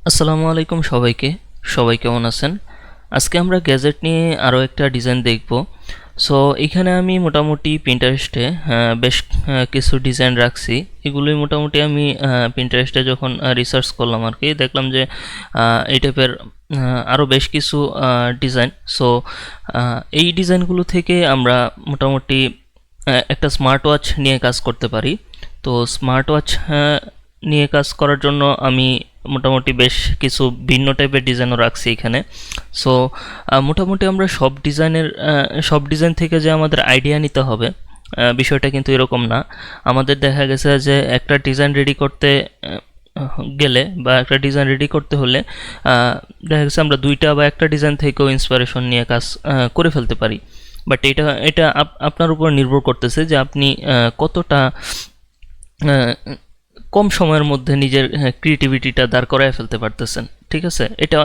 আসসালামু আলাইকুম সবাই কেমন আছেন? আজকে আমরা গ্যাজেট নিয়ে আরও একটা ডিজাইন দেখব। সো এখানে আমি মোটামুটি পিন্টারেস্টে বেশ কিছু ডিজাইন রাখছি। এগুলোই মোটামুটি আমি পিন্টারেস্টে যখন রিসার্চ করলাম আর কি, দেখলাম যে এই টাইপের আরও বেশ কিছু ডিজাইন। সো এই ডিজাইনগুলো থেকে আমরা মোটামুটি একটা স্মার্ট ওয়াচ নিয়ে কাজ করতে পারি। তো স্মার্ট ওয়াচ নিয়ে কাজ করার জন্য আমি মোটামুটি বেশ কিছু ভিন্ন টাইপের ডিজাইনও রাখছি এখানে। সো মোটামুটি আমরা সব ডিজাইন থেকে যে আমাদের আইডিয়া নিতে হবে বিষয়টা কিন্তু এরকম না। আমাদের দেখা গেছে যে একটা ডিজাইন রেডি করতে গেলে বা একটা ডিজাইন রেডি করতে হলে দেখা গেছে আমরা দুইটা বা একটা ডিজাইন থেকেও ইন্সপিরেশন নিয়ে কাজ করে ফেলতে পারি। বাট এটা আপনার উপর নির্ভর করতেছে যে আপনি কতটা কম সময়ের মধ্যে নিজের ক্রিয়েটিভিটিটা দাঁড় করায় ফেলতে পারতেছেন। ঠিক আছে, এটা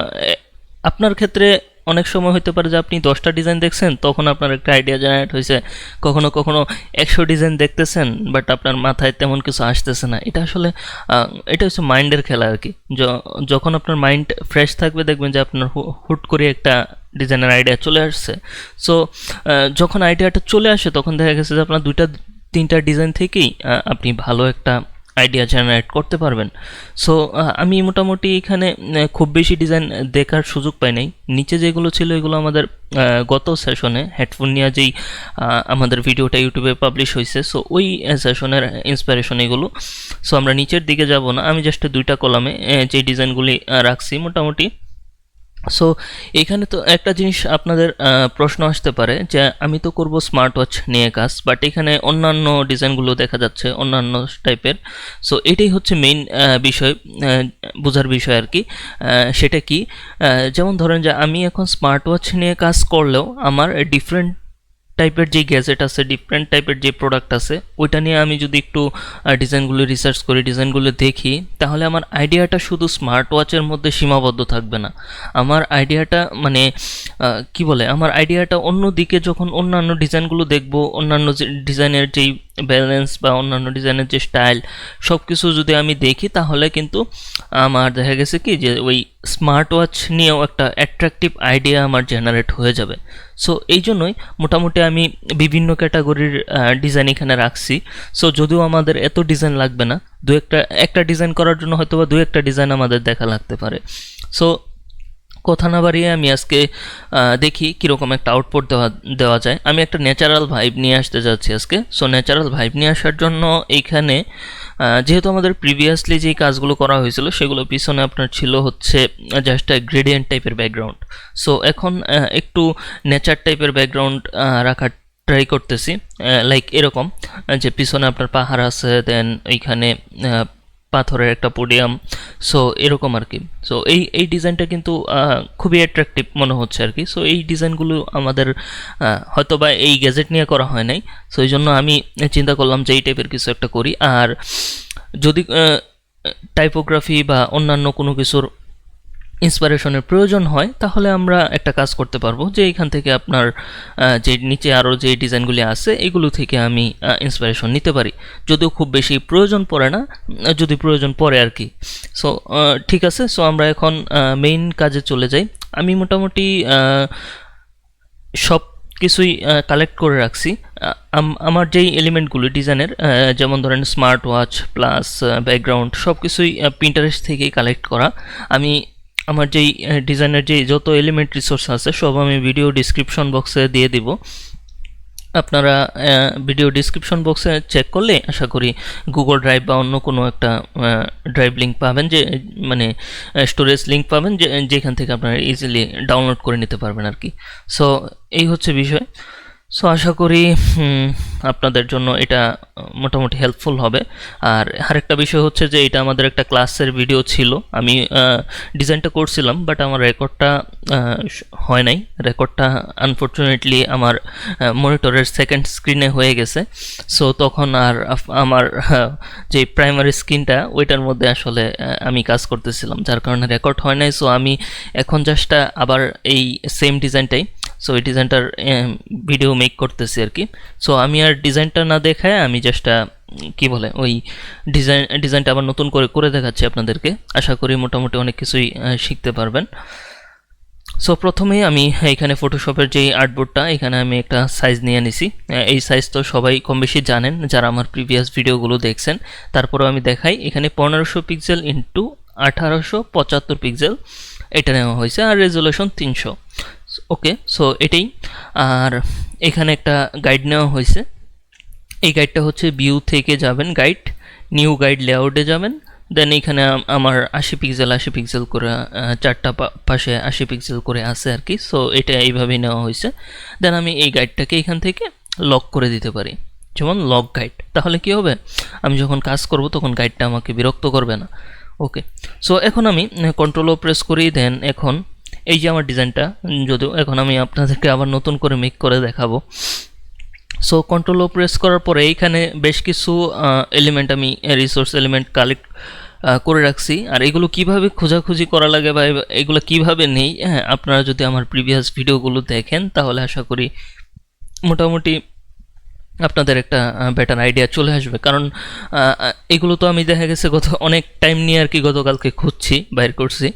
আপনার ক্ষেত্রে অনেক সময় হতে পারে যে আপনি 10টা ডিজাইন দেখছেন, তখন আপনার একটা আইডিয়া জেনারেট হয়েছে। কখনো কখনো 100 ডিজাইন দেখতেছেন, বাট আপনার মাথায় তেমন কিছু আসতেছে না। এটা হচ্ছে মাইন্ডের খেলা আর কি। যখন আপনার মাইন্ড ফ্রেশ থাকবে, দেখবেন যে আপনার হুট করে একটা ডিজাইনের আইডিয়া চলে আসছে। সো যখন আইডিয়াটা চলে আসে, তখন দেখা গেছে যে আপনার 2-3টা ডিজাইন থেকেই আপনি ভালো একটা আইডিয়া জেনারেট করতে পারবেন। সো আমি মোটামুটি এখানে খুব বেশি ডিজাইন দেখার সুযোগ পাই নাই। নিচে যেগুলো ছিল এগুলো আমাদের গত সেশনে হেডফোন নিয়ে যেই আমাদের ভিডিওটা ইউটিউবে পাবলিশ হয়েছে, সো ওই সেশনের ইন্সপিরেশন এগুলো। সো আমরা নিচের দিকে যাব না, আমি জাস্ট 2টা কলামে যে ডিজাইনগুলি রাখছি মোটামুটি। সো এখানে তো একটা জিনিস আপনাদের প্রশ্ন আসতে পারে যে আমি তো করব স্মার্ট ওয়াচ নিয়ে কাজ, বাট এখানে অন্যান্য ডিজাইনগুলো দেখা যাচ্ছে অন্যান্য টাইপের। সো এটাই হচ্ছে মেইন বিষয়, বোঝার বিষয় আর কি। সেটা কি, যেমন ধরেন যে আমি এখন স্মার্ট ওয়াচ নিয়ে কাজ করলেও আমার ডিফারেন্ট টাইপের যে গ্যাজেট আছে, ডিফারেন্ট টাইপের যে প্রোডাক্ট আছে, ওইটা নিয়ে আমি যদি একটু ডিজাইনগুলো রিসার্চ করি, ডিজাইনগুলো দেখি, তাহলে আমার আইডিয়াটা শুধু স্মার্ট ওয়াচের মধ্যে সীমাবদ্ধ থাকবে না। আমার আইডিয়াটা মানে আমার আইডিয়াটা অন্য দিকে যখন অন্যান্য ডিজাইনগুলো দেখব, অন্যান্য যে ডিজাইনের যেই ব্যালেন্স বা অন্যান্য ডিজাইনের যে স্টাইল, সব কিছু যদি আমি দেখি, তাহলে কিন্তু আমার দেখা গেছে কি যে ওই স্মার্ট ওয়াচ নিয়েও একটা অ্যাট্রাকটিভ আইডিয়া আমার জেনারেট হয়ে যাবে। সো এই জন্যই মোটামুটি আমি বিভিন্ন ক্যাটাগরির ডিজাইন এখানে রাখছি। সো যদিও আমাদের এত ডিজাইন লাগবে না, একটা ডিজাইন করার জন্য হয়তো বা 2-1টা ডিজাইন আমাদের দেখা লাগতে পারে। সো কথা না বাড়িয়ে আমি আজকে দেখি কীরকম একটা আউটপুট দেওয়া যায়। আমি একটা ন্যাচারাল ভাইব নিয়ে আসতে যাচ্ছি আজকে। সো ন্যাচারাল ভাইব নিয়ে আসার জন্য এইখানে যেহেতু আমাদের প্রিভিয়াসলি যেই কাজগুলো করা হয়েছিল, সেগুলো পিছনে আপনার ছিল হচ্ছে জাস্ট গ্রেডিয়েন্ট টাইপের ব্যাকগ্রাউন্ড। সো এখন একটু নেচার টাইপের ব্যাকগ্রাউন্ড রাখার ট্রাই করতেছি, লাইক এরকম যে পিছনে আপনার পাহাড় আছে, দেন এইখানে পাথরের একটা পোডিয়াম। সো এরকম আর কি। সো এই ডিজাইনটা কিন্তু খুবই অ্যাট্রাকটিভ মনে হচ্ছে আর কি। সো এই ডিজাইনগুলো আমাদের হয়তো বা এই গ্যাজেট নিয়ে করা হয় নাই। সো এই জন্য আমি চিন্তা করলাম যে এই টাইপের কিছু একটা করি। আর যদি টাইপোগ্রাফি বা অন্যান্য কোনো কিছুর ইন্সপিরেশনের প্রয়োজন হয়, তাহলে আমরা একটা কাজ করতে পারবো যে এখান থেকে আপনার যে নিচে আরও যে ডিজাইনগুলি আছে, এগুলো থেকে আমি ইন্সপিরেশন নিতে পারি। যদিও খুব বেশি প্রয়োজন পড়ে না, যদি প্রয়োজন পড়ে আর কি। সো ঠিক আছে, সো আমরা এখন মেইন কাজে চলে যাই। আমি মোটামুটি সব কিছুই কালেক্ট করে রাখছি। আমার যেই এলিমেন্টগুলো ডিজাইনের, যেমন ধরেন স্মার্ট ওয়াচ প্লাস ব্যাকগ্রাউন্ড, সব কিছুই পিন্টারেস্ট থেকেই কালেক্ট করা। আমি আমার যেই ডিজাইনের যে যত এলিমেন্ট রিসোর্স আছে, সব আমি ভিডিও ডিসক্রিপশন বক্সে দিয়ে দিব। আপনারা ভিডিও ডিসক্রিপশন বক্সে চেক করলে আশা করি গুগল ড্রাইভ বা অন্য কোনো একটা ড্রাইভ লিঙ্ক পাবেন, যে মানে স্টোরেজ লিঙ্ক পাবেন, যেখান থেকে আপনারা ইজিলি ডাউনলোড করে নিতে পারবেন আর কি। সো এই হচ্ছে বিষয়। সো আশা করি আপনাদের জন্য এটা মোটামুটি হেল্পফুল হবে। আর আরেকটা বিষয় হচ্ছে যে এটা আমাদের একটা ক্লাসের ভিডিও ছিল। আমি ডিজাইনটা করছিলাম, বাট আমার রেকর্ডটা হয় নাই। রেকর্ডটা আনফর্চুনেটলি আমার মনিটরের সেকেন্ড স্ক্রিনে হয়ে গেছে। সো তখন আর আমার যে প্রাইমারি স্ক্রিনটা, ওইটার মধ্যে আসলে আমি কাজ করতেছিলাম, যার কারণে রেকর্ড হয় নাই। সো আমি এখন জাস্ট আবার এই সেম ডিজাইনটাই সো এই ডিজাইনটার ভিডিও মেক করতেছি আর কি। সো আমি আর ডিজাইনটা না দেখায় আমি জাস্ট কি বলে ওই ডিজাইনটা আবার নতুন করে করে দেখাচ্ছি আপনাদেরকে। আশা করি মোটামুটি অনেক কিছুই শিখতে পারবেন। সো প্রথমেই আমি এখানে ফটোশপের যে আর্টবোর্ডটা এখানে আমি একটা সাইজ নিয়ে নিছি। এই সাইজ তো সবাই কম বেশি জানেন যারা আমার প্রিভিয়াস ভিডিওগুলো দেখছেন। তারপরেও আমি দেখাই, এখানে 1500 পিক্সেল ইন্টু 1875 পিক্সেল এটা নেওয়া হয়েছে, আর রেজুলেশন 300। ওকে, সো এটাই। আর এখানে একটা গাইড নেওয়া হয়েছে। এই গাইডটা হচ্ছে ভিউ থেকে যাবেন গাইড, নিউ গাইড লেআউটে যাবেন, দেন এখানে আমার 80 পিক্সেল করে চারটা পাশে 80 পিক্সেল করে আছে আর কি। সো এটা এইভাবেই নেওয়া হয়েছে। দেন আমি এই গাইডটাকে এখান থেকে লক করে দিতে পারি, যেমন লক গাইড। তাহলে কি হবে, আমি যখন কাজ করব তখন গাইডটা আমাকে বিরক্ত করবে না। ওকে, সো এখন আমি কন্ট্রোল প্রেস করি। দেন এখন এই যে আমার ডিজাইনটা, যদিও এখন আমি আপনাদেরকে আবার নতুন করে মেক করে দেখাবো। সো কন্ট্রোল প্রেস করার পরে এইখানে বেশ কিছু এলিমেন্ট আমি রিসোর্স এলিমেন্ট কালেক্ট করে রাখছি। আর এগুলো কিভাবে খোঁজাখুঁজি করা লাগে বা এগুলো কিভাবে নেই, হ্যাঁ, আপনারা যদি আমার প্রিভিয়াস ভিডিওগুলো দেখেন তাহলে আশা করি মোটামুটি আপনাদের একটা বেটার আইডিয়া চলে আসবে। কারণ এগুলো তো আমি দেখা গেছে অনেক টাইম নিয়ে আর কি গতকালকে খুঁজছি, বাইর করছি।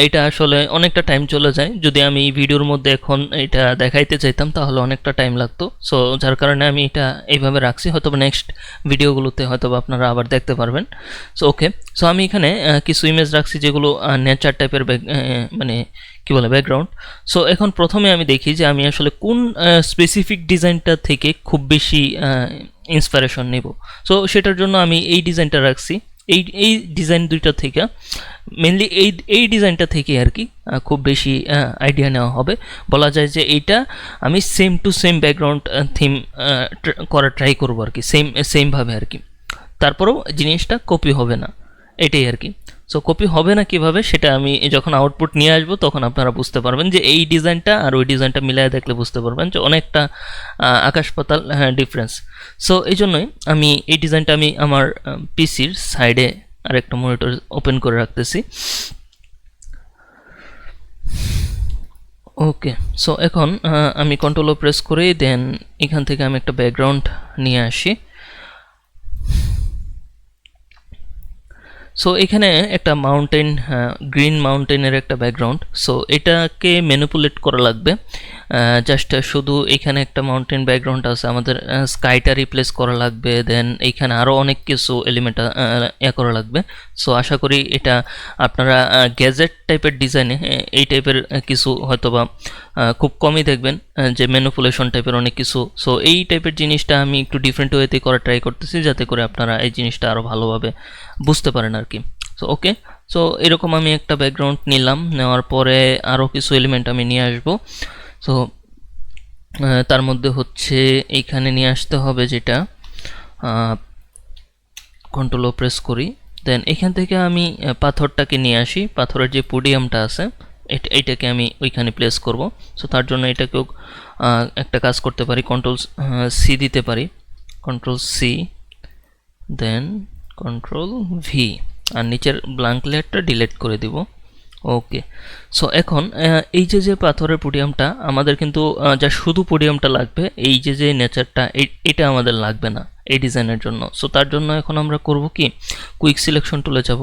এটা আসলে অনেকটা টাইম চলে যায়। যদি আমি এই ভিডিওর মধ্যে এখন এটা দেখাইতে চাইতাম তাহলে অনেকটা টাইম লাগতো। সো যার কারণে আমি এটা এইভাবে রাখছি, হয়তো নেক্সট ভিডিওগুলোতে হয়তো আপনারা আবার দেখতে পারবেন। সো ওকে, সো আমি এখানে কিছু ইমেজ রাখছি যেগুলো নেচার টাইপের মানে কি বলে ব্যাকগ্রাউন্ড। সো এখন প্রথমে আমি দেখি যে আমি আসলে কোন স্পেসিফিক ডিজাইনটা থেকে খুব বেশি ইন্সপিরেশন নেব। সো সেটার জন্য আমি এই ডিজাইনটা রাখছি। এই ডিজাইন দুইটা থেকে মেনলি এই ডিজাইনটা থেকে আর কি খুব বেশি আইডিয়া নেওয়া হবে। বলা যায় যে এইটা আমি same to same background theme করা ট্রাই করবো আর কি, সেমভাবে আর কি। তারপরেও জিনিসটা কপি হবে না, এটাই আর কি। সো কপি হবে না কিভাবে, সেটা আমি যখন আউটপুট নিয়ে আসবো তখন আপনারা বুঝতে পারবেন যে এই ডিজাইনটা আর ওই ডিজাইনটা মিলিয়ে দেখলে বুঝতে পারবেন যে অনেকটা আকাশ পাতাল ডিফারেন্স। সো এই জন্যই আমি এই ডিজাইনটা আমি আমার পিসির সাইডে আরেকটা মনিটর ওপেন করে রাখতেছি। ওকে, সো এখন আমি কন্ট্রোল প্রেস করে দেন এখান থেকে আমি একটা ব্যাকগ্রাউন্ড নিয়ে আসি। সো এখানে একটা মাউন্টেন, গ্রিন মাউন্টেনের একটা ব্যাকগ্রাউন্ড। সো এটাকে ম্যানিপুলেট করা লাগবে। জাস্ট শুধু এখানে একটা মাউন্টেন ব্যাকগ্রাউন্ড আছে, আমাদের স্কাইটা রিপ্লেস করা লাগবে। দেন এইখানে আরও অনেক কিছু এলিমেন্ট করা লাগবে। সো আশা করি এটা আপনারা গ্যাজেট টাইপের ডিজাইনে এই টাইপের কিছু হয়তোবা খুব কমই দেখবেন, যে ম্যানিপুলেশন টাইপের অনেক কিছু। সো এই টাইপের জিনিসটা আমি একটু ডিফারেন্ট ওয়েতে করা ট্রাই করতেছি, যাতে করে আপনারা এই জিনিসটা আরও ভালোভাবে বুঝতে পারেন আর কি। সো ওকে, সো এরকম আমি একটা ব্যাকগ্রাউন্ড নিলাম, নেওয়ার পরে আরও কিছু এলিমেন্ট আমি নিয়ে আসবো। সো তার মধ্যে হচ্ছে এইখানে নিয়ে আসতে হবে যেটা, কন্ট্রোল প্রেস করি। দেন এখান থেকে আমি পাথরটাকে নিয়ে আসি, পাথরের যে পোডিয়ামটা আছে এইটাকে আমি ওইখানে প্লেস করব। সো তার জন্য এটাকেও একটা কাজ করতে পারি, কন্ট্রোল সি দিতে পারি, কন্ট্রোল সি দেন কন্ট্রোল ভি, আর নিচের ব্ল্যাঙ্ক লেয়ারটা ডিলিট করে দিব। ওকে, সো এখন এই যে পাথরের পোডিয়ামটা আমাদের কিন্তু যা শুধু পোডিয়ামটা লাগবে, এই যে নেচারটা এটা আমাদের লাগবে না এই ডিজাইনের জন্য। সো তার জন্য এখন আমরা করব কি, কুইক সিলেকশন টুলে যাব।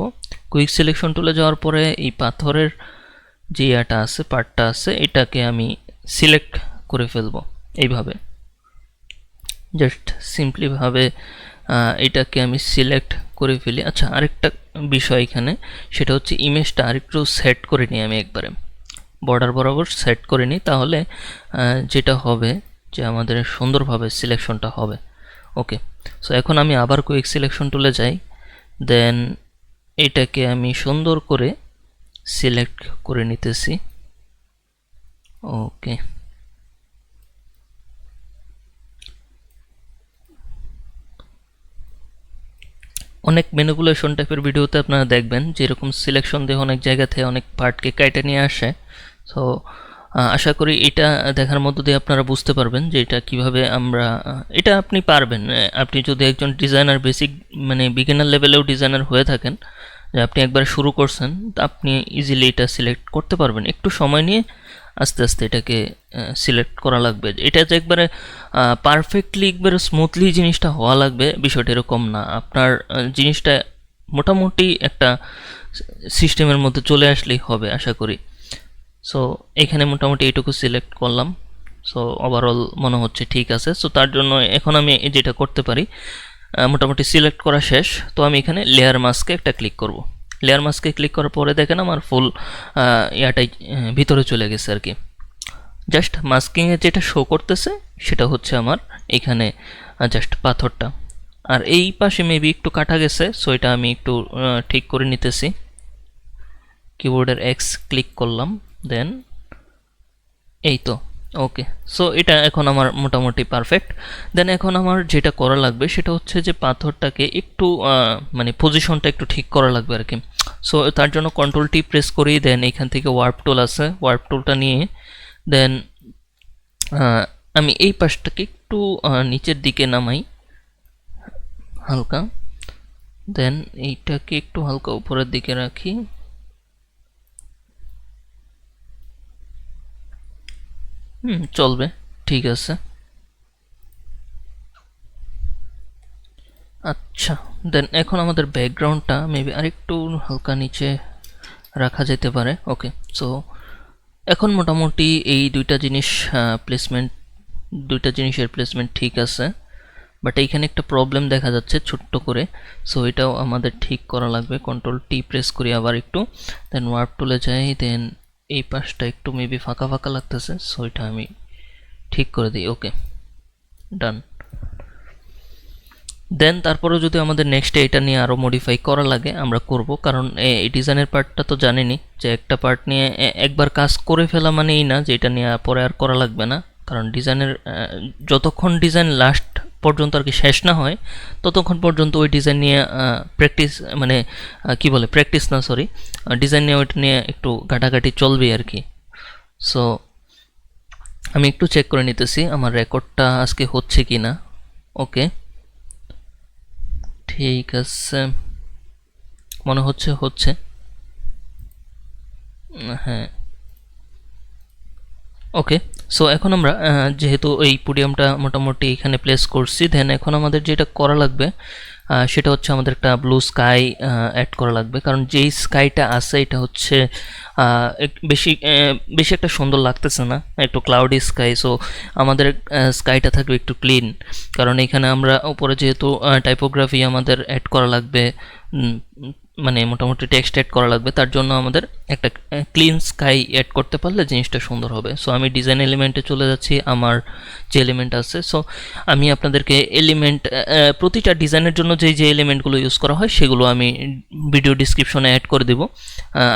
কুইক সিলেকশন টুলে যাওয়ার পরে এই পাথরের যে ইয়াটা আছে, পার্টটা আছে, এটাকে আমি সিলেক্ট করে ফেলবো এইভাবে, জাস্ট সিম্পলিভাবে এটাকে আমি সিলেক্ট করে ফেলি। আচ্ছা, আরেকটা বিষয় এখানে, সেটা হচ্ছে ইমেজটা আরেকটু সেট করে নিই আমি, একবারে বর্ডার বরাবর সেট করে নিই, তাহলে যেটা হবে যে আমাদের সুন্দরভাবে সিলেকশনটা হবে। ওকে, সো এখন আমি আবার কুইক সিলেকশন টুলে যাই। দেন এটাকে আমি সুন্দর করে সিলেক্ট করে নিতেছি। ওকে, অনেক ম্যানিপুলেশন টাইপের ভিডিওতে আপনারা দেখবেন যেরকম সিলেকশন দিয়ে অনেক জায়গা থেকে অনেক পার্টকে কেটে নিয়ে আসে। সো আশা করি এটা দেখার মধ্য দিয়ে আপনারা বুঝতে পারবেন যে এটা কিভাবে আমরা, এটা আপনি পারবেন। আপনি যদি একজন ডিজাইনার বেসিক মানে বিগিনার লেভেলেও ডিজাইনার হয়ে থাকেন, যে আপনি একবার শুরু করছেন, আপনি ইজিলি এটা সিলেক্ট করতে পারবেন। একটু সময় নিয়ে আস্তে আস্তে এটাকে সিলেক্ট করা লাগবে। এটা যে একবারে পারফেক্টলি একবারে স্মুথলি জিনিসটা হওয়া লাগবে বিষয়টা এরকম না। আপনার জিনিসটা মোটামুটি একটা সিস্টেমের মধ্যে চলে আসলেই হবে আশা করি। সো এখানে মোটামুটি এইটুকু সিলেক্ট করলাম। সো ওভারঅল মনে হচ্ছে ঠিক আছে। সো তার জন্য এখন আমি যেটা করতে পারি, মোটামুটি সিলেক্ট করা শেষ। তো আমি এখানে লেয়ার মাস্কে একটা ক্লিক করব। লেয়ার মাস্কে ক্লিক করার পরে দেখেন আমার ফুল ইয়াটাই ভিতরে চলে গেছে আর কি। জাস্ট মাস্কিংয়ে যেটা শো করতেছে সেটা হচ্ছে আমার এখানে জাস্ট পাথরটা। আর এই পাশে মেবি একটু কাটা গেছে, সো এটা আমি একটু ঠিক করে নিতেছি। কিবোর্ডের এক্স ক্লিক করলাম, দেন এই তো ওকে। সো এটা এখন আমার মোটামুটি পারফেক্ট। দেন এখন আমার যেটা করা লাগবে সেটা হচ্ছে যে পাথরটাকে একটু মানে পজিশনটা একটু ঠিক করা লাগবে আর কি। সো তার জন্য কন্ট্রোল টি প্রেস করি, দেন এখান থেকে ওয়ার্প টুল আছে, ওয়ার্প টুলটা নিয়ে দেন আমি এই পাশটাকে একটু নিচের দিকে নামাই হালকা, দেন এইটাকে একটু হালকা উপরের দিকে রাখি। চলবে, ঠিক আছে। আচ্ছা, দেন এখন আমাদের ব্যাকগ্রাউন্ডটা মেবি আরেকটু হালকা নিচে রাখা যেতে পারে। ওকে, সো এখন মোটামুটি এই দুইটা জিনিসের প্লেসমেন্ট ঠিক আছে। বাট এইখানে একটা প্রবলেম দেখা যাচ্ছে ছোট্ট করে। সো এটাও আমাদের ঠিক করা লাগবে। কন্ট্রোল টি প্রেস করি আবার একটু, দেন ওয়ার্প টুলে যাই, দেন এই পাশটা একটু মেবি ফাঁকা ফাঁকা লাগতেছে, সো এটা আমি ঠিক করে দিই। ওকে, ডান। দেন তারপরেও যদি আমাদের নেক্সটে এটা নিয়ে আরও মডিফাই করা লাগে আমরা করব, কারণ এই ডিজাইনের পার্টটা তো জানেনই যে একটা পার্ট নিয়ে একবার কাজ করে ফেলা মানেই না যে এটা নিয়ে পরে আর করা লাগবে না। কারণ ডিজাইনের যতক্ষণ ডিজাইন লাস্ট পর্যন্ত আর কি শেষ না হয় ততক্ষণ পর্যন্ত ওই ডিজাইন নিয়ে প্র্যাকটিস মানে কি বলে প্র্যাকটিস না সরি ডিজাইন নিয়ে ওইটা নিয়ে একটু ঘাটাঘাটি চলবেই আর কি। সো আমি একটু চেক করে নিতেছি আমার রেকর্ডটা আজকে হচ্ছে কি না। ওকে, ঠিক আছে, মনে হচ্ছে। হ্যাঁ, ওকে। সো এখন আমরা যেহেতু এই পোডিয়ামটা মোটামুটি এখানে প্লেস করছি, দেন এখন আমাদের যেটা করা লাগবে সেটা হচ্ছে আমাদের একটা ব্লু স্কাই অ্যাড করা লাগবে। কারণ যেই স্কাইটা আছে এটা হচ্ছে বেশি একটা সুন্দর লাগতেছে না, একটু ক্লাউডি স্কাই। সো আমাদের স্কাইটা থাকবে একটু ক্লিন, কারণ এখানে আমরা উপরে যেহেতু টাইপোগ্রাফি আমাদের অ্যাড করা লাগবে, মানে মোটামুটি টেক্সট অ্যাড করা লাগবে, তার জন্য আমাদের একটা ক্লিন স্কাই অ্যাড করতে পারলে জিনিসটা সুন্দর হবে। সো আমি ডিজাইন এলিমেন্টে চলে যাচ্ছি, আমার যে এলিমেন্ট আছে। সো আমি আপনাদেরকে এলিমেন্ট প্রতিটা ডিজাইনের জন্য যে এলিমেন্টগুলো ইউজ করা হয় সেগুলো আমি ভিডিও ডিসক্রিপশনে অ্যাড করে দেবো।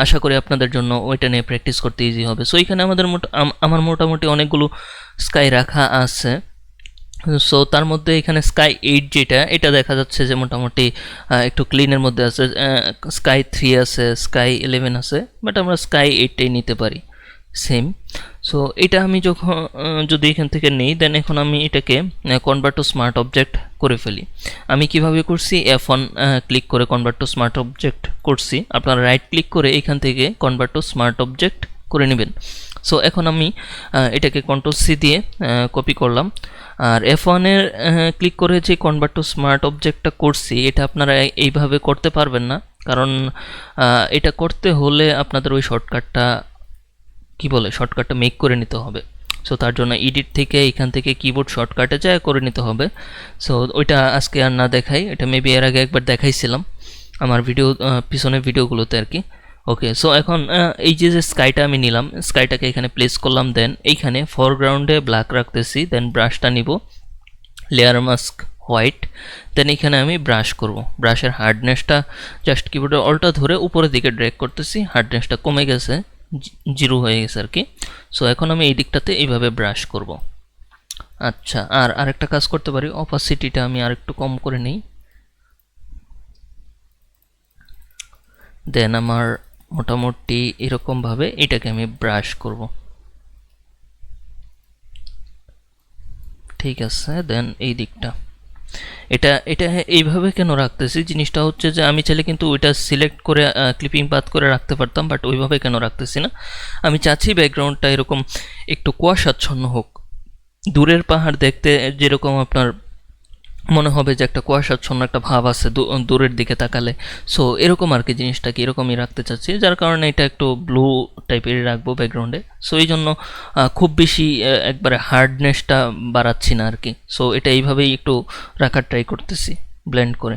আশা করি আপনাদের জন্য ওইটা নিয়ে প্র্যাকটিস করতে ইজি হবে। সো এখানে আমার মোটামুটি অনেকগুলো স্কাই রাখা আছে। সো তার মধ্যে এখানে স্কাই 8 যেটা এটা দেখা যাচ্ছে যে মোটামুটি একটু ক্লিনের মধ্যে আছে। স্কাই 3 আছে, স্কাই 11 আছে, বাট আমরা স্কাই 8টাই নিতে পারি সেম। সো এটা আমি যখন যদি এখান থেকে নেই, দেন এখন আমি এটাকে কনভার্ট টু স্মার্ট অবজেক্ট করে ফেলি। আমি কিভাবে করছি, F1 ক্লিক করে কনভার্ট টু স্মার্ট অবজেক্ট করছি। আপনারা রাইট ক্লিক করে এখান থেকে কনভার্ট টু স্মার্ট অবজেক্ট করে নেবেন। সো এখন আমি এটাকে কন্ট্রোল সি দিয়ে কপি করলাম। আর F1-এর ক্লিক করে যে কনভার্ট টু স্মার্ট অবজেক্টটা করছি এটা আপনারা এইভাবে করতে পারবেন না, কারণ এটা করতে হলে আপনাদের ওই শর্টকাটটা মেক করে নিতে হবে। সো তার জন্য এডিট থেকে এখান থেকে কিবোর্ড শর্টকাটে যায় করে নিতে হবে। সো ওইটা আজকে আর না দেখাই, এটা মেবি এর আগে একবার দেখাইছিলাম আমার পিছনের ভিডিওগুলোতে আর কি। ওকে, সো এখন এই যে স্কাইটা আমি নিলাম, স্কাইটাকে এখানে প্লেস করলাম, দেন এইখানে ফরগ্রাউন্ডে ব্ল্যাক রাখতেছি, দেন ব্রাশটা নিব, লেয়ার মাস্ক হোয়াইট, দেন এখানে আমি ব্রাশ করব। ব্রাশের হার্ডনেসটা জাস্ট কিবোর্ডের অল্টা ধরে উপরের দিকে ড্র্যাগ করতেছি, হার্ডনেসটা কমে গেছে, 0 হয়ে গেছে আর কি। সো এখন আমি এই দিকটাতে এইভাবে ব্রাশ করব। আচ্ছা, আর আরেকটা কাজ করতে পারি, অপাসিটিটা আমি আরেকটু কম করে নিই, দেন আমার মোটামুটি এরকমভাবে এটাকে আমি ব্রাশ করব। ঠিক আছে, দেন এই দিকটা এটা এটা এইভাবে কেন রাখতেছি, জিনিসটা হচ্ছে যে আমি চাইলে কিন্তু ওইটা সিলেক্ট করে ক্লিপিং পাথ করে রাখতে পারতাম, বাট ওইভাবে কেন রাখতেছি না, আমি চাচ্ছি ব্যাকগ্রাউন্ডটা এরকম একটু কুয়াশাচ্ছন্ন হোক। দূরের পাহাড় দেখতে যেরকম আপনার মনে হবে যে একটা কুয়াশাচ্ছন্ন একটা ভাব আছে দূরের দিকে তাকালে, সো এরকম আর কি, জিনিসটা কি এরকমই রাখতে চাচ্ছি, যার কারণে এটা একটু ব্লু টাইপেরই রাখবো ব্যাকগ্রাউন্ডে। সো এই জন্য খুব বেশি একবারে হার্ডনেসটা বাড়াচ্ছি না আর কি। সো এটা এইভাবেই একটু রাখার ট্রাই করতেছি ব্লেন্ড করে।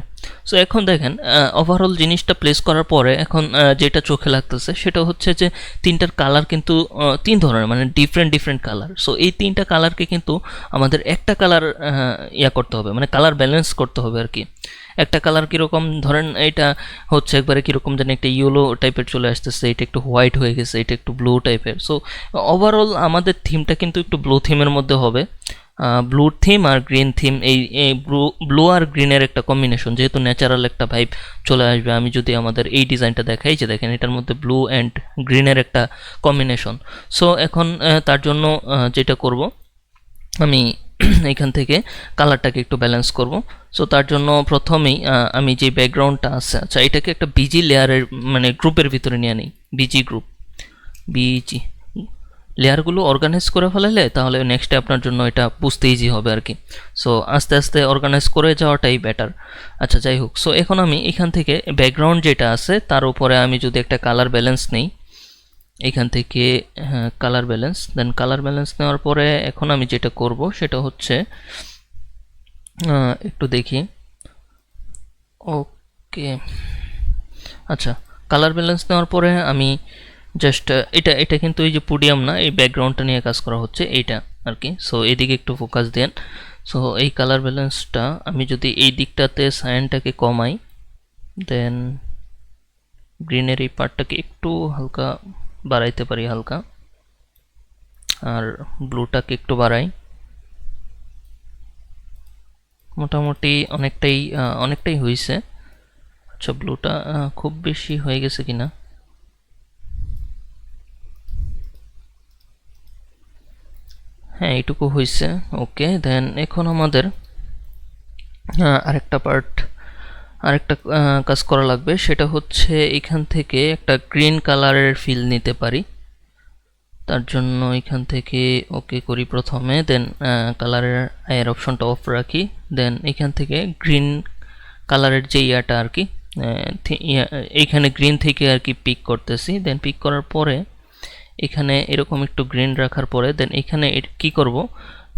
সো এখন দেখেন ওভারঅল জিনিসটা প্লেস করার পরে এখন যেটা চোখে লাগতেছে সেটা হচ্ছে যে তিনটার কালার কিন্তু তিন ধরনের, মানে ডিফারেন্ট কালার। সো এই তিনটা কালারকে কিন্তু আমাদের একটা কালার করতে হবে, মানে কালার ব্যালেন্স করতে হবে আর কি। একটা কালার কীরকম, ধরেন এটা হচ্ছে একবারে কীরকম যেন একটা ইয়েলো টাইপের চলে আসতেছে, এটা একটু হোয়াইট হয়ে গেছে, এটা একটু ব্লু টাইপের। সো ওভারঅল আমাদের থিমটা কিন্তু একটু ব্লু থিমের মধ্যে হবে। ব্লু থিম আর গ্রিন থিম, এই ব্লু আর গ্রিনের একটা কম্বিনেশন, যেহেতু ন্যাচারাল একটা ভাইব চলে আসবে। আমি যদি আমাদের এই ডিজাইনটা দেখাই, যে দেখেন এটার মধ্যে ব্লু অ্যান্ড গ্রিনের একটা কম্বিনেশন। সো এখন তার জন্য যেটা করব, আমি এখান থেকে কালারটাকে একটু ব্যালেন্স করব। সো তার জন্য প্রথমেই আমি যে ব্যাকগ্রাউন্ডটা আছে, আচ্ছা এটাকে একটা বিজি লেয়ারের মানে গ্রুপের ভিতরে নিয়ে নিই, বিজি গ্রুপ, বিজি লেয়ারগুলো অর্গানাইজ করে ফেলালে তাহলে নেক্সটে আপনার জন্য এটা বুঝতে ইজি হবে আর কি। সো আস্তে আস্তে অর্গানাইজ করে যাওয়াটাই বেটার। আচ্ছা যাই হোক, সো এখন আমি এখান থেকে ব্যাকগ্রাউন্ড যেটা আছে তার উপরে আমি যদি একটা কালার ব্যালেন্স নেই এখান থেকে, হ্যাঁ কালার ব্যালেন্স, দেন কালার ব্যালেন্স নেওয়ার পরে এখন আমি যেটা করব সেটা হচ্ছে একটু দেখি, ওকে আচ্ছা কালার ব্যালেন্স নেওয়ার পরে আমি জাস্ট এটা কিন্তু এই যে পোডিয়াম না, এই ব্যাকগ্রাউন্ডটা নিয়ে কাজ করা হচ্ছে এইটা আর কি। সো এদিকে একটু ফোকাস দেন। সো এই কালার ব্যালেন্সটা আমি যদি এই দিকটাতে সায়ানটাকে কমাই, দেন গ্রিনের এই পার্টটাকে একটু হালকা বাড়াইতে পারি হালকা, আর ব্লুটাকে একটু বাড়াই, মোটামুটি অনেকটাই হয়েছে। আচ্ছা ব্লুটা খুব বেশি হয়ে গেছে কিনা, হ্যাঁ এইটুকু হয়েছে, ওকে। দেন এখন আমাদের আরেকটা কাজ করা লাগবে, সেটা হচ্ছে এখান থেকে একটা গ্রিন কালারের ফিল নিতে পারি। তার জন্য এখান থেকে ওকে করি প্রথমে, দেন কালারের আয়ের অপশনটা অফ রাখি, দেন এখান থেকে গ্রিন কালারের যে ইয়াটা আর কি, এইখানে গ্রিন থেকে আর কি পিক করতেছি। দেন পিক করার পরে এখানে এরকম একটু গ্রিন রাখার পরে দেন এখানে কি করব,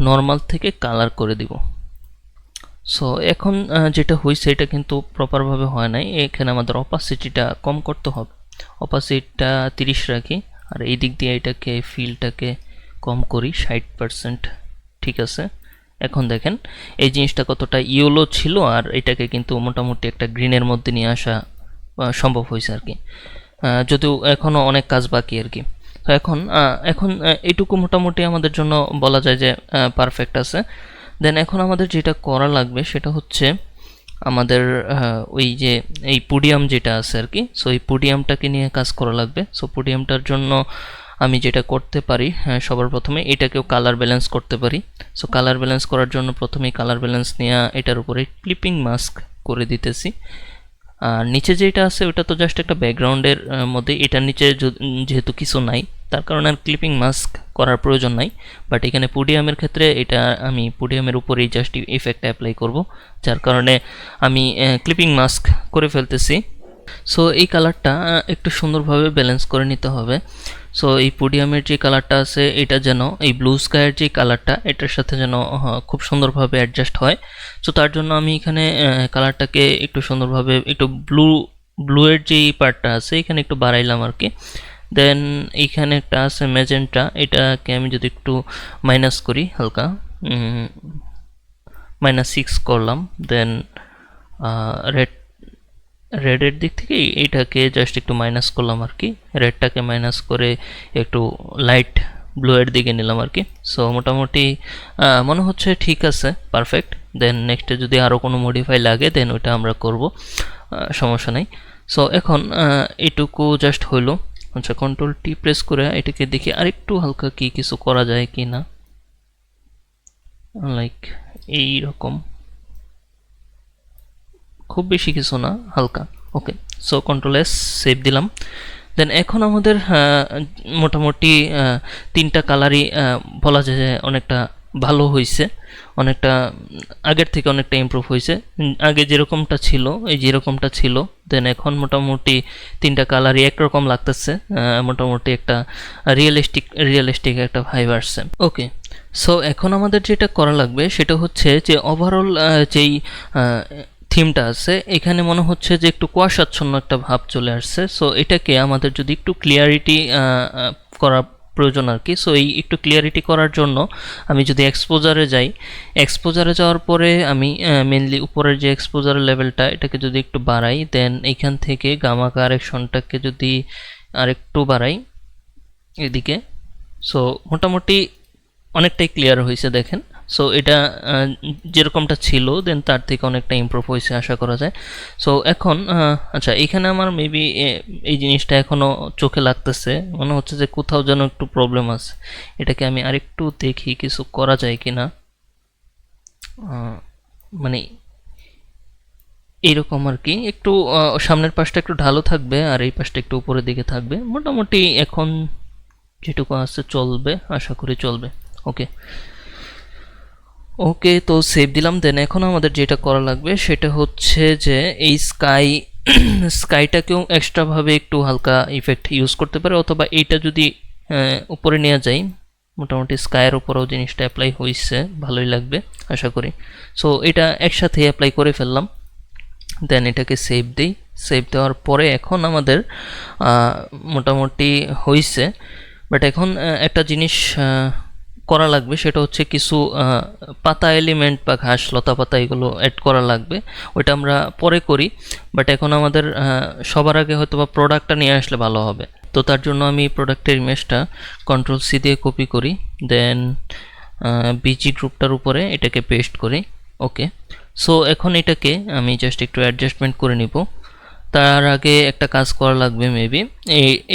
নর্মাল থেকে কালার করে দিব। সো এখন যেটা হয়েছে এটা কিন্তু প্রপারভাবে হয় নাই, এখানে আমাদের অপাসিটিটা কম করতে হবে। অপাসিটিটা 30 রাখি, আর এই দিক দিয়ে এটাকে ফিলটাকে কম করি 60%, ঠিক আছে। এখন দেখেন এই জিনিসটা কতটা ইয়েলো ছিল, আর এটাকে কিন্তু মোটামুটি একটা গ্রিনের মধ্যে নিয়ে আসা সম্ভব হয়েছে আর কি, যদিও এখনও অনেক কাজ বাকি আর কি। তো এখন এইটুকু মোটামুটি আমাদের জন্য বলা যায় যে পারফেক্ট আছে। দেন এখন আমাদের যেটা করা লাগবে সেটা হচ্ছে আমাদের ওই যে এই পোডিয়াম যেটা আছে আর কি, সো এই পোডিয়ামটাকে নিয়ে কাজ করা লাগবে। সো পোডিয়ামটার জন্য আমি যেটা করতে পারি, সবার প্রথমে এটাকেও কালার ব্যালেন্স করতে পারি। সো কালার ব্যালেন্স করার জন্য প্রথমেই কালার ব্যালেন্স নিয়ে এটার উপরে ক্লিপিং মাস্ক করে দিতেছি। আর নিচে যেটা আছে ওটা তো জাস্ট একটা ব্যাকগ্রাউন্ডের মধ্যে, এটার নিচে যেহেতু কিছু নাই তার কারণে আর ক্লিপিং মাস্ক করার প্রয়োজন নাই। বাট এখানে পোডিয়ামের ক্ষেত্রে এটা আমি পোডিয়ামের উপরেই জাস্ট ইফেক্ট অ্যাপ্লাই করব, যার কারণে আমি ক্লিপিং মাস্ক করে ফেলতেছি। সো এই কালারটা একটু সুন্দরভাবে ব্যালেন্স করে নিতে হবে। সো এই পোডিয়ামের যে কালারটা আছে এটা যেন এই ব্লু স্কাইয়ের যে কালারটা এটার সাথে যেন খুব সুন্দরভাবে অ্যাডজাস্ট হয়। সো তার জন্য আমি এখানে কালারটাকে একটু সুন্দরভাবে একটু ব্লুয়ের যেই পার্টটা আছে এখানে একটু বাড়াইলাম আর কি। দেন এইখানে একটা আছে ম্যাজেন্টা, এটাকে আমি যদি একটু মাইনাস করি হালকা, -6 করলাম। দেন রেডের দিক থেকে এইটাকে জাস্ট একটু মাইনাস করলাম আর কি, রেডটাকে মাইনাস করে একটু লাইট ব্লুয়ের দিকে নিলাম আর কি। সো মোটামুটি মনে হচ্ছে ঠিক আছে, পারফেক্ট। দেন নেক্সটে যদি আরও কোনো মডিফাই লাগে দেন ওইটা আমরা করব, সমস্যা নেই। সো এখন এইটুকু জাস্ট হইলো। আচ্ছা কন্ট্রোল-T প্রেস করে এটাকে দেখি আরেকটু হালকা কি কিছু করা যায় কি না, লাইক এই রকম। খুব বেশি কিছু না, হালকা। ওকে, সো কন্ট্রোল এস, সেভ দিলাম। দেন এখন আমাদের মোটামুটি তিনটা কালারই বলা যায় যে অনেকটা ভালো হয়েছে, অনেকটা আগের থেকে অনেকটা ইমপ্রুভ হয়েছে। আগে যেরকমটা ছিল, এই যেরকমটা ছিল, দেন এখন মোটামুটি তিনটা কালারই একরকম লাগতেছে, মোটামুটি একটা রিয়েলিস্টিক একটা ভাইব আসছে। ওকে, সো এখন আমাদের যেটা করা লাগবে সেটা হচ্ছে যে ওভারঅল যেই থিমটা আছে এখানে মনে হচ্ছে যে একটু কুয়াশাচ্ছন্ন একটা ভাব চলে আসছে। সো এটাকে আমাদের যদি একটু ক্লিয়ারিটি করা প্রয়োজন আর কি। সো এই একটু ক্লিয়ারিটি করার জন্য আমি যদি এক্সপোজারে যাই, এক্সপোজারে যাওয়ার পরে আমি মেনলি উপরের যে এক্সপোজারের লেভেলটা এটাকে যদি একটু বাড়াই, দেন এইখান থেকে গামা কারেকশনটাকে যদি আরেকটু বাড়াই এদিকে, সো মোটামুটি অনেকটাই ক্লিয়ার হয়েছে দেখেন। সো এটা যেরকমটা ছিল দেন তার থেকে অনেকটা ইমপ্রুভ হয়েছে আশা করা যায়। সো এখন আচ্ছা, এখানে আমার মেবি এই জিনিসটা এখনও চোখে লাগতেছে, মনে হচ্ছে যে কোথাও যেন একটু প্রবলেম আছে। এটাকে আমি আরেকটু দেখি কিছু করা যায় কি না, মানে এইরকম আর কি। একটু সামনের পাশটা একটু ঢালু থাকবে আর এই পাশটা একটু উপরের দিকে থাকবে। মোটামুটি এখন যেটুকু আছে চলবে, আশা করি চলবে। ওকে ওকে, তো সেভ দিলাম। দেন এখন আমাদের যেটা করা লাগবে সেটা হচ্ছে যে এই স্কাইটাকেও এক্সট্রাভাবে একটু হালকা ইফেক্ট ইউজ করতে পারে, অথবা এইটা যদি উপরে নিয়ে যাই, মোটামুটি স্কাইয়ের উপরেও জিনিসটা অ্যাপ্লাই হয়েছে, ভালোই লাগবে আশা করি। সো এটা একসাথে অ্যাপ্লাই করে ফেললাম। দেন এটাকে সেভ দিই। সেভ দেওয়ার পরে এখন আমাদের মোটামুটি হয়েছে, বাট এখন একটা জিনিস করা লাগবে, সেটা হচ্ছে কিছু পাতা এলিমেন্ট বা ঘাস লতা পাতা এগুলো অ্যাড করা লাগবে। ওইটা আমরা পরে করি, বাট এখন আমাদের সবার আগে হয়তো বা প্রোডাক্টটা নিয়ে আসলে ভালো হবে। তো তার জন্য আমি প্রোডাক্টের ইমেজটা কন্ট্রোল সি দিয়ে কপি করি, দেন বিজি গ্রুপটার উপরে এটাকে পেস্ট করি। ওকে, সো এখন এটাকে আমি জাস্ট একটু অ্যাডজাস্টমেন্ট করে নিব। তার আগে একটা কাজ করা লাগবে মেবি,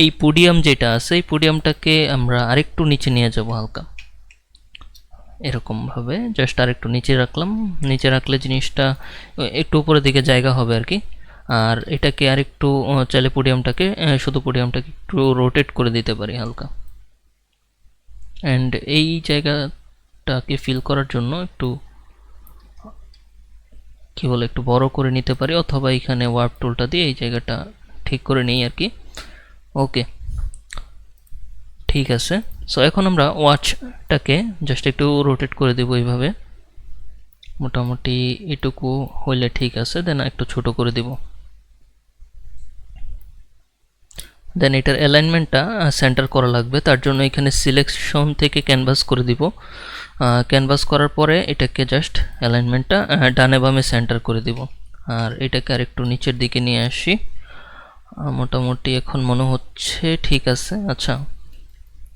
এই পোডিয়াম যেটা আছে এই পোডিয়ামটাকে আমরা আরেকটু নিচে নিয়ে যাব হালকা, এরকমভাবে জাস্ট আরেকটু নিচে রাখলাম। নিচে রাখলে জিনিসটা একটু উপরের দিকে জায়গা হবে আর কি। আর এটাকে আরেকটু চাইলে পোডিয়ামটাকে শুধু পোডিয়ামটাকে একটু রোটেট করে দিতে পারি হালকা। অ্যান্ড এই জায়গাটাকে ফিল করার জন্য একটু কি বলে একটু বড় করে নিতে পারি, অথবা এখানে ওয়ার্প টুলটা দিয়ে এই জায়গাটা ঠিক করে নিই আর কি। ওকে, ঠিক আছে। সো এখন আমরা ওয়াচটাকে জাস্ট একটু রোটেট করে দেবো এইভাবে, মোটামুটি এটুকু হইলে ঠিক আছে। দেন একটু ছোট করে দেব। দেন এটার অ্যালাইনমেন্টটা সেন্টার করা লাগবে, তার জন্য এখানে সিলেকশন থেকে ক্যানভাস করে দিব। ক্যানভাস করার পরে এটাকে জাস্ট অ্যালাইনমেন্টটা ডানে বামে সেন্টার করে দিব। আর এটাকে আর একটু নিচের দিকে নিয়ে আসি, মোটামুটি এখন মনে হচ্ছে ঠিক আছে। আচ্ছা,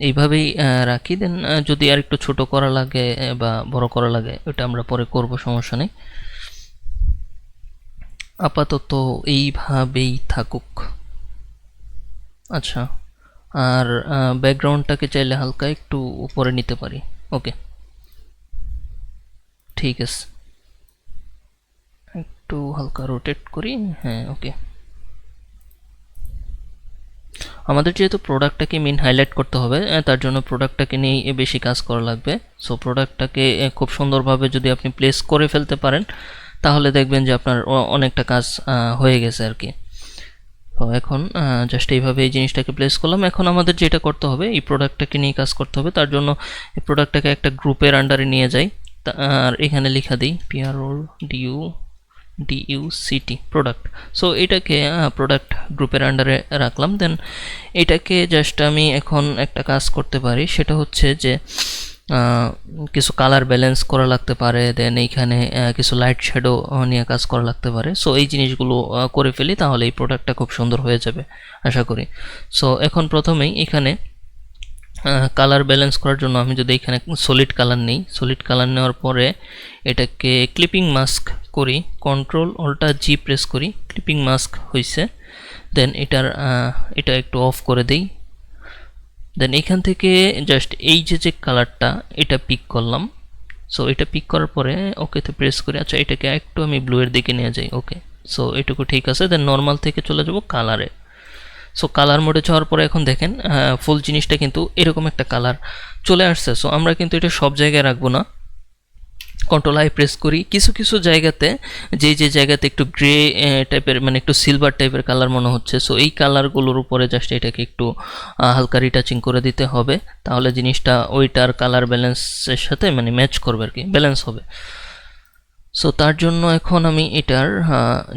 এইভাবেই রাখি। দেন যদি আর একটু ছোট করা লাগে বা বড় করা লাগে ওটা আমরা পরে করব, সমস্যা নেই। আপাতত এইভাবেই থাকুক। আচ্ছা, আর ব্যাকগ্রাউন্ডটাকে চাইলে হালকা একটু উপরে নিতে পারি। ওকে, ঠিক আছে, একটু হালকা রোটেট করি। হ্যাঁ, ওকে। আমাদের যেহেতু প্রোডাক্টটাকে মেন হাইলাইট করতে হবে, তার জন্য প্রোডাক্টটাকে নিয়ে বেশি কাজ করা লাগবে। সো প্রোডাক্টটাকে খুব সুন্দরভাবে যদি আপনি প্লেস করে ফেলতে পারেন তাহলে দেখবেন যে আপনার অনেকটা কাজ হয়ে গেছে আর কি। তো এখন জাস্ট এইভাবে এই জিনিসটাকে প্লেস করলাম। এখন আমাদের যেটা করতে হবে এই প্রোডাক্টটাকে নিয়ে কাজ করতে হবে, তার জন্য এই প্রোডাক্টটাকে একটা গ্রুপের আন্ডারে নিয়ে যাই। আর এখানে লেখা দিই PRODUCT প্রোডাক্ট। সো এটাকে প্রোডাক্ট গ্রুপের আন্ডারে রাখলাম। দেন এটাকে জাস্ট আমি এখন একটা কাজ করতে পারি, সেটা হচ্ছে যে কিছু কালার ব্যালেন্স করা লাগতে পারে, দেন এইখানে কিছু লাইট শ্যাডো নিয়ে কাজ করা লাগতে পারে। সো এই জিনিসগুলো করে ফেলি, তাহলে এই প্রোডাক্টটা খুব সুন্দর হয়ে যাবে আশা করি। সো এখন প্রথমেই এখানে কালার ব্যালেন্স করার জন্য আমি যদি এখানে সলিড কালার নিই, সলিড কালার নেওয়ার পরে এটাকে ক্লিপিং মাস্ক করি, Ctrl-Alt-G প্রেস করি, ক্লিপিং মাস্ক হয়েছে। দেন এটা একটু অফ করে দিই। দেন এখান থেকে জাস্ট এই যে কালারটা এটা পিক করলাম। সো এটা পিক করার পরে ওকেতে প্রেস করি। আচ্ছা, এটাকে একটু আমি ব্লু এর দিকে নিয়ে যাই। ওকে, সো এটুকু ঠিক আছে। দেন নর্মাল থেকে চলে যাব কালারে। সো কালার মোডে যাওয়ার পরে এখন দেখেন ফুল জিনিসটা কিন্তু এরকম একটা কালার চলে আসছে। সো আমরা কিন্তু এটা সব জায়গায় রাখবো না, কন্ট্রোল আই প্রেস করি। কিছু কিছু জায়গাতে যে জায়গাতে একটু গ্রে টাইপের মানে একটু সিলভার টাইপের কালার মনে হচ্ছে, সো এই কালারগুলোর উপরে জাস্ট এটাকে একটু হালকা রিটাচিং করে দিতে হবে, তাহলে জিনিসটা ওইটার কালার ব্যালেন্সের সাথে মানে ম্যাচ করবে আর কি, ব্যালেন্স হবে। সো তার জন্য এখন আমি এটার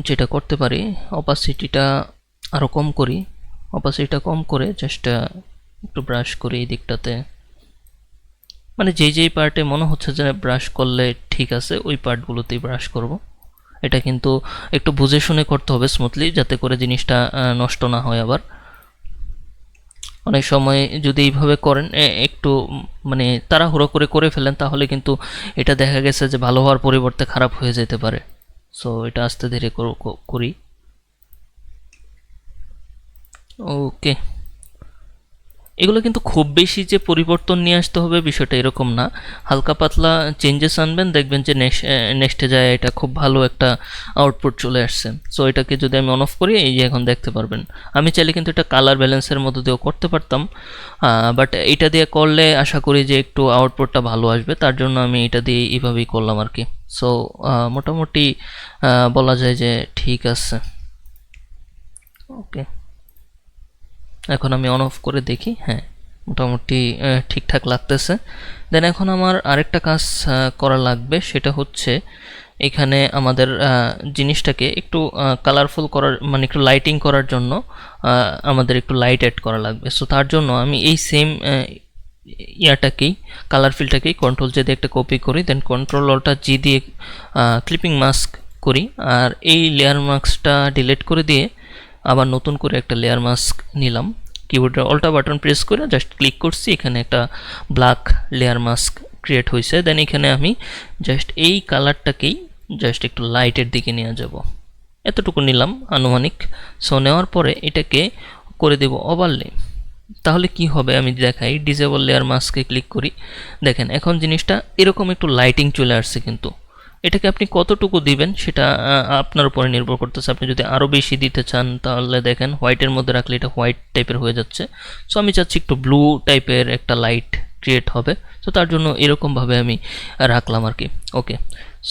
যেটা করতে পারি, অপাসিটিটা আরও কম করি। অপাসিটিটা কম করে জাস্ট একটু ব্রাশ করি এই দিকটাতে, মানে যেই পার্টে মনে হচ্ছে যে ব্রাশ করলে ঠিক আছে ওই পার্টগুলোতেই ব্রাশ করব। এটা কিন্তু একটু বুঝে শুনে করতে হবে স্মুথলি, যাতে করে জিনিসটা নষ্ট না হয়। আবার অনেক সময় যদি এইভাবে করেন একটু মানে তাড়াহুড়ো করে ফেলেন, তাহলে কিন্তু এটা দেখা গেছে যে ভালো হওয়ার পরিবর্তে খারাপ হয়ে যেতে পারে। সো এটা আস্তে ধীরে করি। ওকে, এগুলো কিন্তু খুব বেশি যে পরিবর্তন নিয়ে আসতে হবে বিষয়টা এরকম না, হালকা পাতলা চেঞ্জেস আনবেন, দেখবেন যে নেক্সটে যায় এটা খুব ভালো একটা আউটপুট চলে আসছে। সো এটাকে যদি আমি অন অফ করি, এই যে এখন দেখতে পারবেন। আমি চাইলে কিন্তু এটা কালার ব্যালেন্সের মধ্যে দিয়েও করতে পারতাম, বাট এটা দিয়ে করলে আশা করি যে একটু আউটপুটটা ভালো আসবে, তার জন্য আমি এটা দিয়ে এইভাবেই করলাম আর কি। সো মোটামুটি বলা যায় যে ঠিক আছে। ওকে, এখন আমি অন অফ করে দেখি, হ্যাঁ মোটামুটি ঠিকঠাক লাগতেছে। দেন এখন আমার আরেকটা কাজ করা লাগবে, সেটা হচ্ছে এখানে আমাদের জিনিসটাকে একটু কালারফুল করার মানে একটু লাইটিং করার জন্য আমাদের একটু লাইট অ্যাড করা লাগবে। সো তার জন্য আমি এই সেম ইয়াটাকেই কালার ফিলটাকেই কন্ট্রোল জে দিয়ে একটা কপি করি, দেন কন্ট্রোল অল্টা জি দিয়ে ক্লিপিং মাস্ক করি, আর এই লেয়ার মাস্কটা ডিলিট করে দিয়ে আবার নতুন করে একটা লেয়ার মাস্ক নিলাম। কিবোর্ডের অল্টা বাটন প্রেস করে জাস্ট ক্লিক করছি, এখানে একটা ব্ল্যাক লেয়ার মাস্ক ক্রিয়েট হয়েছে। দেন এখানে আমি জাস্ট এই কালারটাকেই জাস্ট একটু লাইটের দিকে নিয়ে যাব, এতটুকু নিলাম আনুমানিক। সো নেওয়ার পরে এটাকে করে দেব ওভারলে। তাহলে কি হবে আমি দেখাই, ডিসেবল লেয়ার মাস্কে ক্লিক করি, দেখেন এখন জিনিসটা এরকম একটু লাইটিং চলে আসছে। কিন্তু এটাকে আপনি কতটুকু দিবেন সেটা আপনার উপরে নির্ভর করতেছে। আপনি যদি আরও বেশি দিতে চান তাহলে দেখেন হোয়াইটের মধ্যে রাখলে এটা হোয়াইট টাইপের হয়ে যাচ্ছে। সো আমি চাচ্ছি একটু ব্লু টাইপের একটা লাইট ক্রিয়েট হবে, তো তার জন্য এরকমভাবে আমি রাখলাম আর কি। ওকে,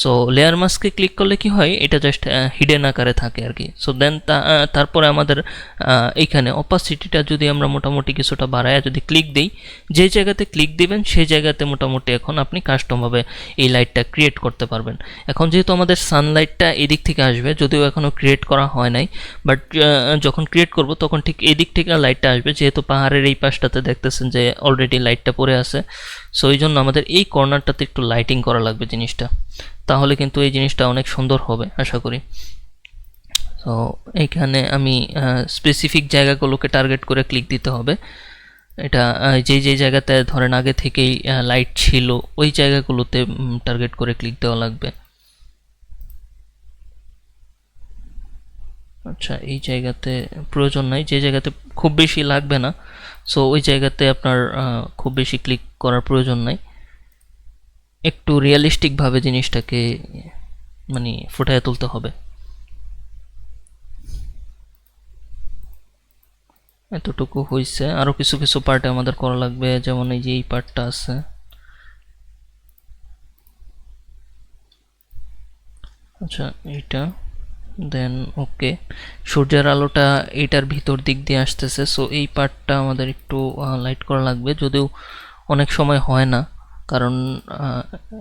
সো লেয়ার মাস্কে ক্লিক করলে কি হয়, এটা জাস্ট হিডেন আকারে থাকে আর কি। সো দেন তারপরে আমাদের এইখানে অপাসিটিটা যদি আমরা মোটামুটি কিছুটা বাড়ায় যদি ক্লিক দিই, যে জায়গাতে ক্লিক দিবেন সেই জায়গাতে মোটামুটি এখন আপনি কাস্টমভাবে এই লাইটটা ক্রিয়েট করতে পারবেন। এখন যেহেতু আমাদের সানলাইটটা এদিক থেকে আসবে, যদিও এখনও ক্রিয়েট করা হয় নাই, বাট যখন ক্রিয়েট করব তখন ঠিক এদিক থেকে লাইটটা আসবে, যেহেতু পাহাড়ের এই পাশটাতে দেখতেছেন যে অলরেডি লাইটটা পড়ে আছে। সো এই জন্য আমাদের এই কর্নারটাতে একটু লাইটিং করা লাগবে জিনিসটা, তাহলে কিন্তু এই জিনিসটা অনেক সুন্দর হবে আশা করি। তো এইখানে আমি স্পেসিফিক জায়গাগুলোকে টার্গেট করে ক্লিক দিতে হবে। এটা যেই জায়গাতে ধরেন আগে থেকেই লাইট ছিল ওই জায়গাগুলোতে টার্গেট করে ক্লিক দেওয়া লাগবে। আচ্ছা, এই জায়গাতে প্রয়োজন নাই, যে জায়গাতে খুব বেশি লাগবে না, সো ওই জায়গাতে আপনার খুব বেশি ক্লিক করার প্রয়োজন নাই। একটু রিয়েলিস্টিকভাবে জিনিসটাকে মানে ফুটিয়ে তুলতে হবে। এতটুকু হয়েছে, আরও কিছু কিছু পার্টে আমাদের করা লাগবে, যেমন এই যে এই পার্টটা আছে। আচ্ছা এইটা, দেন ওকে, সূর্যের আলোটা এইটার ভিতর দিক দিয়ে আসতেছে, সো এই পার্টটা আমাদের একটু লাইট করা লাগবে, যদিও অনেক সময় হয় না, কারণ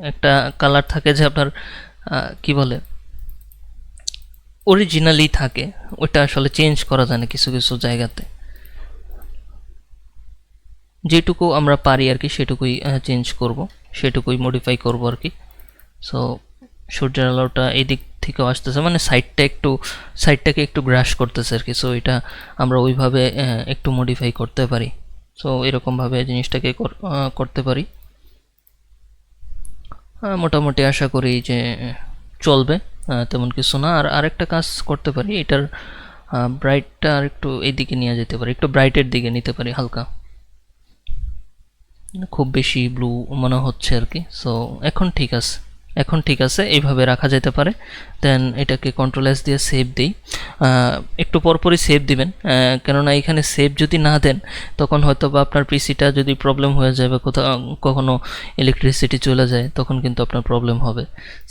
একটা কালার থাকে যে আপনার কি বলে অরিজিনালি থাকে, ওটা আসলে চেঞ্জ করা যায় না কিছু কিছু জায়গাতে। যেটুকু আমরা পারি আর কি সেটুকুই চেঞ্জ করব, সেটুকুই মডিফাই করব আর কি। সো সূর্যের আলোটা এই দিক থেকেও আসতেছে, মানে সাইডটাকে একটু গ্রাস করতেছে আর কি। সো এটা আমরা ওইভাবে একটু মডিফাই করতে পারি। সো এরকমভাবে জিনিসটাকে করতে পারি। মোটামুটি আশা করি যে চলবে, তেমন কিছু না। আর আরেকটা কাজ করতে পারি, এটার ব্রাইটটা আর একটু এইদিকে নিয়ে যেতে পারি, একটু ব্রাইটের দিকে নিতে পারি হালকা, খুব বেশি ব্লু মনে হচ্ছে আর কি। সো এখন ঠিক আছে। এখন ঠিক আছে, এইভাবে রাখা যেতে পারে। দেন এটাকে কন্ট্রোল এস দিয়ে সেভ দিই। একটু পরপরই সেভ দিবেন, কেননা এখানে সেভ যদি না দেন তখন হয়তো বা আপনার পিসিটা যদি প্রবলেম হয়ে যায় বা কোথাও কখনো ইলেকট্রিসিটি চলে যায় তখন কিন্তু আপনার প্রবলেম হবে।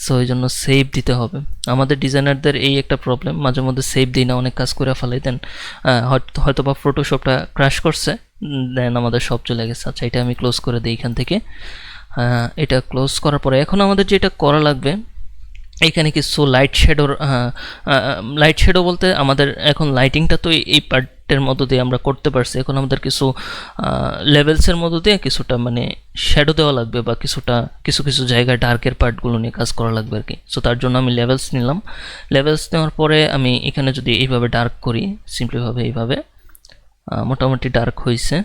সো এই জন্য সেভ দিতে হবে। আমাদের ডিজাইনারদের এই একটা প্রবলেম, মাঝে মধ্যে সেভ দিই না, অনেক কাজ করে ফেলাই, দেন হয়তো বা ফটোশপটা ক্র্যাশ করছে, দেন আমাদের সব চলে গেছে। আচ্ছা, এটা আমি ক্লোজ করে দিই এখান থেকে। এটা ক্লোজ করার পরে এখন আমাদের যেটা করা লাগবে, এইখানে কিছু লাইট শ্যাডো বলতে আমাদের এখন লাইটিংটা তো এই পার্টের মধ্য দিয়ে আমরা করতে পারছি। এখন আমাদের কিছু লেভেলসের মধ্য দিয়ে কিছুটা মানে শ্যাডো দেওয়া লাগবে, বা কিছু কিছু জায়গায় ডার্কের পার্টগুলো নিয়ে কাজ করা লাগবে আর কি। সো তার জন্য আমি লেভেলস নিলাম। লেভেলস নেওয়ার পরে আমি এখানে যদি এইভাবে ডার্ক করি, সিম্পলিভাবে এইভাবে মোটামুটি ডার্ক হয়েছে।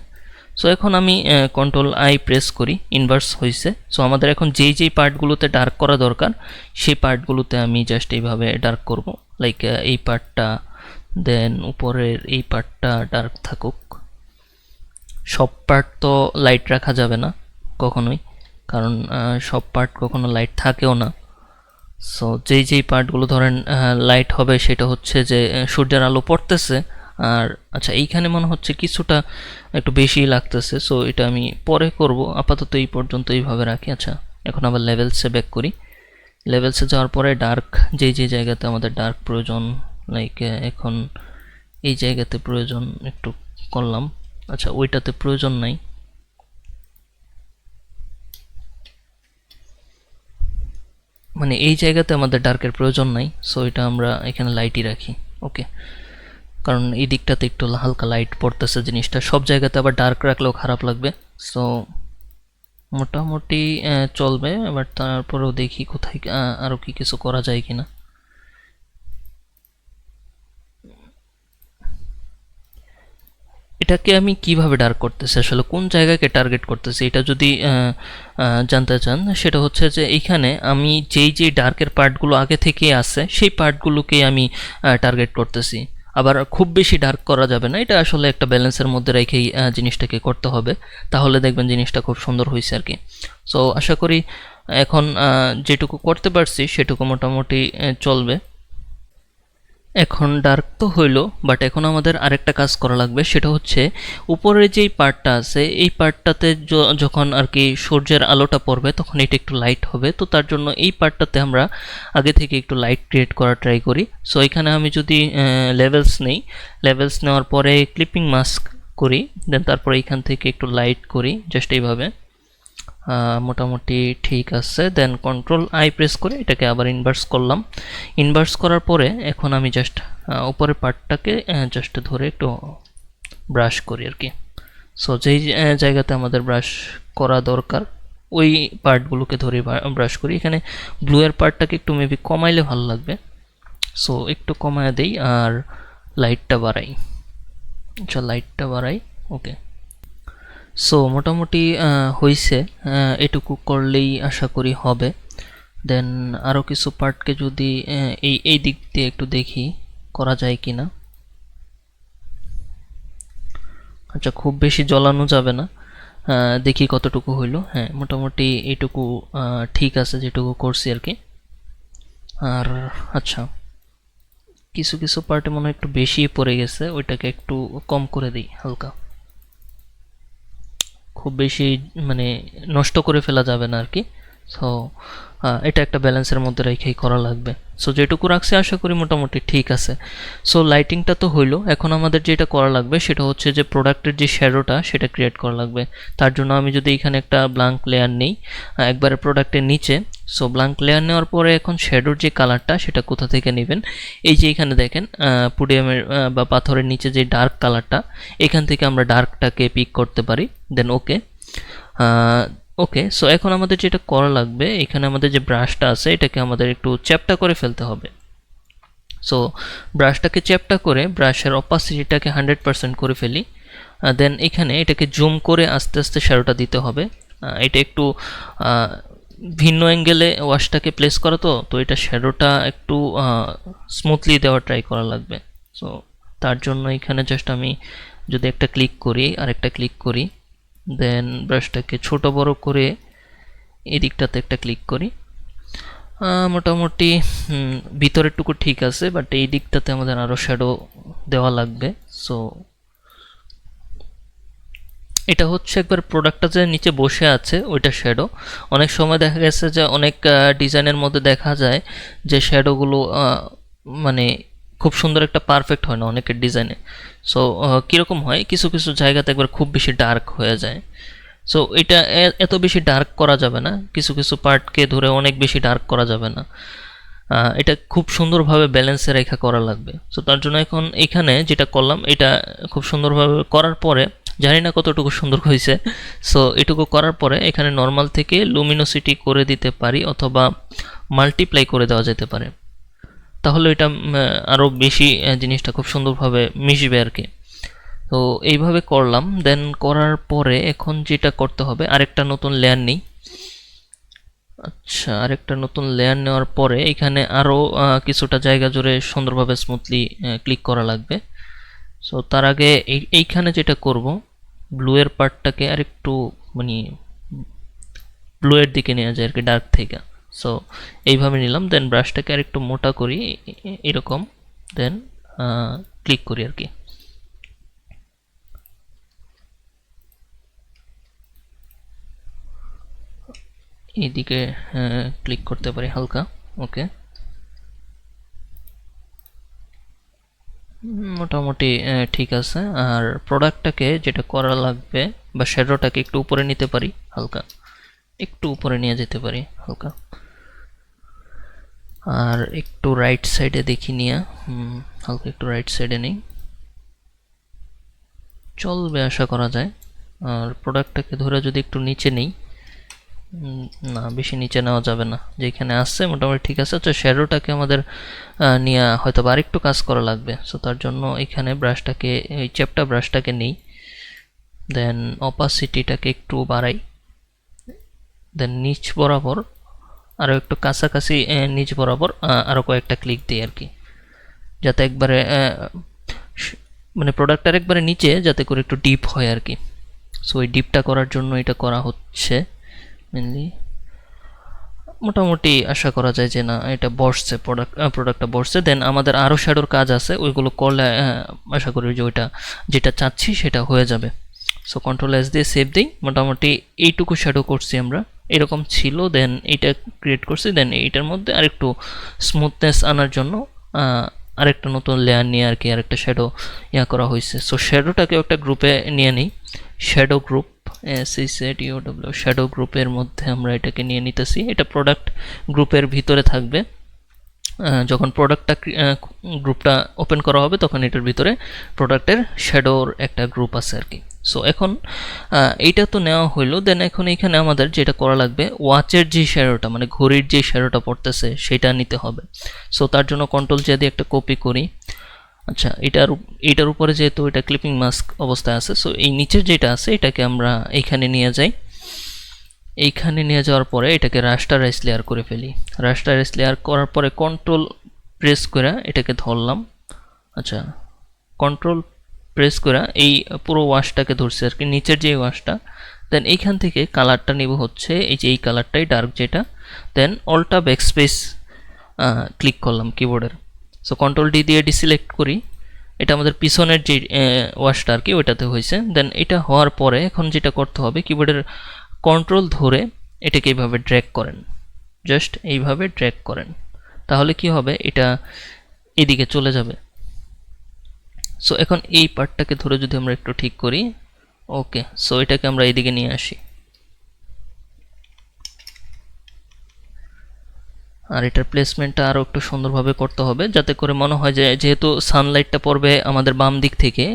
সো এখন আমি কন্ট্রোল আই প্রেস করি, ইনভার্স হয়েছে। সো আমাদের এখন যেই পার্টগুলোতে ডার্ক করা দরকার সেই পার্টগুলোতে আমি জাস্ট এইভাবে ডার্ক করব। লাইক এই পার্টটা, দেন উপরের এই পার্টটা ডার্ক থাকুক। সব পার্ট তো লাইট রাখা যাবে না কখনোই, কারণ সব পার্ট কখনো লাইট থাকেও না। সো যেই পার্টগুলো ধরেন লাইট হবে সেটা হচ্ছে যে সূর্যের আলো পড়তেছে। আর আচ্ছা, এইখানে মনে হচ্ছে কিছুটা একটু বেশি লাগতেছে, সো এটা আমি পরে করব, আপাতত এই পর্যন্ত এইভাবে রাখি। আচ্ছা, এখন আবার লেভেলসে ব্যাক করি। লেভেলসে যাওয়ার পরে ডার্ক যেই জায়গাতে আমাদের ডার্ক প্রয়োজন, লাইক এখন এই জায়গাতে প্রয়োজন একটু করলাম। আচ্ছা, ওইটাতে প্রয়োজন নাই। মানে এই জায়গাতে আমাদের ডার্কের প্রয়োজন নাই, সো এটা আমরা এখানে লাইটই রাখি। ওকে, কারণ এই দিকটাতে একটু হালকা লাইট পড়তেছে জিনিসটা, সব জায়গাতে আবার ডার্ক রাখলেও খারাপ লাগবে। সো মোটামুটি চলবে। এবার তারপরেও দেখি কোথায় আরও কি কিছু করা যায় কিনা। এটাকে আমি কিভাবে ডার্ক করতেছি, আসলে কোন জায়গাকে টার্গেট করতেছি, এটা যদি জানতে চান, সেটা হচ্ছে যে এইখানে আমি যেই ডার্কের পার্টগুলো আগে থেকে আছে সেই পার্টগুলোকে আমি টার্গেট করতেছি। আবার খুব বেশি ডার্ক করা যাবে না, এটা আসলে একটা ব্যালেন্সের মধ্যে রেখেই জিনিসটাকে করতে হবে, তাহলে দেখবেন জিনিসটা খুব সুন্দর হয়েছে আর কি। সো আশা করি এখন যেটুকু করতে পারছি সেটুকু মোটামুটি চলবে। এখন ডার্ক তো হইলো, বাট এখন আমাদের আরেকটা কাজ করা লাগবে, সেটা হচ্ছে উপরের যেই পার্টটা আছে এই পার্টটাতে যখন আর কি সূর্যের আলোটা পড়বে তখন এটা একটু লাইট হবে। তো তার জন্য এই পার্টটাতে আমরা আগে থেকে একটু লাইট ক্রিয়েট করার ট্রাই করি। সো এখানে আমি যদি লেভেলস নেই, লেভেলস নেওয়ার পরে ক্লিপিং মাস্ক করি, দেন তারপরে এখান থেকে একটু লাইট করি জাস্ট এইভাবে, মোটামুটি ঠিক আছে। দেন কন্ট্রোল আই প্রেস করে এটাকে আবার ইনভার্স করলাম। ইনভার্স করার পরে এখন আমি জাস্ট উপরের পার্টটাকে জাস্ট ধরে একটু ব্রাশ করি আর কি। সো যেই জায়গাতে আমাদের ব্রাশ করা দরকার ওই পার্টগুলোকে ধরে ব্রাশ করি। এখানে ব্লুয়ের পার্টটাকে একটু মেবি কমাইলে ভালো লাগবে, সো একটু কমায় দেই আর লাইটটা বাড়াই। আচ্ছা, লাইটটা বাড়াই। ওকে, সো মোটামুটি হয়েছে, এটুকু করলেই আশা করি হবে। দেন আরও কিছু পার্টকে যদি এই দিক দিয়ে একটু দেখি করা যায় কি না। আচ্ছা, খুব বেশি জ্বলানো যাবে না, দেখি কতটুকু হইলো। হ্যাঁ, মোটামুটি এইটুকু ঠিক আছে যেটুকু করছি আর কি। আর আচ্ছা, কিছু কিছু পার্টে মনে হয় একটু বেশি পড়ে গেছে, ওইটাকে একটু কম করে দিই হালকা। খুব বেশি মানে নষ্ট করে ফেলা যাবে না আর কি। সো এটা একটা ব্যালেন্সের মধ্যে রেখেই করা লাগবে। সো যেটুকু রাখছি আশা করি মোটামুটি ঠিক আছে। সো লাইটিংটা তো হইলো, এখন আমাদের যেটা করা লাগবে সেটা হচ্ছে যে প্রোডাক্টের যে শ্যাডোটা সেটা ক্রিয়েট করা লাগবে। তার জন্য আমি যদি এখানে একটা ব্ল্যাঙ্ক লেয়ার নিই একবারে প্রোডাক্টের নিচে, সো ব্ল্যাঙ্ক লেয়ার নেওয়ার পরে এখন শ্যাডোর যে কালারটা সেটা কোথা থেকে নেবেন, এই যে এখানে দেখেন পুডিয়ামের বা পাথরের নিচে যে ডার্ক কালারটা, এখান থেকে আমরা ডার্কটাকে পিক করতে পারি। দেন ওকে, সো এখন আমাদের যেটা করা লাগবে, এখানে আমাদের যে ব্রাশটা আছে এটাকে আমাদের একটু চ্যাপ্টা করে ফেলতে হবে। সো ব্রাশটাকে চ্যাপ্টা করে ব্রাশের অপাসিটিটাকে 100% করে ফেলি। দেন এখানে এটাকে জুম করে আস্তে আস্তে শ্যাডোটা দিতে হবে। এটা একটু ভিন্ন অ্যাঙ্গেলে ওয়াশটাকে প্লেস করা, তো এটা শ্যাডোটা একটু স্মুথলি দেওয়ার ট্রাই করা লাগবে। সো তার জন্য এখানে জাস্ট আমি যদি একটা ক্লিক করি আর একটা ক্লিক করি, দেন ব্রাশটাকে ছোট বড় করে এই দিকটাতে একটা ক্লিক করি। মোটামুটি ভিতরের টুকু ঠিক আছে, বাট এই দিকটাতে আমাদের আরও শ্যাডো দেওয়া লাগবে। সো এটা হচ্ছে একবার প্রোডাক্টটা যে নিচে বসে আছে ওইটা শ্যাডো। অনেক সময় দেখা গেছে যে অনেক ডিজাইনের মধ্যে দেখা যায় যে শ্যাডোগুলো মানে খুব সুন্দর একটা পারফেক্ট হয় না অনেকের ডিজাইনে। সো কীরকম হয়, কিছু কিছু জায়গাতে একবার খুব বেশি ডার্ক হয়ে যায়। সো এটা এত বেশি ডার্ক করা যাবে না, কিছু কিছু পার্টকে ধরে অনেক বেশি ডার্ক করা যাবে না। এটা খুব সুন্দরভাবে ব্যালেন্সে রেখা করা লাগবে। সো তার জন্য এখন এখানে যেটা করলাম, এটা খুব সুন্দরভাবে করার পরে জানি না কতটুকু সুন্দর হয়েছে। সো এটুকু করার পরে এখানে নর্মাল থেকে লুমিনোসিটি করে দিতে পারি, অথবা মাল্টিপ্লাই করে দেওয়া যেতে পারে। তাহলে এটা আরও বেশি জিনিসটা খুব সুন্দরভাবে মিশবে আর কি। তো এইভাবে করলাম। দেন করার পরে এখন যেটা করতে হবে, আরেকটা নতুন লেয়ার নিই। আচ্ছা, আরেকটা নতুন লেয়ার নেওয়ার পরে এখানে আরও কিছুটা জায়গা জুড়ে সুন্দরভাবে স্মুথলি ক্লিক করা লাগবে। সো তার আগে এইখানে যেটা করব, ব্লুয়ের পার্টটাকে আরেকটু মানে ব্লুয়ের দিকে নেওয়া যায় আর কি, ডার্ক থেকে। সো এইভাবে নিলাম। দেন ব্রাশটাকে আরেকটু মোটা করি এরকম, দেন ক্লিক করি আর কি। এইদিকে ক্লিক করতে পারি হালকা। ওকে, মোটামুটি ঠিক আছে। আর প্রোডাক্টটাকে যেটা করা লাগবে, বা শ্যাডোটাকে একটু উপরে নিতে পারি হালকা, একটু উপরে নিয়ে যেতে পারি হালকা। আর একটু রাইট সাইডে দেখি নিয়ে, হালকা একটু রাইট সাইডে নেই, চলবে আশা করা যায়। আর প্রোডাক্টটাকে ধরে যদি একটু নিচে নেই, না বেশি নিচে নেওয়া যাবে না, যেখানে আসছে মোটামুটি ঠিক আছে। তো শ্যাডোটাকে আমাদের নিয়ে হয়তো বা আরেকটু কাজ করা লাগবে। সো তার জন্য এখানে ব্রাশটাকে, এই চ্যাপটা ব্রাশটাকে নেই, দেন অপাসিটিটাকে একটু বাড়াই, দেন নিচ বরাবর আরও একটু কাছাকাছি, নিচ বরাবর আরও কয়েকটা ক্লিক দিই আর কি, যাতে একবারে মানে প্রোডাক্টটার একবারে নিচে যাতে করে একটু ডিপ হয় আর কি। সো ওই ডিপটা করার জন্য এটা করা হচ্ছে মেনলি। মোটামুটি আশা করা যায় যে না, এটা বসছে, প্রোডাক্টটা বসছে। দেন আমাদের আরও শ্যাডোর কাজ আছে, ওইগুলো করলে আশা করি যে ওইটা যেটা চাচ্ছি সেটা হয়ে যাবে। সো কন্ট্রোল এস দিয়ে সেভ দিই। মোটামুটি এইটুকু শ্যাডো করছি আমরা, এরকম ছিল। দেন এইটা ক্রিয়েট করছি। দেন এইটার মধ্যে আরেকটু স্মুথনেস আনার জন্য আরেকটা নতুন লেয়ার নিয়ে আর কি আরেকটা শ্যাডো করা হয়েছে। সো শ্যাডোটাকে একটা গ্রুপে নিয়ে নিই, শ্যাডো গ্রুপ, SHADOW, শ্যাডো গ্রুপের মধ্যে আমরা এটাকে নিয়ে নিতেছি। এটা প্রোডাক্ট গ্রুপের ভিতরে থাকবে। যখন প্রোডাক্টটা গ্রুপটা ওপেন করা হবে তখন এটার ভিতরে প্রোডাক্টের শ্যাডোর একটা গ্রুপ আছে আর কি। সো এখন এইটা তো নেওয়া হইলো। দেন এখন এখানে আমাদের যেটা করা লাগবে, ওয়াচের যে শ্যাডোটা মানে ঘড়ির যে শ্যাডোটা পড়তেছে সেটা নিতে হবে। সো তার জন্য কন্ট্রোল জে দিয়ে একটা কপি করি। আচ্ছা, এইটার উপরে যেহেতু এটা ক্লিপিং মাস্ক অবস্থায় আছে, সো এই নিচের যেটা আছে এটাকে আমরা এইখানে নিয়ে যাই। এইখানে নিয়ে যাওয়ার পরে এটাকে রাস্টারাইজ লেয়ার করে ফেলি। রাস্টারাইজ লেয়ার করার পরে কন্ট্রোল প্রেস করে এটাকে ধরলাম। আচ্ছা, কন্ট্রোল প্রেস করে এই পুরো ওয়াশটাকে ধরছে আর কি, নিচের যে ওয়াশটা। দেন এইখান থেকে কালারটা নিব হচ্ছে এই যে এই কালারটাই, ডার্ক যেটা। দেন অল্টা ব্যাকস্পেস ক্লিক করলাম কিবোর্ডের। সো কন্ট্রোল ডি দিয়ে ডিসিলেক্ট করি। এটা আমাদের পিছনের যে ওয়াশটা আর কি ওইটাতে হয়েছে। দেন এটা হওয়ার পরে এখন যেটা করতে হবে, কিবোর্ডের কন্ট্রোল ধরে এটাকে এইভাবে ড্র্যাগ করেন, জাস্ট এইভাবে ড্র্যাগ করেন, তাহলে কি হবে, এটা এদিকে চলে যাবে। সো এখন এই পার্টটাকে ধরে যদি আমরা একটু ঠিক করি, ওকে। সো এটাকে আমরা এইদিকে নিয়ে আসি। আর এটার প্লেসমেন্টটা আরও একটু সুন্দরভাবে করতে হবে, যাতে করে মনে হয় যে যেহেতু সানলাইটটা পড়বে আমাদের বাম দিক থেকে,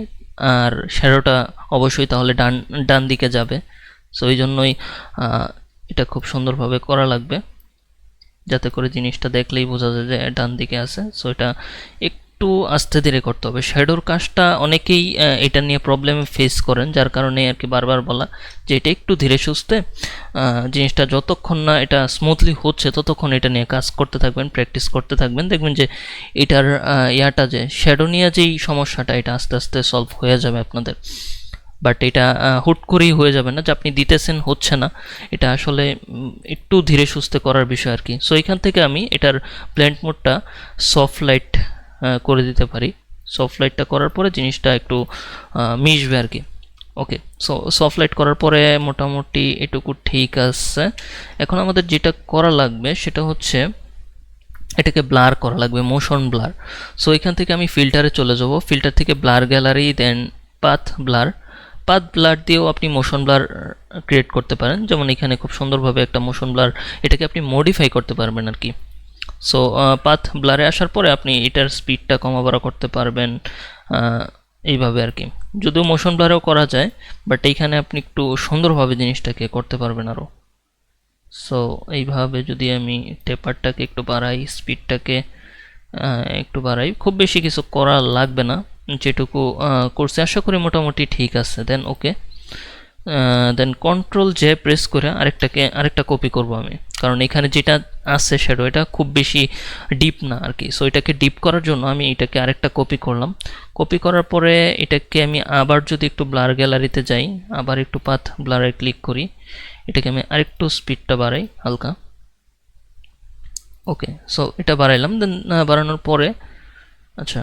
আর শ্যাডোটা অবশ্যই তাহলে ডান দিকে যাবে। সো এই জন্যই এটা খুব সুন্দরভাবে করা লাগবে, যাতে করে জিনিসটা দেখলেই বোঝা যায় যে ডান দিকে আছে। সো এটা একটু আস্তে ধীরে করতে হবে। শ্যাডোর কাজটা অনেকেই এটা নিয়ে প্রবলেম ফেস করেন, যার কারণে আর কি বারবার বলা যে এটা একটু ধীরে সুস্থে জিনিসটা যতক্ষণ না এটা স্মুথলি হচ্ছে ততক্ষণ এটা নিয়ে কাজ করতে থাকবেন, প্র্যাকটিস করতে থাকবেন। দেখবেন যে এটার ইয়াটা যে শ্যাডো নিয়ে যেই সমস্যাটা এটা আস্তে আস্তে সলভ হয়ে যাবে আপনাদের। বাট এটা হুট করেই হয়ে যাবে না যে আপনি দিতেছেন হচ্ছে না, এটা আসলে একটু ধীরে সুস্থে করার বিষয় আর কি। সো এখান থেকে আমি এটার ব্লেন্ড মোডটা সফট লাইট করে দিতে পারি। সফট লাইটটা করার পরে জিনিসটা একটু মিশবে আর কি। ওকে, সো সফট লাইট করার পরে মোটামুটি এটুকু ঠিক আছে। এখন আমাদের যেটা করা লাগবে সেটা হচ্ছে এটাকে ব্লার করা লাগবে, মোশন ব্লার। সো এখান থেকে আমি ফিল্টারে চলে যাব, ফিল্টার থেকে ব্লার গ্যালারি, দেন পাথ ব্লার। পাথ ব্লার দিয়েও আপনি মোশন ব্লার ক্রিয়েট করতে পারেন, যেমন এখানে খুব সুন্দরভাবে একটা মোশন ব্লার, এটাকে আপনি মডিফাই করতে পারবেন আর কি। সো পাথ ব্লারে আসার পরে আপনি এটার স্পিডটা কমা বাড়া করতে পারবেন এইভাবে আর কি। যদিও মোশন ব্লারেও করা যায়, বাট এইখানে আপনি একটু সুন্দরভাবে জিনিসটাকে করতে পারবেন আরও। সো এইভাবে যদি আমি টেপারটাকে একটু বাড়াই, স্পিডটাকে একটু বাড়াই, খুব বেশি কিছু করা লাগবে না, যেটুকু করছি আশা করি মোটামুটি ঠিক আছে। দেন ওকে, দেন কন্ট্রোল জে প্রেস করে আরেকটা কপি করব আমি, কারণ এখানে যেটা আছে শ্যাডো এটা খুব বেশি ডিপ না আর কি। সো এটাকে ডিপ করার জন্য আমি এটাকে আরেকটা কপি করলাম। কপি করার পরে এটাকে আমি আবার যদি একটু ব্লার গ্যালারিতে যাই, আবার একটু পাথ ব্লারে ক্লিক করি, এটাকে আমি আরেকটু স্পিডটা বাড়াই হালকা। ওকে, সো এটা বাড়াইলাম, দেন বাড়ানোর পরে আচ্ছা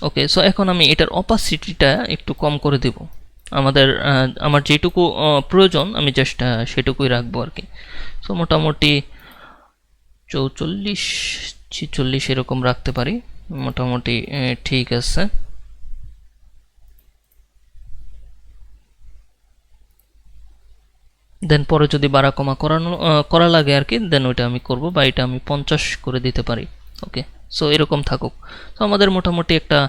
ওকে, সো এখন আমি এটার অপাসিটিটা একটু কম করে দেব। আমার যেটুকু প্রয়োজন আমি জাস্ট সেটুকুই রাখবো আর কি। সো মোটামুটি 44-46 এরকম রাখতে পারি, মোটামুটি ঠিক আছে। দেন পরে যদি বাড়া কমা করা লাগে আর কি, দেন ওইটা আমি করব, বা এটা আমি 50 করে দিতে পারি। ওকে, সো এরকম থাকুক। তো আমাদের মোটামুটি একটা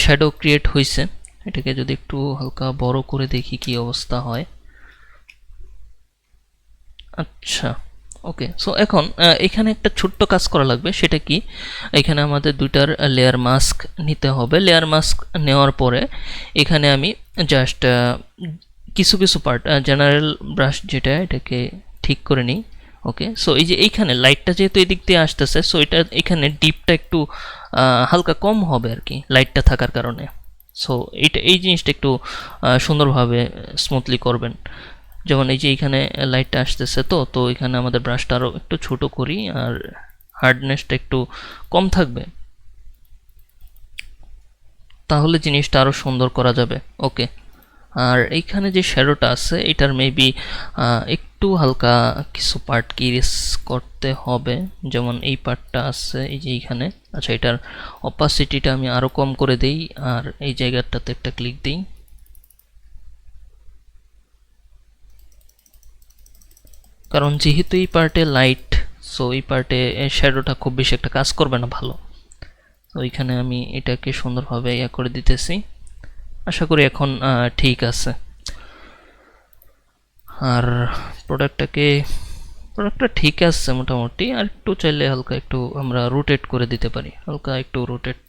শ্যাডো ক্রিয়েট হয়েছে। এটাকে যদি একটু হালকা বড় করে দেখি কি অবস্থা হয়। আচ্ছা ওকে, সো এখন এখানে একটা ছোট্ট কাজ করা লাগবে, সেটা কি, এখানে আমাদের দুইটার লেয়ার মাস্ক নিতে হবে। লেয়ার মাস্ক নেওয়ার পরে এখানে আমি জাস্ট কিছু পার্ট জেনারেল ব্রাশ যেটা, এটাকে ঠিক করে নিই। ওকে, সো এই যে এইখানে লাইটটা যেহেতু এদিক দিয়ে আসতেছে, সো এটা এখানে ডিপটা একটু হালকা কম হবে আর কি লাইটটা থাকার কারণে। সো এই জিনিসটা একটু সুন্দরভাবে স্মুথলি করবেন। যেমন এই যে এইখানে লাইটটা আসতেছে, তো এখানে আমাদের ব্রাশটা আরও একটু ছোট করি, আর হার্ডনেসটা একটু কম থাকবে, তাহলে জিনিসটা আরও সুন্দর করা যাবে। ওকে, আর এইখানে যে শ্যাডোটা আছে এটার মেবি একটু হালকা কিছু পার্ট কিরিস করতে হবে, যেমন এই পার্টটা আছে এই যে এইখানে। আচ্ছা, এটার অপাসিটিটা আমি আরও কম করে দিই, আর এই জায়গাটাতে একটা ক্লিক দিই। কারণ যেহেতু এই পার্টে লাইট, সো এই পার্টে শ্যাডোটা খুব বেশি একটা কাজ করবে না ভালো। তো এইখানে আমি এটাকে সুন্দরভাবে করে দিতেছি, আশা করি এখন ঠিক আছে। আর প্রোডাক্টটা ঠিক আছে মোটামুটি, আর একটু চাইলে হালকা একটু আমরা রোটেট করে দিতে পারি, হালকা একটু রোটেট।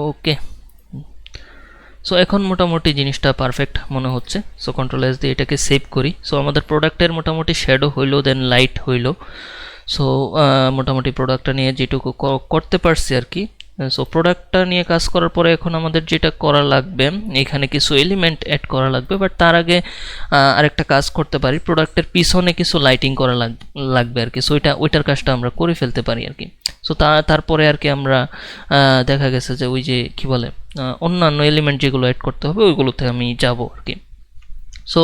ওকে, সো এখন মোটামুটি জিনিসটা পারফেক্ট মনে হচ্ছে। সো কন্ট্রোল এস দিয়ে এটাকে সেভ করি। সো আমাদের প্রোডাক্টের মোটামুটি শ্যাডো হইলো, দেন লাইট হইলো। সো মোটামুটি প্রোডাক্টটা নিয়ে যেটুকু করতে পারছি আর কি। সো প্রোডাক্টটা নিয়ে কাজ করার পরে এখন আমাদের যেটা করা লাগবে, এখানে কিছু এলিমেন্ট অ্যাড করা লাগবে, বাট তার আগে আরেকটা কাজ করতে পারি, প্রোডাক্টের পিছনে কিছু লাইটিং করা লাগবে আর কি। সো ওইটার কাজটা আমরা করে ফেলতে পারি আর কি। সো তারপরে আর কি আমরা দেখা গেছে যে ওই যে কি বলে অন্যান্য এলিমেন্ট যেগুলো অ্যাড করতে হবে ওইগুলোতে আমি যাব আর কি। সো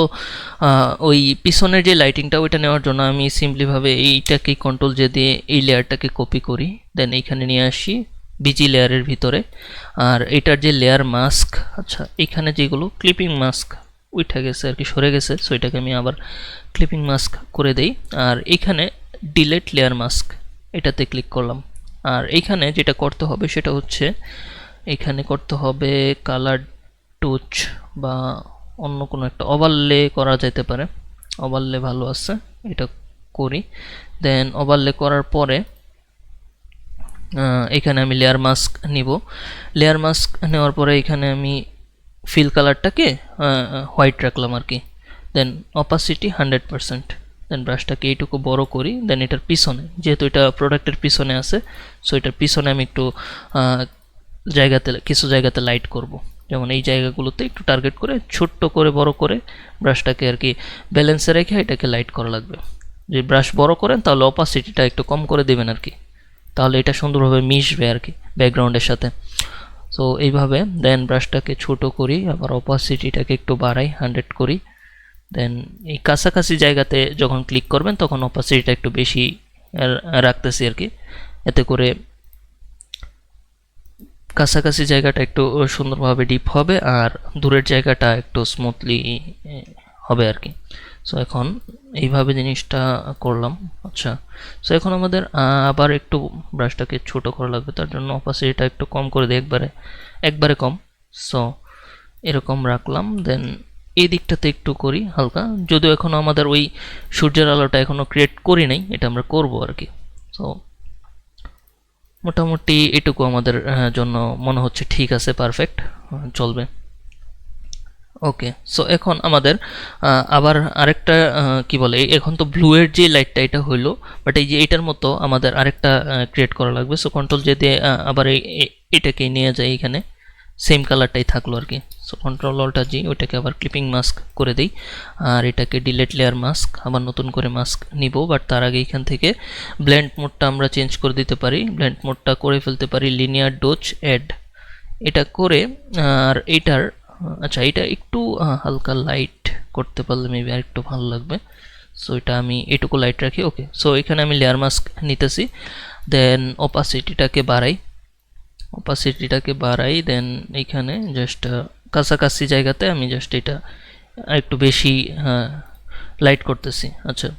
ওই পিছনের যে লাইটিংটা ওইটা নেওয়ার জন্য আমি সিম্পলিভাবে এইটাকে কন্ট্রোল যে দিয়ে এই লেয়ারটাকে কপি করি, দেন এইখানে নিয়ে আসি বিজি লেয়ারের ভিতরে। আর এটার যে লেয়ার মাস্ক, আচ্ছা এখানে যেগুলো ক্লিপিং মাস্ক উঠে গেছে আর কি, সরে গেছে, সো এটাকে আমি আবার ক্লিপিং মাস্ক করে দেই। আর এখানে ডিলেট লেয়ার মাস্ক এটাতে ক্লিক করলাম। আর এইখানে যেটা করতে হবে সেটা হচ্ছে এখানে করতে হবে কালার টুচ বা অন্য কোনো একটা ওভারলে করা যেতে পারে, ওভারলে ভালো আছে, এটা করি। দেন ওভারলে করার পরে এখানে আমি লেয়ার মাস্ক নিব। লেয়ার মাস্ক নেওয়ার পরে এখানে আমি ফিল কালারটাকে হোয়াইট রাখলাম আর কি। দেন অপাসিটি 100%। দেন ব্রাশটাকে এইটুকু বড় করি, দেন এটার পিছনে, যেহেতু এটা প্রোডাক্টের পিছনে আছে, সো এটার পিছনে আমি একটু কিছু জায়গাতে লাইট করব। যেমন এই জায়গাগুলোতে একটু টার্গেট করে ছোট্ট করে বড় করে ব্রাশটাকে আর কি ব্যালেন্সে রেখে এটাকে লাইট করা লাগবে। যদি ব্রাশ বড় করেন তাহলে অপাসিটিটা একটু কম করে দেবেন আর কি, তাহলে এটা সুন্দরভাবে মিশবে আর কি ব্যাকগ্রাউন্ডের সাথে। সো এইভাবে দেন ব্রাশটাকে ছোট করি, আবার অপাসিটিটাকে একটু বাড়াই, 100 করি। দেন এই কাছাকাছি জায়গাতে যখন ক্লিক করবেন তখন অপাসিটিটা একটু বেশি রাখতেছি আর কি, এতে করে কাছাকাছি জায়গাটা একটু সুন্দরভাবে ডিপ হবে আর দূরের জায়গাটা একটু স্মুথলি হবে আর কি। সো এখন এইভাবে জিনিসটা করলাম। আচ্ছা, সো এখন আমাদের আবার একটু ব্রাশটাকে ছোট করা লাগবে, তার জন্য অপাসিটিটা একটু কম করে দিই, একবারে কম। সো এরকম রাখলাম। দেন এই দিকটাতে একটু করি হালকা, যদিও এখনও আমাদের ওই সূর্যের আলোটা এখনও ক্রিয়েট করি নাই, এটা আমরা করব আর কি। সো মোটামুটি এটুকু আমাদের জন্য মনে হচ্ছে ঠিক আছে, পারফেক্ট চলবে। ওকে, সো এখন আমাদের আবার আরেকটা কি বলে, এখন তো ব্লু এর যে লাইটটা এটা হইলো, বাট এই যে এটার মতো আমাদের আরেকটা ক্রিয়েট করা লাগবে। সো কন্ট্রোল যে দিয়ে আবার এটাকে নিয়ে যাই, এখানে সেম কালারটাই থাকলো আর কি। সো কন্ট্রোল অল্টা জি, ওইটাকে আবার ক্লিপিং মাস্ক করে দিই, আর এটাকে ডিলেট লেয়ার মাস্ক, আবার নতুন করে মাস্ক নিব। বাট তার আগে এখান থেকে ব্লেন্ড মোডটা আমরা চেঞ্জ করে দিতে পারি, ব্লেন্ড মোডটা করে ফেলতে পারি লিনিয়ার ডোজ অ্যাড, এটা করে আর এইটার আচ্ছা এটা একটু হালকা লাইট করতে পারলে মেবি আর একটু ভালো লাগবে। সো এটা আমি এটুকু লাইট রাখি। ওকে, সো এখানে আমি লেয়ার মাস্ক নিতেছি, দেন অপাসিটিটাকে বাড়াই, দেন এইখানে জাস্ট কাছাকাছি জায়গাতে আমি জাস্ট এটা একটু বেশি লাইট করতেছি। আচ্ছা,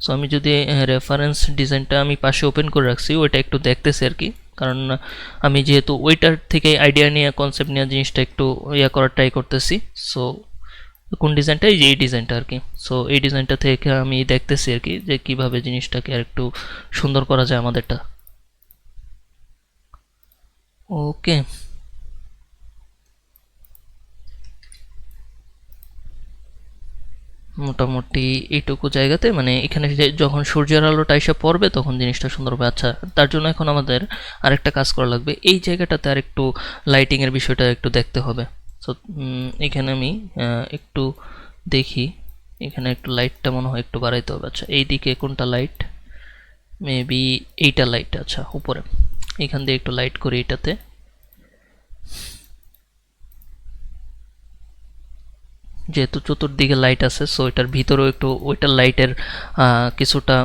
সো আমি যদি রেফারেন্স ডিজাইনটা আমি পাশে ওপেন করে রাখছি, ওইটা একটু দেখতেছি আর কি, কারণ আমি যেহেতু ওইটার থেকে আইডিয়া নিয়ে কনসেপ্ট নিয়ে জিনিসটা একটু করার ট্রাই করতেছি। সো কোন ডিজাইনটা, এই যে এই ডিজাইনটা আর কি। সো এই ডিজাইনটা থেকে আমি দেখতেছি আর কি যে কীভাবে জিনিসটাকে আর একটু সুন্দর করা যায় আমাদেরটা। ওকে, মোটামুটি এইটুকু জায়গাতে মানে এখানে যখন সূর্যের আলোটা এসে পড়বে তখন জিনিসটা সুন্দর হবে। আচ্ছা, তার জন্য এখন আমাদের আরেকটা কাজ করা লাগবে, এই জায়গাটাতে আর একটু লাইটিংয়ের বিষয়টা একটু দেখতে হবে। সো এখানে আমি একটু দেখি, এখানে একটু লাইটটা মনে হয় একটু বাড়াইতে হবে। আচ্ছা, এই দিকে কোনটা লাইট, মেবি এইটা লাইট। আচ্ছা, উপরে এখান দিয়ে একটু লাইট করি এটাতে। যেহেতু চতুর্দিকে লাইট আছে, সো এটার ভিতরেও একটু ওইটার লাইটের কিছুটা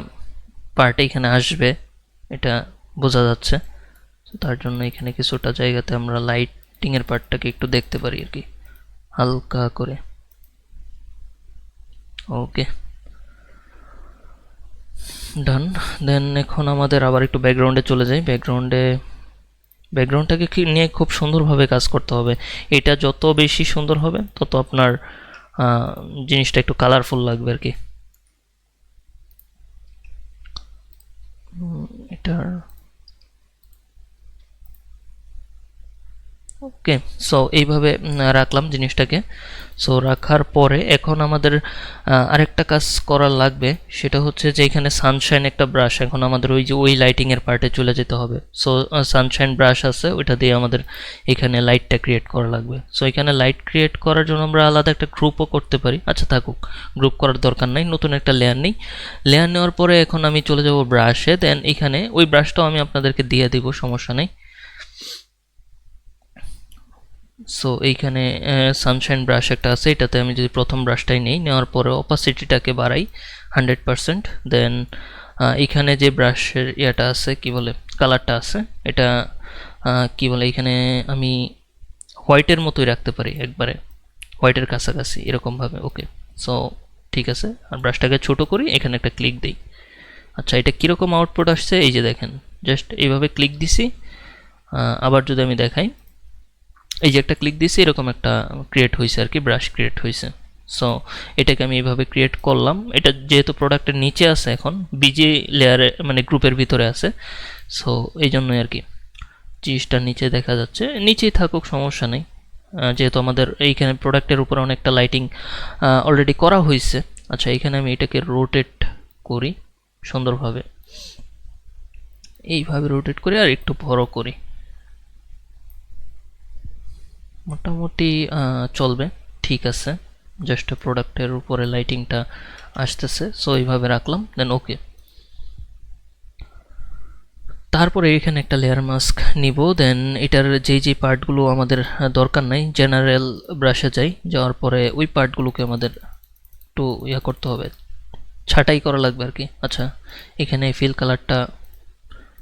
পার্ট এখানে আসবে, এটা বোঝা যাচ্ছে। তার জন্য এখানে কিছুটা জায়গাতে আমরা লাইটিংয়ের পার্টটাকে একটু দেখতে পারি আর কি, হালকা করে। ওকে, ডান। দেন এখন আমাদের আবার একটু ব্যাকগ্রাউন্ডে চলে যাই। ব্যাকগ্রাউন্ডটাকে নিয়ে খুব সুন্দরভাবে কাজ করতে হবে। এটা যত বেশি সুন্দর হবে তত আপনার জিনিসটা একটু কালারফুল লাগবে আর কি। এটার ওকে, সো এইভাবে রাখলাম জিনিসটাকে। সো রাখার পরে এখন আমাদের আরেকটা কাজ করার লাগবে, সেটা হচ্ছে যে এখানে সানশাইন একটা ব্রাশ, এখন আমাদের ওই যে ওই লাইটিংয়ের পার্টে চলে যেতে হবে। সো সানশাইন ব্রাশ আছে, ওইটা দিয়ে আমাদের এখানে লাইটটা ক্রিয়েট করা লাগবে। সো এখানে লাইট ক্রিয়েট করার জন্য আমরা আলাদা একটা গ্রুপও করতে পারি। আচ্ছা থাকুক, গ্রুপ করার দরকার নাই, নতুন একটা লেয়ার নেই। লেয়ার নেওয়ার পরে এখন আমি চলে যাব ব্রাশে, দেন এখানে ওই ব্রাশটাও আমি আপনাদেরকে দিয়ে দিব, সমস্যা নেই। সো এইখানে সানশাইন ব্রাশ একটা আছে, এটাতে আমি যদি প্রথম ব্রাশটাই নেই, নেওয়ার পরে অপাসিটিটাকে বাড়াই 100%। দেন এখানে যে ব্রাশের ইয়াটা আছে কি বলে কালারটা আছে, এটা কি বলে এখানে আমি হোয়াইটের মতোই রাখতে পারি, একবারে হোয়াইটের কাছাকাছি এরকমভাবে। ওকে, সো ঠিক আছে, আর ব্রাশটাকে ছোট করি, এখানে একটা ক্লিক দিই। আচ্ছা, এটা কীরকম আউটপুট আসছে এই যে দেখেন, জাস্ট এইভাবে ক্লিক দিছি। আবার যদি আমি দেখাই, এই যে একটা ক্লিক দিয়েছি, এরকম একটা ক্রিয়েট হয়েছে আর কি, ব্রাশ ক্রিয়েট হয়েছে। সো এটাকে আমি এইভাবে ক্রিয়েট করলাম। এটা যেহেতু প্রোডাক্টের নিচে আছে, এখন বিজি লেয়ারে মানে গ্রুপের ভিতরে আছে, সো এই জন্যই আর কি জিনিসটা নিচে দেখা যাচ্ছে। নিচেই থাকুক, সমস্যা নেই, যেহেতু আমাদের এইখানে প্রোডাক্টের উপরে অনেকটা লাইটিং অলরেডি করা হয়েছে। আচ্ছা, এখানে আমি এটাকে রোটেট করি সুন্দরভাবে, এইভাবে রোটেট করি আর একটু বড় করি। মোটামুটি চলবে, ঠিক আছে। জাস্ট প্রোডাক্টের উপরে লাইটিংটা আসতেছে, সো এইভাবে রাখলাম, দেন ওকে। তারপরে এখানে একটা লেয়ার মাস্ক নিব, দেন এটার যেই পার্টগুলো আমাদের দরকার নাই, জেনারেল ব্রাশে যাওয়ার পরে ওই পার্টগুলোকে আমাদের একটু ইয়া করতে হবে, ছাঁটাই করা লাগবে আর কি। আচ্ছা, এখানে ফিল কালারটা,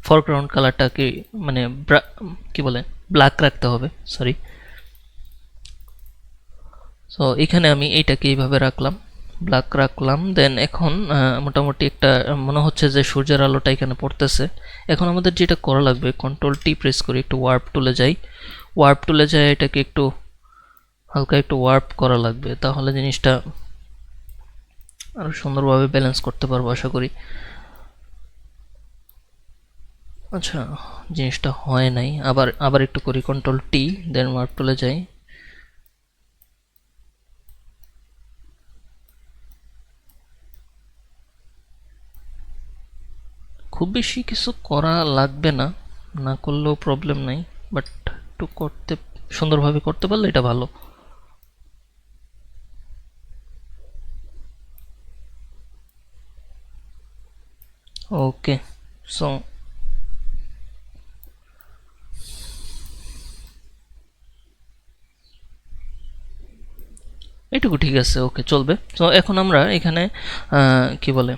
ফরগ্রাউন্ড কালারটা কি মানে কি বলে ব্ল্যাক রাখতে হবে, সরি। সো এখানে আমি এইটাকে এইভাবে রাখলাম, ব্ল্যাক রাখলাম। দেন এখন মোটামুটি একটা মনে হচ্ছে যে সূর্যের আলোটা এখানে পড়তেছে। এখন আমাদের যেটা করা লাগবে, কন্ট্রোল টি প্রেস করে একটু ওয়ার্প টুলে যাই, ওয়ার্প টুলে যাই এটাকে একটু হালকা একটু ওয়ার্প করা লাগবে, তাহলে জিনিসটা আরো সুন্দরভাবে ব্যালেন্স করতে পারবো আশা করি। আচ্ছা, জিনিসটা হয় নাই, আবার আবার একটু করি, কন্ট্রোল টি, দেন ওয়ার্প টুলে যাই। খুব বেশি কিছু করা লাগবে না, না করলেও প্রবলেম নাই, বাট একটু করতে সুন্দরভাবে করতে পারলে এটা ভালো। ওকে, সো এটুকু ঠিক আছে, ওকে চলবে। তো এখন আমরা এখানে কি বলে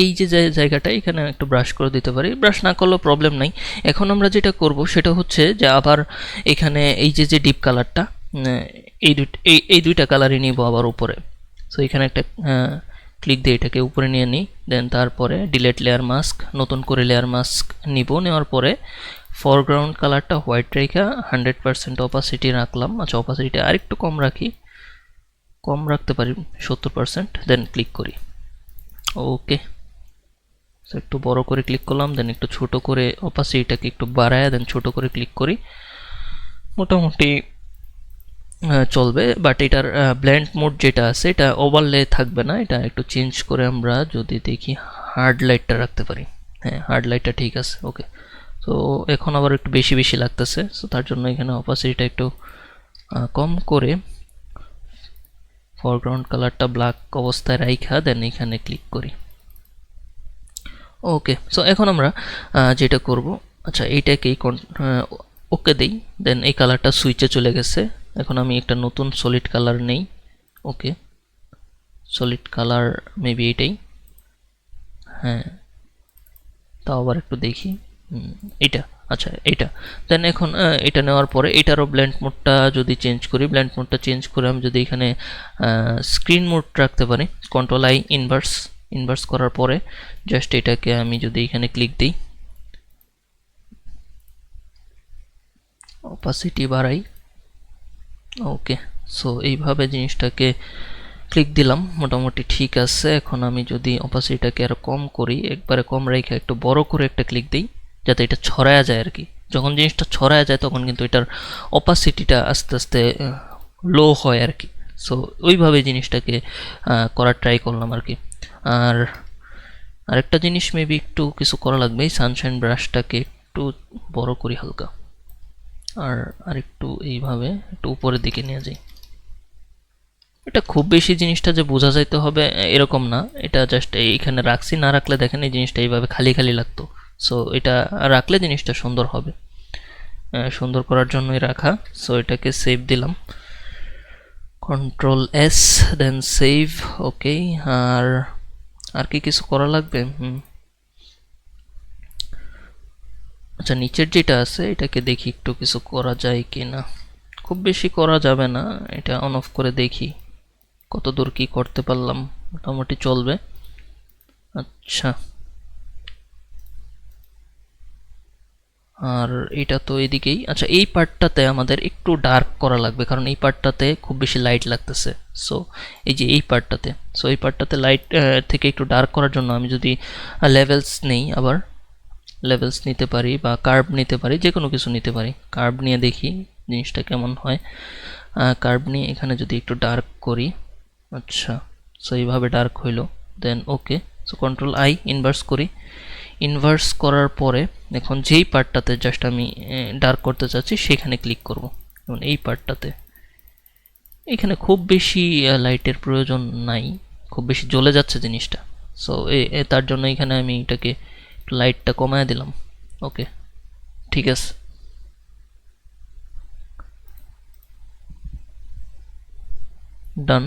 এই যে জায়গাটা এখানে একটু ব্রাশ করে দিতে পারি, ব্রাশ না করলেও প্রবলেম নাই। এখন আমরা যেটা করব সেটা হচ্ছে যে আবার এখানে এই যে ডিপ কালারটা, এই দুইটা কালারই নিব আবার উপরে। সো এখানে একটা ক্লিক দিয়ে এটাকে উপরে নিয়ে নিই, দেন তারপরে ডিলেট লেয়ার মাস্ক, নতুন করে লেয়ার মাস্ক নিব, নেওয়ার পরে ফরগ্রাউন্ড কালারটা হোয়াইট রেখা 100% অপাসিটি রাখলাম। আচ্ছা, অপাসিটিটা আরেকটু কম রাখি, কম রাখতে পারি 70%, দেন ক্লিক করি। ওকে, সো একটু বড় করে ক্লিক করলাম, দেন একটু ছোট করে অপাসিটিটাকে একটু বাড়ায়, দেন ছোট করে ক্লিক করি। মোটামুটি চলবে, বাট এটার ব্লেন্ড মোড যেটা আছে এটা ওভারলে থাকবে না, এটা একটু চেঞ্জ করে আমরা যদি দেখি হার্ড লাইটটা রাখতে পারি। হ্যাঁ, হার্ড লাইটটা ঠিক আছে, ওকে। তো এখন আবার একটু বেশি বেশি লাগতেছে, সো তার জন্য এখানে অপাসিটিটা একটু কম করে ফরগ্রাউন্ড কালারটা ব্ল্যাক অবস্থায় রাইখা দেন এখানে ক্লিক করি। ওকে, সো এখন আমরা যেটা করব, আচ্ছা এইটাকেই ওকে দেই, দেন এই কালারটা সুইচে চলে গেছে। এখন আমি একটা নতুন সলিড কালার নেই, ওকে, সলিড কালার মেবি এটাই, হ্যাঁ, তাও আবার একটু দেখি, এটা, আচ্ছা এটা। দেন এখন এটা নেওয়ার পরে এটারও ব্লেন্ড মোডটা যদি চেঞ্জ করি, ব্লেন্ড মোডটা চেঞ্জ করে আমি যদি এখানে স্ক্রিন মোড রাখতে পারি, কন্ট্রোল আই ইনভার্স, ইনভার্স করার পরে জাস্ট এটাকে আমি যদি এখানে ক্লিক দিই, অপাসিটি বাড়াই, ওকে। সো এইভাবে জিনিসটাকে ক্লিক দিলাম, মোটামুটি ঠিক আছে। এখন আমি যদি অপাসিটিটাকে আরো কম করি, একবারে কম রেখে একটু বড় করে একটা ক্লিক দিই, যাতে এটা ছড়ায়া যায় আর কি। যখন জিনিসটা ছড়ায়া যায় তখন কিন্তু এটার অপাসিটিটা আস্তে আস্তে লো হয় আর কি। সো ওইভাবে জিনিসটাকে করার ট্রাই করলাম আর কি। আর আরেকটা জিনিস মেবি একটু কিছু করা লাগবে, এই সানশাইন ব্রাশটাকে একটু বড় করি হালকা, আর আরেকটু এইভাবে একটু উপরের দিকে নিয়ে যাই। এটা খুব বেশি জিনিসটা যে বোঝা যাইতে হবে এরকম না, এটা জাস্ট এইখানে রাখছি, না রাখলে দেখেন এই জিনিসটা এইভাবে খালি খালি লাগতো। সো এটা রাখলে জিনিসটা সুন্দর হবে, সুন্দর করার জন্যই রাখা। সো এটাকে সেভ দিলাম, কন্ট্রোল এস, দেন সেভ, ওকে। আর আর কি কিছু করা লাগবে? আচ্ছা, নিচের যেটা আছে এটাকে দেখি একটু কিছু করা যায় কি না, খুব বেশি করা যাবে না, এটা অন অফ করে দেখি কত দূর কি করতে পারলাম, মোটামুটি চলবে। আচ্ছা, আর এটা তো এদিকেই। আচ্ছা, এই পার্টটাতে আমাদের একটু ডার্ক করা লাগবে, কারণ এই পার্টটাতে খুব বেশি লাইট লাগতেছে। সো এই যে এই পার্টটাতে, সো এই পার্টটাতে লাইট থেকে একটু ডার্ক করার জন্য আমি যদি লেভেলস নেই, আবার লেভেলস নিতে পারি বা কার্ভ নিতে পারি, যে কোনো কিছু নিতে পারি। কার্ভ নিয়ে দেখি জিনিসটা কেমন হয়। কার্ভ নিয়ে এখানে যদি একটু ডার্ক করি, আচ্ছা, সো এইভাবে ডার্ক হইলো, দেন ওকে। সো কন্ট্রোল আই ইনভার্স করি, ইনভার্স করার পরে এখন যেই পার্টটাতে জাস্ট আমি ডার্ক করতে চাচ্ছি সেখানে ক্লিক করব। যেমন এই পার্টটাতে এখানে খুব বেশি লাইটের প্রয়োজন নাই, খুব বেশি জ্বলে যাচ্ছে জিনিসটা। সো তার জন্য এখানে আমি এটাকে লাইটটা কমায় দিলাম। ওকে, ঠিক আছে। ডান।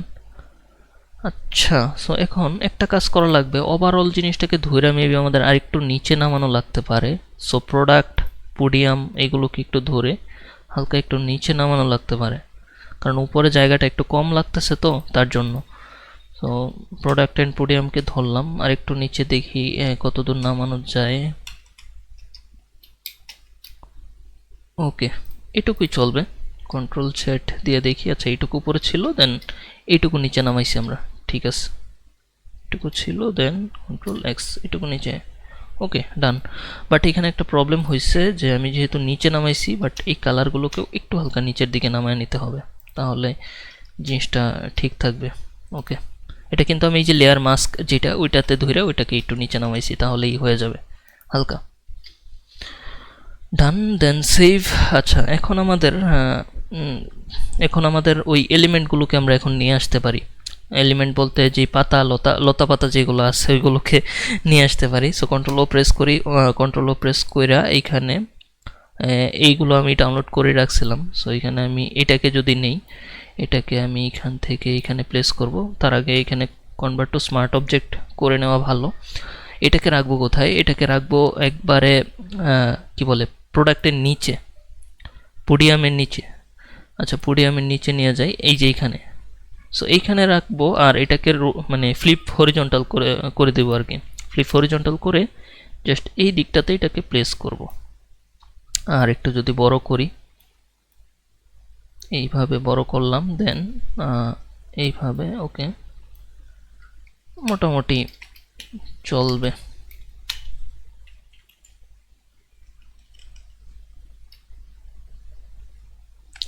আচ্ছা, সো এখন একটা কাজ করা লাগবে, ওভারঅল জিনিসটাকে ধরে মেবি আমাদের আরেকটু নিচে নামানো লাগতে পারে। সো প্রোডাক্ট, পোডিয়াম এগুলোকে একটু ধরে হালকা একটু নিচে নামানো লাগতে পারে, কারণ উপরে জায়গাটা একটু কম লাগতেছে তো তার জন্য। সো প্রোডাক্ট অ্যান্ড পোডিয়ামকে ধরলাম, আর একটু নিচে দেখি কতদূর নামানো যায়। ওকে, এটুকুই চলবে। কন্ট্রোল সেট দিয়ে দেখি। আচ্ছা, এইটুকু উপরে ছিল, দেন এইটুকু নিচে নামাইছি আমরা। ঠিক আছে, এটুকু ছিল, দেন কন্ট্রোল এক্স, এটুকু নিচে। ওকে, ডান। বাট এখানে একটা প্রবলেম হয়েছে যে আমি যেহেতু নিচে নামাইছি, বাট এই কালারগুলোকেও একটু হালকা নিচের দিকে নামায় নিতে হবে, তাহলে জিনিসটা ঠিক থাকবে। ওকে, এটা কিন্তু আমি এই যে লেয়ার মাস্ক যেটা ওইটাতে ধরে ওইটাকে একটু নিচে নামাইছি, তাহলেই হয়ে যাবে হালকা। ডান, দেন সেভ। আচ্ছা, এখন আমাদের ওই এলিমেন্টগুলোকে আমরা এখন নিয়ে আসতে পারি। এলিমেন্ট বলতে যে পাতা লতা পাতা যেগুলো আছে ওইগুলোকে নিয়ে আসতে পারি। সো কন্ট্রোল ও প্রেস করি, কন্ট্রোল ও প্রেস কইরা এইখানে এইগুলো আমি ডাউনলোড করে রাখছিলাম। সো এখানে আমি এটাকে যদি নেই, এটাকে আমি এখান থেকে এখানে প্লেস করব। তার আগে এখানে কনভার্ট টু স্মার্ট অবজেক্ট করে নেওয়া ভালো। এটাকে রাখবো কোথায়? এটাকে রাখবো একবারে কি বলে প্রোডাক্টের নিচে, পোডিয়ামের নিচে। আচ্ছা, পোডিয়ামের নিচে নিয়ে যাই, এই যে এইখানে। সো এইখানে রাখবো, আর এটাকে মানে ফ্লিপ হরিজন্টাল করে দেবো আর কি। ফ্লিপ হরিজন্টাল করে জাস্ট এই দিকটাতে এটাকে প্লেস করব। আর একটু যদি বড় করি, এইভাবে বড় করলাম, দেন এইভাবে। ওকে, মোটামুটি চলবে।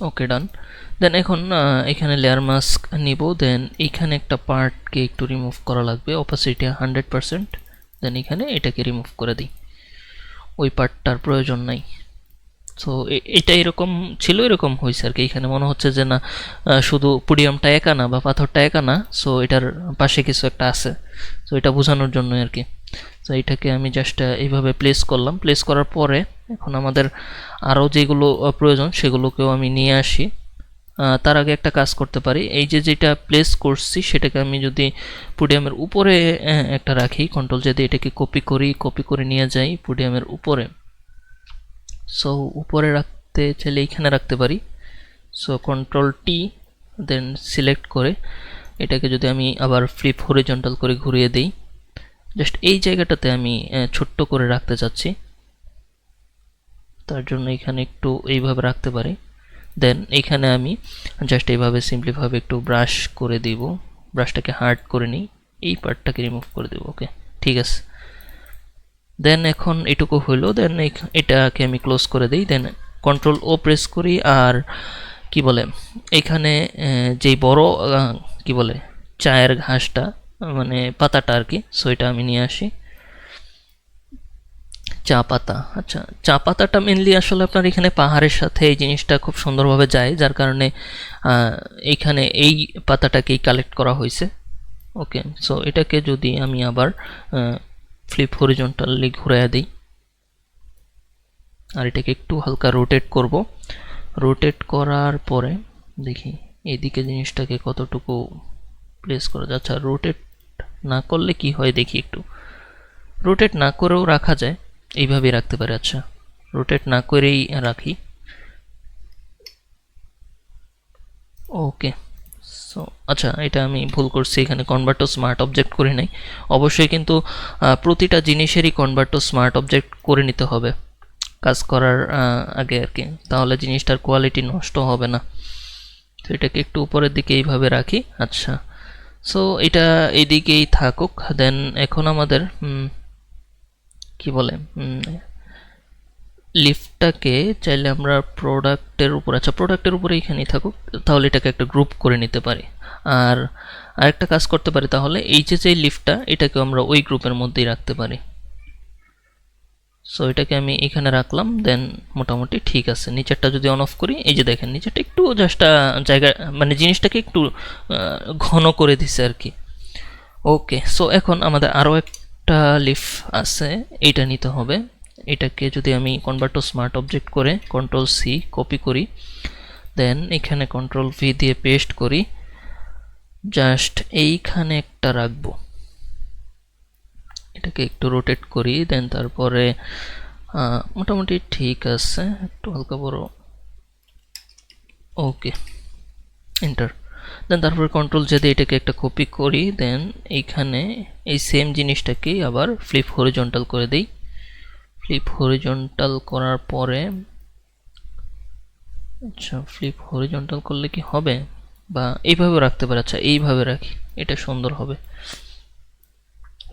ওকে, ডান। দেন এখন এখানে লেয়ার মাস্ক নিব, দেন এইখানে একটা পার্টকে একটু রিমুভ করা লাগবে, অপাসিটি 100%। দেন এখানে এটাকে রিমুভ করে দিই, ওই পার্টটার প্রয়োজন নাই। সো এটা এরকম ছিল, এরকম হয়েছে আর কি। এখানে মনে হচ্ছে যে না, শুধু পোডিয়ামটা একা না বা পাথরটা একা না, সো এটার পাশে কিছু একটা আছে। সো এটা বোঝানোর জন্য আর কি। সো এটাকে আমি জাস্ট এইভাবে প্লেস করলাম। প্লেস করার পরে এখন আমাদের আরও যেগুলো প্রয়োজন সেগুলোকেও আমি নিয়ে আসি। তার আগে একটা কাজ করতে পারি, এই যে যেটা প্লেস করছি সেটাকে আমি যদি পোডিয়ামের উপরে একটা রাখি, কন্ট্রোল যদি এটাকে কপি করে নিয়ে যাই পোডিয়ামের উপরে। সো উপরে রাখতে চাইলে এইখানে রাখতে পারি। So control T, then select করে এটাকে যদি আমি আবার ফ্লিপ হরিজন্টাল করে ঘুরিয়ে দিই, জাস্ট এই জায়গাটাতে আমি ছোট্ট করে রাখতে চাচ্ছি, তার জন্য এখানে একটু এইভাবে রাখতে পারি। দেন এইখানে আমি জাস্ট এইভাবে সিম্পলিভাবে একটু ব্রাশ করে দিব, ব্রাশটাকে হার্ড করে নিই, এই পার্টটাকে রিমুভ করে দেব। ওকে, ঠিক আছে। দেন এখন এটুকু হইলো, দেন এটাকে আমি ক্লোজ করে দিই। দেন কন্ট্রোল ও প্রেস করি, আর কি বলে এখানে যেই বড় কি বলে চায়ের ঘাসটা মানে পাতাটা আর কি, সো এটা আমি নিয়ে আসি। চা পাতা। আচ্ছা, চা পাতাটা মেনলি আসলে আপনার এখানে পাহাড়ের সাথে এই জিনিসটা খুব সুন্দরভাবে যায়, যার কারণে এইখানে এই পাতাটাকেই কালেক্ট করা হয়েছে। ওকে, সো এটাকে যদি আমি আবার ফ্লিপ হরিজন্টালি ঘুরাইয়া দিই, আর এটাকে একটু হালকা রোটেট করব। রোটেট করার পরে দেখি এদিকে জিনিসটাকে কতটুকু প্লেস করা যাচ্ছে। আচ্ছা, রোটেট না করলে কি হয় দেখি একটু। রোটেট না করেও রাখা যায়, এইভাবেই রাখতে পারে। আচ্ছা, রোটেট না করেই রাখি। ওকে, সো আচ্ছা, এটা আমি ভুল করছি, এখানে কনভার্ট টু স্মার্ট অবজেক্ট করে নাই। অবশ্যই কিন্তু প্রতিটা জিনিসেরই কনভার্ট টু স্মার্ট অবজেক্ট করে নিতে হবে কাজ করার আগে আর কি, তাহলে জিনিসটার কোয়ালিটি নষ্ট হবে না। তো এটাকে একটু উপরের দিকে এইভাবে রাখি। আচ্ছা, সো এটা এইদিকেই থাকুক। দেন এখন আমাদের কি বলে লিফটটাকে চাইলে আমরা প্রোডাক্টের উপর, আচ্ছা প্রোডাক্টের উপরে এখানেই থাকুক, তাহলে এটাকে একটা গ্রুপ করে নিতে পারি। আর আরেকটা কাজ করতে পারি, তাহলে এই যে লিফটটা এটাকেও আমরা ওই গ্রুপের মধ্যেই রাখতে পারি। সো এটাকে আমি এখানে রাখলাম, দেন মোটামুটি ঠিক আছে। নিচেরটা যদি অন অফ করি, এই যে দেখেন নিচেরটা একটু জাস্ট জায়গা মানে জিনিসটাকে একটু ঘন করে দিছে আর কি। ওকে, সো এখন আমাদের আরও একটা লিফ আছে, এইটা নিতে হবে। এটাকে যদি আমি কনভার্ট টু স্মার্ট অবজেক্ট করে কন্ট্রোল সি কপি করি, দেন এখানে কন্ট্রোল ভি দিয়ে পেস্ট করি, জাস্ট এইখানে একটা রাখবো। এটাকে একটু রোটেট করি, দেন তারপরে মোটামুটি ঠিক আছে, একটু হালকা বড়। ওকে, এন্টার। দেন তারপরে কন্ট্রোল যদি এটাকে একটা কপি করি, দেন এইখানে এই সেম জিনিসটাকেই আবার ফ্লিপ হরিজন্টাল করে দিই। ফ্লিপ হরিজন্টাল করার পরে, আচ্ছা ফ্লিপ হরিজন্টাল করলে কি হবে, বা এইভাবে রাখতে পারে। আচ্ছা এইভাবে রাখি, এটা সুন্দর হবে।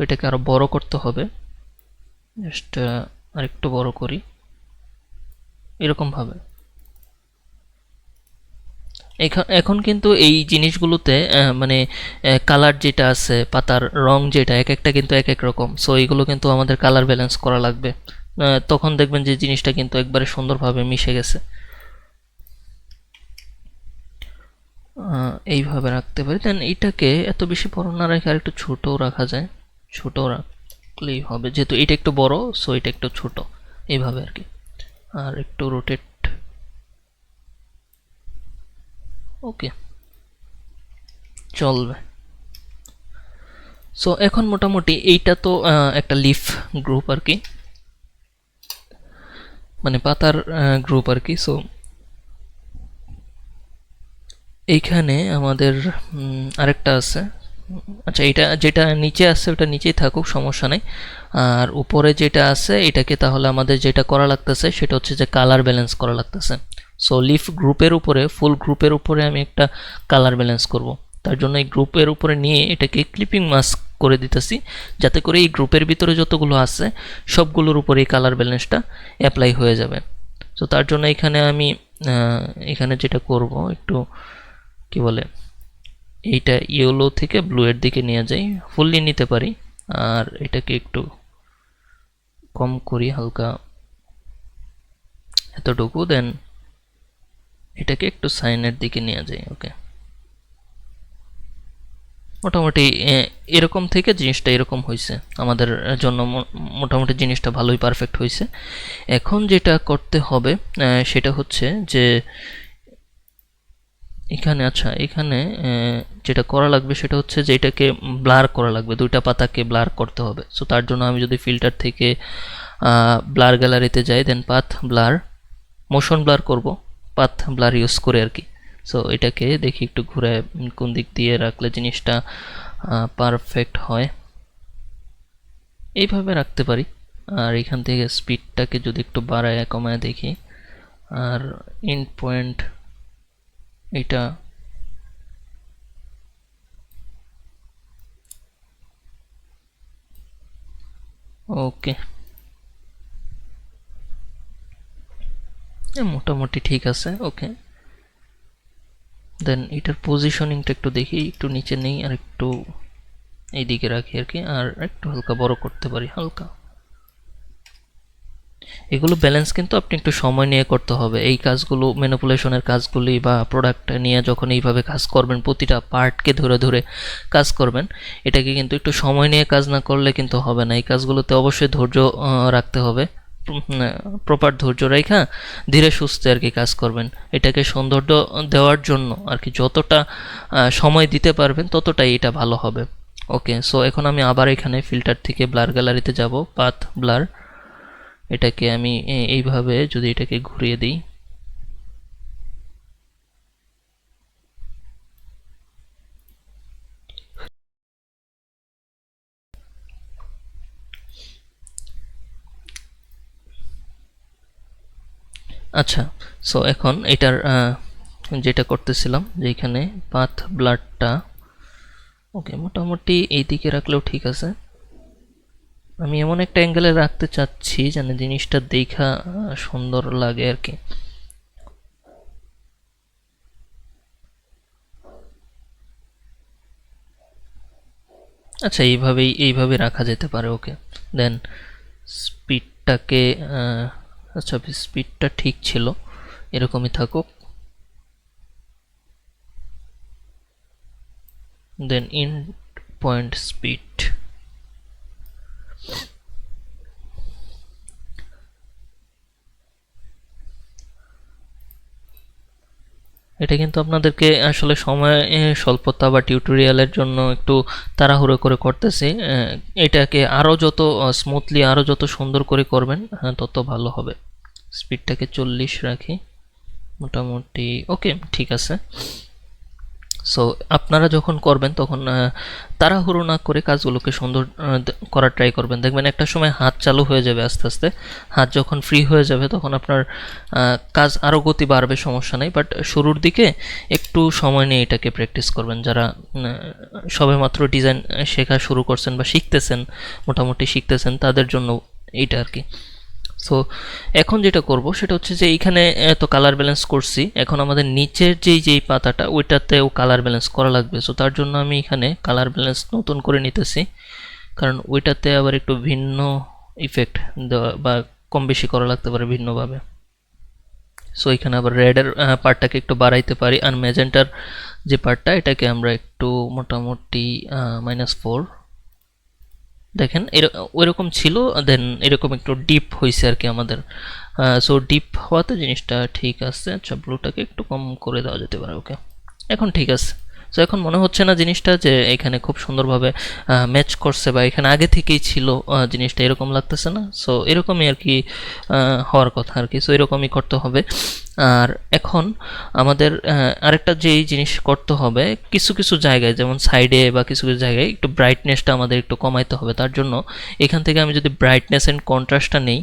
এটাকে আরো বড় করতে হবে, জাস্ট আরেকটু বড় করি এরকম ভাবে। এখন কিন্তু এই জিনিসগুলোতে মানে কালার যেটা আছে, পাতার রং যেটা এক একটা কিন্তু এক এক রকম। সো এইগুলো কিন্তু আমাদের কালার ব্যালেন্স করা লাগবে, তখন দেখবেন যে জিনিসটা কিন্তু একবারে সুন্দরভাবে মিশে গেছে। এইভাবে রাখতে পারি। দেন এইটাকে এত বেশি বড় না রেখে আর একটু ছোটও রাখা যায়, ছোটও রাখলেই হবে, যেহেতু এটা একটু বড় সো এটা একটু ছোট, এইভাবে আর কি। আর একটু রোটেট, ওকে চলবে। সো এখন মোটামুটি এইটা তো একটা লিফ গ্রুপ আর কি, মানে পাতার গ্রুপ আর কি। সো এইখানে আমাদের আরেকটা আছে। আচ্ছা এটা যেটা নিচে আছে ওটা নিচেই থাকুক, সমস্যা নেই। আর উপরে যেটা আছে এটাকে তাহলে আমাদের যেটা করা লাগতেছে সেটা হচ্ছে যে কালার ব্যালেন্স করা লাগতেছে। সো লিফ গ্রুপের উপরে, ফুল গ্রুপের উপরে আমি একটা কালার ব্যালেন্স করব। তার জন্য এই গ্রুপের উপরে নিয়ে এটাকে ক্লিপিং মাস্ক করে দিতেছি, যাতে করে এই গ্রুপের ভিতরে যতগুলো আছে সবগুলোর উপরে এই কালার ব্যালেন্সটা অ্যাপ্লাই হয়ে যাবে। সো তার জন্য এখানে আমি এখানে যেটা করব, একটু কি বলে, এইটা ইয়েলো থেকে ব্লু এর দিকে নিয়ে যাই, ফুললি নিতে পারি। আর এটাকে একটু কম করি হালকা, এতটুকু। দেন এটাকে একটু সাইনের দিকে নিয়ে যাই। ওকে, মোটামুটি এরকম থেকে জিনিসটা এরকম হয়েছে আমাদের জন্য, মোটামুটি জিনিসটা ভালোই পারফেক্ট হয়েছে। এখন যেটা করতে হবে সেটা হচ্ছে যে এখানে, আচ্ছা এখানে যেটা করা লাগবে সেটা হচ্ছে যে এটাকে ব্লার করা লাগবে, দুইটা পাতাকে ব্লার করতে হবে। সো তার জন্য আমি যদি ফিল্টার থেকে ব্লার গ্যালারিতে যাই, দেন পাথ ব্লার, মোশন ব্লার করব পাথ ব্লার ইউজ করে আর কি। সো এটাকে দেখি একটু ঘুরে কোন দিক দিয়ে রাখলে জিনিসটা পারফেক্ট হয়, এইভাবে রাখতে পারি। আর এখান থেকে স্পিডটাকে যদি একটু বাড়ায় কমায় দেখি, আর ইন পয়েন্ট এটা, ওকে মোটামুটি ঠিক আছে। ওকে, দেন এটার পজিশনিংটা একটু দেখি, একটু নিচে নেই আর একটু এইদিকে রাখি আর কি, আর একটু হালকা বড় করতে পারি হালকা। এগুলো ব্যালেন্স কিন্তু আপনি একটু সময় নিয়ে করতে হবে। এই কাজগুলো ম্যানিপুলেশনের কাজগুলি বা প্রোডাক্ট নিয়ে যখন এইভাবে কাজ করবেন, প্রতিটা পার্টকে ধরে ধরে কাজ করবেন, এটাকে কিন্তু একটু সময় নিয়ে কাজ না করলে কিন্তু হবে না। এই কাজগুলোতে অবশ্যই ধৈর্য রাখতে হবে, প্রপার ধৈর্য রেখা ধীরে সুস্থে আর কি কাজ করবেন। এটাকে সৌন্দর্য দেওয়ার জন্য আর কি যতটা সময় দিতে পারবেন ততটাই এটা ভালো হবে। ওকে, সো এখন আমি আবার এখানে ফিল্টার থেকে ব্লার গ্যালারিতে যাব, পাথ ব্লার। এটাকে আমি এইভাবে যদি এটাকে ঘুরিয়ে দিই, আচ্ছা। সো এখন এটার যেটা করতেছিলাম যে এখানে পাথ ব্লারটা, ওকে মোটামুটি এই দিকে রাখলেও ঠিক আছে। আমি এমন একটা অ্যাঙ্গেলে রাখতে চাচ্ছি যেন জিনিসটা দেখা সুন্দর লাগে আর কি। আচ্ছা এইভাবে রাখা যেতে পারে। ওকে, দেন স্পিডটা পার্টটাকে আচ্ছা স্পিডটা ঠিক ছিল, এরকমই থাকুক। দেন ইন পয়েন্ট স্পিড, এটা কিন্তু আপনাদেরকে আসলে সময় স্বল্পতা বা টিউটোরিয়ালের জন্য একটু তাড়াহুড়ো করে করতেছি। এটাকে আরও যত স্মুথলি, আরও যত সুন্দর করে করবেন তত ভালো হবে। স্পিডটাকে 40 রাখি মোটামুটি, ওকে ঠিক আছে। সো আপনারা যখন করবেন তখন তাড়াহুড়ো না করে কাজগুলোকে সুন্দর করার ট্রাই করবেন। দেখবেন একটা সময় হাত চালু হয়ে যাবে আস্তে আস্তে। হাত যখন ফ্রি হয়ে যাবে তখন আপনার কাজ আরও গতি বাড়বে, সমস্যা নেই। বাট শুরুর দিকে একটু সময় নিয়ে এটাকে প্র্যাকটিস করবেন। যারা সবেমাত্র ডিজাইন শেখা শুরু করছেন বা শিখতেছেন, মোটামুটি শিখতেছেন, তাদের জন্য এইটা আর কি। সো এখন যেটা করব সেটা হচ্ছে যে এইখানে তো কালার ব্যালেন্স করছি, এখন আমাদের নিচের যেই পাতাটা ওইটাতেও কালার ব্যালেন্স করা লাগবে। সো তার জন্য আমি এখানে কালার ব্যালেন্স নতুন করে নিতেছি, কারণ ওইটাতে আবার একটু ভিন্ন ইফেক্ট দেওয়া বা কম বেশি করা লাগতে পারে ভিন্নভাবে। সো এখানে আবার রেডের পার্টটাকে একটু বাড়াইতে পারি, আর ম্যাজেন্টার যে পার্টটা এটাকে আমরা একটু মোটামুটি -4 দেখেন ওইরকম ছিল। দেন এরকম একটু ডিপ হয়েছে আর কি আমাদের। সো ডিপ হওয়াতে জিনিসটা ঠিক আছে। আচ্ছা ব্লুটাকে একটু কম করে দেওয়া যেতে পারে, ওকে এখন ঠিক আছে। সো এখন মনে হচ্ছে না জিনিসটা যে এখানে খুব সুন্দরভাবে ম্যাচ করছে বা এখানে আগে থেকেই ছিল, জিনিসটা এরকম লাগতেছে না। সো এরকমই আর কি হওয়ার কথা আর কি। সো এরকমই করতে হবে। আর এখন আমাদের আরেকটা যেই জিনিস করতে হবে, কিছু কিছু জায়গায় যেমন সাইডে বা কিছু কিছু জায়গায় একটু ব্রাইটনেসটা আমাদের একটু কমাইতে হবে। তার জন্য এখান থেকে আমি যদি ব্রাইটনেস অ্যান্ড কন্ট্রাস্টটা নেই,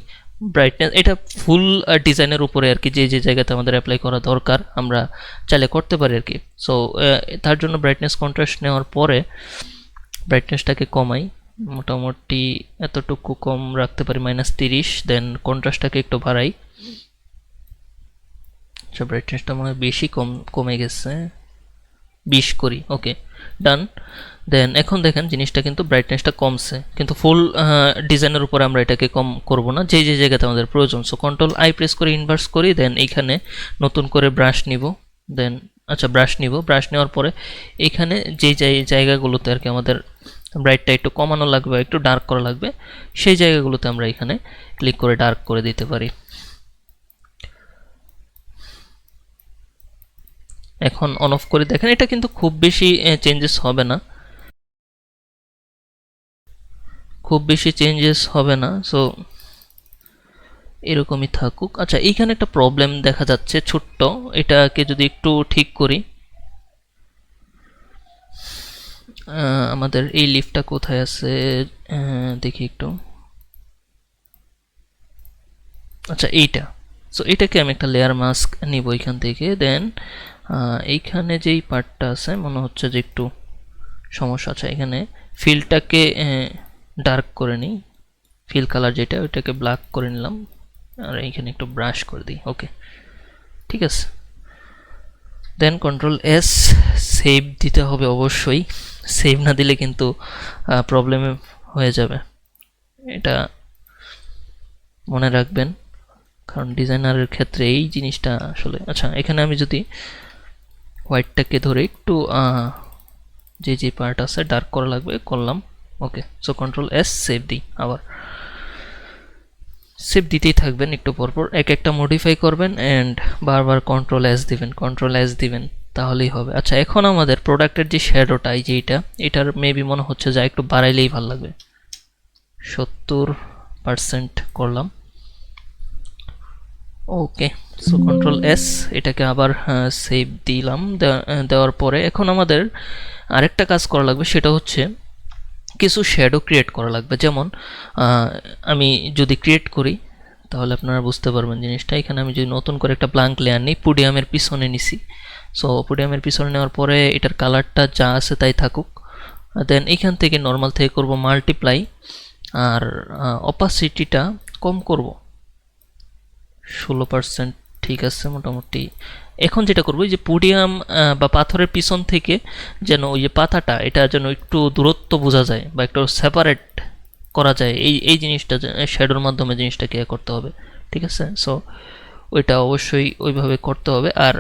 ব্রাইটনেস এটা ফুল ডিজাইনের উপরে আর কি, যে জায়গাতে আমাদের অ্যাপ্লাই করা দরকার আমরা চাইলে করতে পারি আর কি। সো তার জন্য ব্রাইটনেস কন্ট্রাস্ট নেওয়ার পরে ব্রাইটনেসটাকে কমাই, মোটামুটি এতটুকু কম রাখতে পারি -30। দেন কন্ট্রাস্টটাকে একটু বাড়াই। আচ্ছা ব্রাইটনেসটা মনে হয় বেশি কমে গেছে, 20 করি, ওকে ডান। দেন এখন দেখেন জিনিসটা কিন্তু ব্রাইটনেসটা কমছে, কিন্তু ফুল ডিজাইনের উপরে আমরা এটাকে কম করব না, যে জায়গাতে আমাদের প্রয়োজন। সো কন্ট্রোল আই প্রেস করে ইনভার্স করি, দেন এইখানে নতুন করে ব্রাশ নিব। দেন আচ্ছা ব্রাশ নিব, ব্রাশ নেওয়ার পরে এইখানে যে জায়গাগুলোতে আর কি আমাদের ব্রাইটটা একটু কমানো লাগবে, একটু ডার্ক করা লাগবে, সেই জায়গাগুলোতে আমরা এখানে ক্লিক করে ডার্ক করে দিতে পারি। এখন অন অফ করে দেখেন, এটা কিন্তু খুব বেশি চেঞ্জেস হবে না, সো এরকমই থাকুক। আচ্ছা এইখানে একটা প্রবলেম দেখা যাচ্ছে ছোট্ট, এটাকে যদি একটু ঠিক করি। আমাদের এই লিফটটা কোথায় আছে দেখি একটু। আচ্ছা এইটা, সো এটাকে আমি একটা লেয়ার মাস্ক নিব এখান থেকে। দেন এইখানে যেই পার্টটা আছে মনে হচ্ছে যে একটু সমস্যা আছে, এখানে ফিলটাকে ডার্ক করে নিই, ফিল কালার যেটা ওইটাকে ব্ল্যাক করে নিলাম, আর এইখানে একটু ব্রাশ করে দিই, ওকে ঠিক আছে। দেন কন্ট্রোল এস, সেভ দিতে হবে অবশ্যই, সেভ না দিলে কিন্তু প্রবলেমে হয়ে যাবে, এটা মনে রাখবেন, কারণ ডিজাইনারের ক্ষেত্রে এই জিনিসটা আসলে। আচ্ছা এখানে আমি যদি হোয়াইটটাকে ধরে একটু যে পার্ট আছে ডার্ক করা লাগবে করলাম, ওকে। সো কন্ট্রোল এস, সেভ দিই, আবার সেভ দিতেই থাকবেন, একটু পরপর এক একটা মডিফাই করবেন অ্যান্ড বারবার কন্ট্রোল এস দিবেন, তাহলেই হবে। আচ্ছা এখন আমাদের প্রোডাক্টের যে শ্যাডোটা, এই যে এটার মেবি মনে হচ্ছে যা একটু বাড়াইলেই ভালো লাগবে, 70% করলাম, ওকে। সো কন্ট্রোল এস, এটাকে আবার সেভ দিলাম। দেওয়ার পরে এখন আমাদের আরেকটা কাজ করা লাগবে, সেটা হচ্ছে কিছু শ্যাডো ক্রিয়েট করা লাগবে। যেমন আমি যদি ক্রিয়েট করি তাহলে আপনারা বুঝতে পারবেন জিনিসটা। এখানে আমি যদি নতুন করে একটা ব্ল্যাঙ্ক লেয়ার নিই, পুডিয়ামের পিছনে নিছি। সো পুডিয়ামের পিছনে নেওয়ার পরে এটার কালারটা যা আছে তাই থাকুক। দেন এখান থেকে নর্মাল থেকে করব মাল্টিপ্লাই, আর অপাসিটিটা কম করব 16%, ঠিক আছে মোটামুটি। এখন যেটা করবো যে পুডিয়াম বা পাথরের পিছন থেকে যেন ওই যে পাতাটা, এটা যেন একটু দূরত্ব বোঝা যায় বা একটু সেপারেট করা যায়, এই এই জিনিসটা শ্যাডোর মাধ্যমে জিনিসটাকে করতে হবে, ঠিক আছে। সো ওইটা অবশ্যই ওইভাবে করতে হবে। আর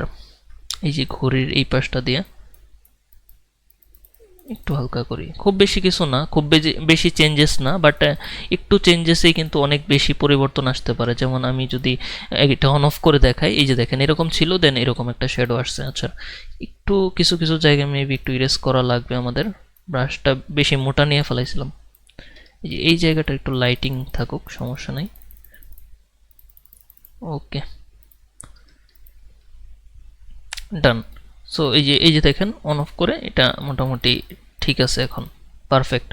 এই যে ঘড়ির এই পাশটা দিয়ে একটু হালকা করি, খুব বেশি কিছু না, খুব বেশি চেঞ্জেস না, বাট একটু চেঞ্জেসেই কিন্তু অনেক বেশি পরিবর্তন আসতে পারে। যেমন আমি যদি এটা অন অফ করে দেখাই, এই যে দেখেন এরকম ছিল, দেন এরকম একটা শ্যাডো আসছে। আচ্ছা, একটু কিছু কিছু জায়গায় মেবি একটু ইরেজ করা লাগবে আমাদের, ব্রাশটা বেশি মোটা নিয়ে ফেলাইছিলাম। এই যে এই জায়গাটা একটু লাইটিং থাকুক, সমস্যা নেই। ওকে, ডান। সো এই যে দেখেন অন অফ করে এটা মোটামুটি ঠিক আছে এখন, পারফেক্ট।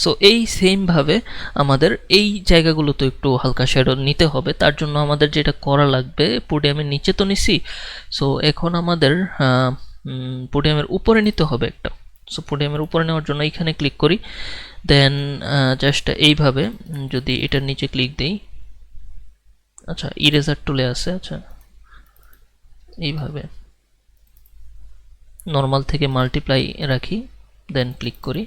সো এই সেমভাবে আমাদের এই জায়গাগুলোতে একটু হালকা শ্যাডো নিতে হবে। তার জন্য আমাদের যেটা করা লাগবে, পোডিয়ামের নিচে তো নিছি, সো এখন আমাদের পোডিয়ামের উপরে নিতে হবে একটা। সো পোডিয়ামের উপরে নেওয়ার জন্য এইখানে ক্লিক করি, দেন জাস্ট এইভাবে যদি এটার নিচে ক্লিক দিই, আচ্ছা ইরেজার টুলে আছে, আচ্ছা এইভাবে নর্মাল থেকে মাল্টিপ্লাই রাখি, দেন ক্লিক করি।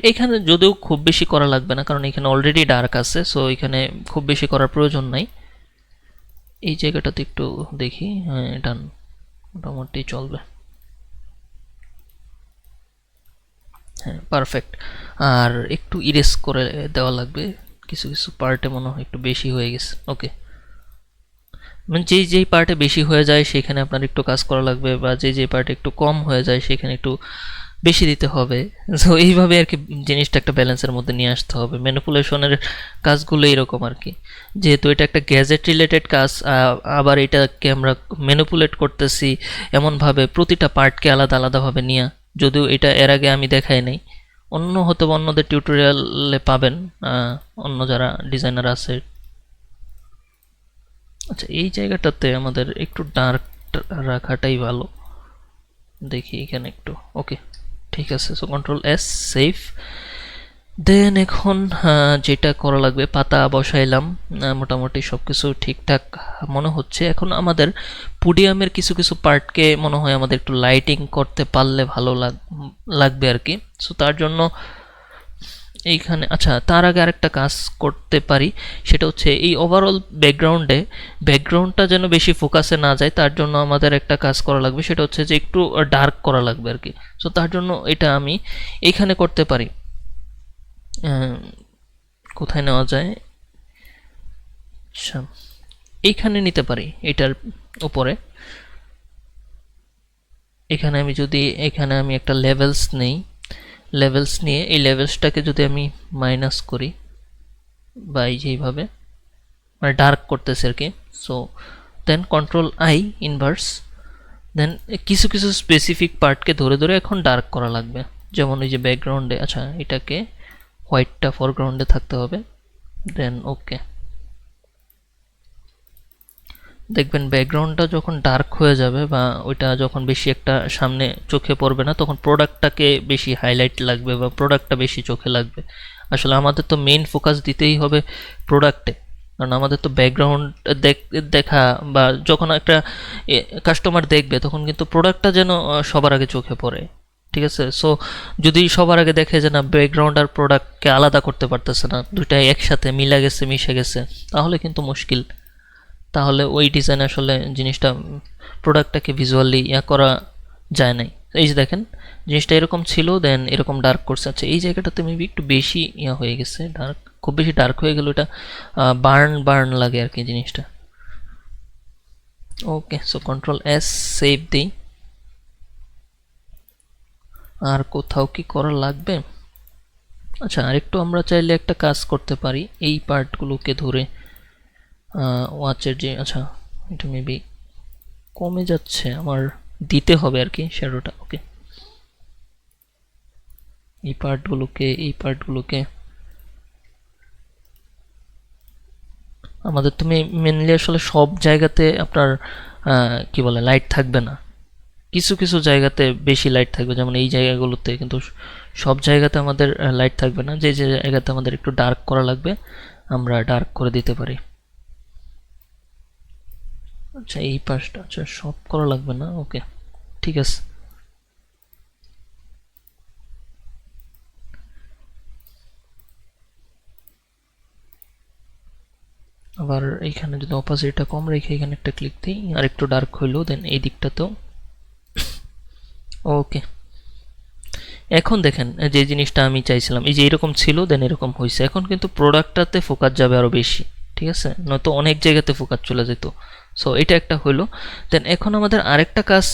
এখানে যদিও খুব বেশি করা লাগবে না, কারণ এখানে অলরেডি ডার্ক আছে, সো এখানে খুব বেশি করার প্রয়োজন নাই। এই জায়গাটাতে একটু দেখি, হ্যাঁ ডান, মোটামুটি চলবে, হ্যাঁ পারফেক্ট। আর একটু ইরেজ করে দেওয়া লাগবে, কিছু কিছু পার্টে মনে হয় একটু বেশি হয়ে গেছে। ওকে, মানে যেই পার্টে বেশি হয়ে যায় সেখানে আপনার একটু কাজ করা লাগবে, বা যেই পার্টে একটু কম হয়ে যায় সেখানে একটু বেশি দিতে হবে। সো এইভাবে আর কি জিনিসটা একটা ব্যালেন্সের মধ্যে নিয়ে আসতে হবে। ম্যানিপুলেশনের কাজগুলো এরকম আর কি, যেহেতু এটা একটা গ্যাজেট রিলেটেড কাজ, আবার এটাকে আমরা ম্যানিপুলেট করতেছি এমনভাবে প্রতিটা পার্টকে আলাদা আলাদাভাবে নিয়ে, যদিও এটা এর আগে আমি দেখাই নাই, অন্য হয়তো অন্যদের টিউটোরিয়ালে পাবেন, অন্য যারা ডিজাইনার আছে। আচ্ছা, এই জায়গাটাতে আমাদের একটু ডার্ক রাখাটাই ভালো, দেখি এখানে একটু। ওকে, ঠিক আছে। So control S, save. Then এখন যেটা করা লাগবে, পাতা বসাইলাম, মোটামুটি সব কিছু ঠিকঠাক মনে হচ্ছে। এখন আমাদের পোডিয়ামের কিছু কিছু পার্টকে মনে হয় আমাদের একটু লাইটিং করতে পারলে ভালো লাগবে আর কি। সো তার জন্য এইখানে, আচ্ছা তার আগে আরেকটা কাজ করতে পারি, সেটা হচ্ছে এই ওভারঅল ব্যাকগ্রাউন্ডটা যেন বেশি ফোকাসে না যায়, তার জন্য আমাদের একটা কাজ করা লাগবে, সেটা হচ্ছে যে একটু ডার্ক করা লাগবে আর কি। সো তার জন্য এটা আমি এইখানে করতে পারি। কোথায় নেওয়া যায়, আচ্ছা এইখানে নিতে পারি, এটার উপরে। এখানে আমি যদি এখানে আমি একটা লেভেলস নেই, লেভেলস নিয়ে এই লেভেলসটাকে যদি আমি মাইনাস করি, বা এই যেইভাবে মানে ডার্ক করতেছে আর কি। So then control I inverse, then কিছু কিছু স্পেসিফিক পার্টকে ধরে ধরে এখন ডার্ক করা লাগবে। যেমন এই যে ব্যাকগ্রাউন্ডে, আচ্ছা এটাকে হোয়াইটটা ফরগ্রাউন্ডে থাকতে হবে, দেন ওকে। দেখবেন ব্যাকগ্রাউন্ডটা যখন ডার্ক হয়ে যাবে, বা ওইটা যখন বেশি একটা সামনে চোখে পড়বে না, তখন প্রোডাক্টটাকে বেশি হাইলাইট লাগবে বা প্রোডাক্টটা বেশি চোখে লাগবে। আসলে আমাদের তো মেইন ফোকাস দিতেই হবে প্রোডাক্টে, কারণ আমাদের তো ব্যাকগ্রাউন্ড দেখা, বা যখন একটা কাস্টমার দেখবে তখন কিন্তু প্রোডাক্টটা যেন সবার আগে চোখে পড়ে, ঠিক আছে। সো যদি সবার আগে দেখে যে না ব্যাকগ্রাউন্ড আর প্রোডাক্টকে আলাদা করতে পারতেছে না, দুইটাই একসাথে মিলে গেছে, মিশে গেছে, তাহলে কিন্তু মুশকিল। তাহলে ওই ডিজাইন আসলে জিনিসটা প্রোডাক্টটাকে ভিজুয়ালি করা যায় নাই। এই যে দেখেন জিনিসটা এরকম ছিল, দেন এরকম ডার্ক করছে। আচ্ছা এই জায়গাটাতে মেবি একটু বেশি হয়ে গেছে, ডার্ক, খুব বেশি ডার্ক হয়ে গেল, এটা বার্ন লাগে আর কি জিনিসটা। ওকে, সো কন্ট্রোল এস, সেভ দিই। আর কোথাও কি করা লাগবে? আচ্ছা আরেকটু আমরা চাইলে একটা কাজ করতে পারি, এই পার্টগুলোকে ধরে ওয়াচের যে, আচ্ছা এটা মেবি কমে যাচ্ছে, আমার দিতে হবে আর কি শ্যাডোটা। ওকে, এই পার্টগুলোকে আমাদের তুমি মেনলি আসলে সব জায়গাতে আপনার কি বলে লাইট থাকবে না, কিছু কিছু জায়গাতে বেশি লাইট থাকবে, যেমন এই জায়গাগুলোতে, কিন্তু সব জায়গাতে আমাদের লাইট থাকবে না। যে যে জায়গাতে আমাদের একটু ডার্ক করা লাগবে আমরা ডার্ক করে দিতে পারি। আচ্ছা এই পাশটা, আচ্ছা সব করা লাগবে না, ওকে ঠিক আছে। আবার এইখানে যদি অপাসিটিটা কম রেখে এখানে একটা ক্লিক দিই, আর একটু ডার্ক হইলো, দেন এই দিকটাতেও। ওকে, এখন দেখেন যে জিনিসটা আমি চাইছিলাম, এই যে এরকম ছিল, দেন এরকম হয়েছে। এখন কিন্তু প্রোডাক্টটাতে ফোকাস যাবে আরও বেশি, ঠিক আছে, নয়তো অনেক জায়গাতে ফোকাস চলে যেত। সো এটা একটা হলো। দেন এখন আমাদের আরেকটা কাজ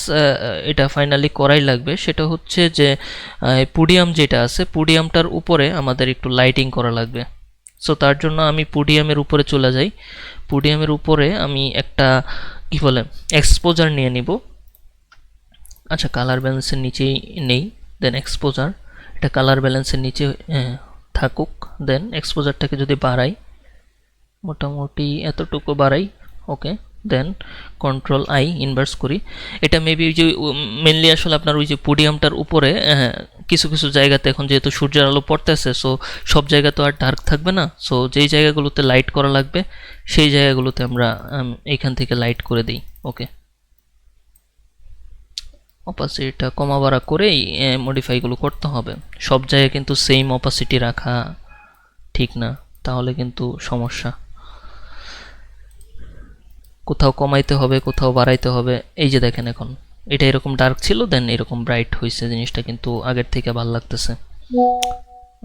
এটা ফাইনালি করাই লাগবে, সেটা হচ্ছে যে পুডিয়াম যেটা আছে, পুডিয়ামটার উপরে আমাদের একটু লাইটিং করা লাগবে। সো তার জন্য আমি পুডিয়ামের উপরে চলে যাই। পুডিয়ামের উপরে আমি একটা কি বলে এক্সপোজার নিয়ে নিব। আচ্ছা, কালার ব্যালেন্সের নিচেই নেই, দেন এক্সপোজার, এটা কালার ব্যালেন্সের নিচে থাকুক। দেন এক্সপোজারটাকে যদি বাড়াই, মোটামুটি এতটুকু বাড়াই, ওকে। দেন কন্ট্রোল আই ইনভার্স করি। এটা মেবি ওই যে মেনলি আসলে আপনার ওই যে পুডিয়ামটার উপরে কিছু কিছু জায়গাতে এখন যেহেতু সূর্যের আলো পড়তেছে, সো সব জায়গা তো আর ডার্ক থাকবে না। সো যেই জায়গাগুলোতে লাইট করা লাগবে সেই জায়গাগুলোতে আমরা এইখান থেকে লাইট করে দিই। ওকে, অপাসিটিটা কমা বাড়া করেই মডিফাইগুলো করতে হবে। সব জায়গায় কিন্তু সেম অপাসিটি রাখা ঠিক না, তাহলে কিন্তু সমস্যা। কোথাও কমাইতে হবে, কোথাও বাড়াইতে হবে। এই যে দেখেন এখন এটা এরকম ডার্ক ছিল, দেন এরকম ব্রাইট হয়েছে, জিনিসটা কিন্তু আগের থেকে ভালো লাগতেছে।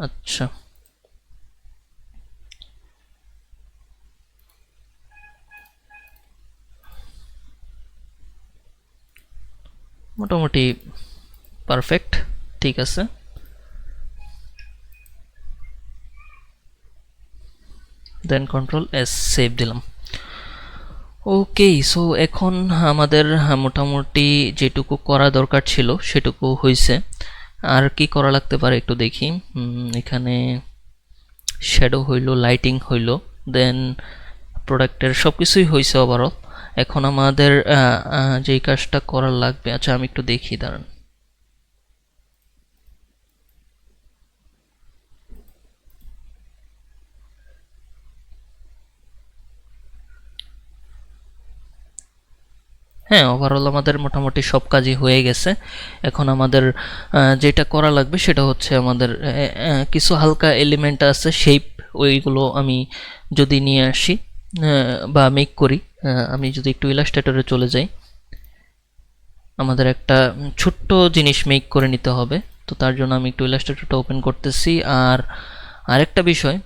আচ্ছা, মোটামুটি পারফেক্ট, ঠিক আছে। দেন কন্ট্রোল এস, সেভ দিলাম। ওকে, সো এখন আমাদের মোটামুটি যেটুকু করা দরকার ছিল সেটুকু হয়েছে। আর কি করা লাগতে পারে একটু দেখি। এখানে শ্যাডো হইলো, লাইটিং হইলো, দেন প্রোডাক্টের সব কিছুই হয়েছে ওভারঅল। এখন আমাদের যেই কাজটা করার লাগবে, আচ্ছা আমি একটু দেখি, দাঁড়ান। হ্যাঁ, ওভারঅল আমাদের মোটামুটি সব কাজই হয়ে গেছে। এখন আমাদের যেটা করা লাগবে সেটা হচ্ছে আমাদের কিছু হালকা এলিমেন্ট আছে, শেপ, ওইগুলো আমি যদি নিয়ে আসি বা মেক করি। আমি যদি একটু ইলাস্ট্রেটরে চলে যাই, আমাদের একটা ছোট্ট জিনিস মেক করে নিতে হবে। তো তার জন্য আমি একটু ইলাস্ট্রেটরটা ওপেন করতেছি। আর আরেকটা বিষয়,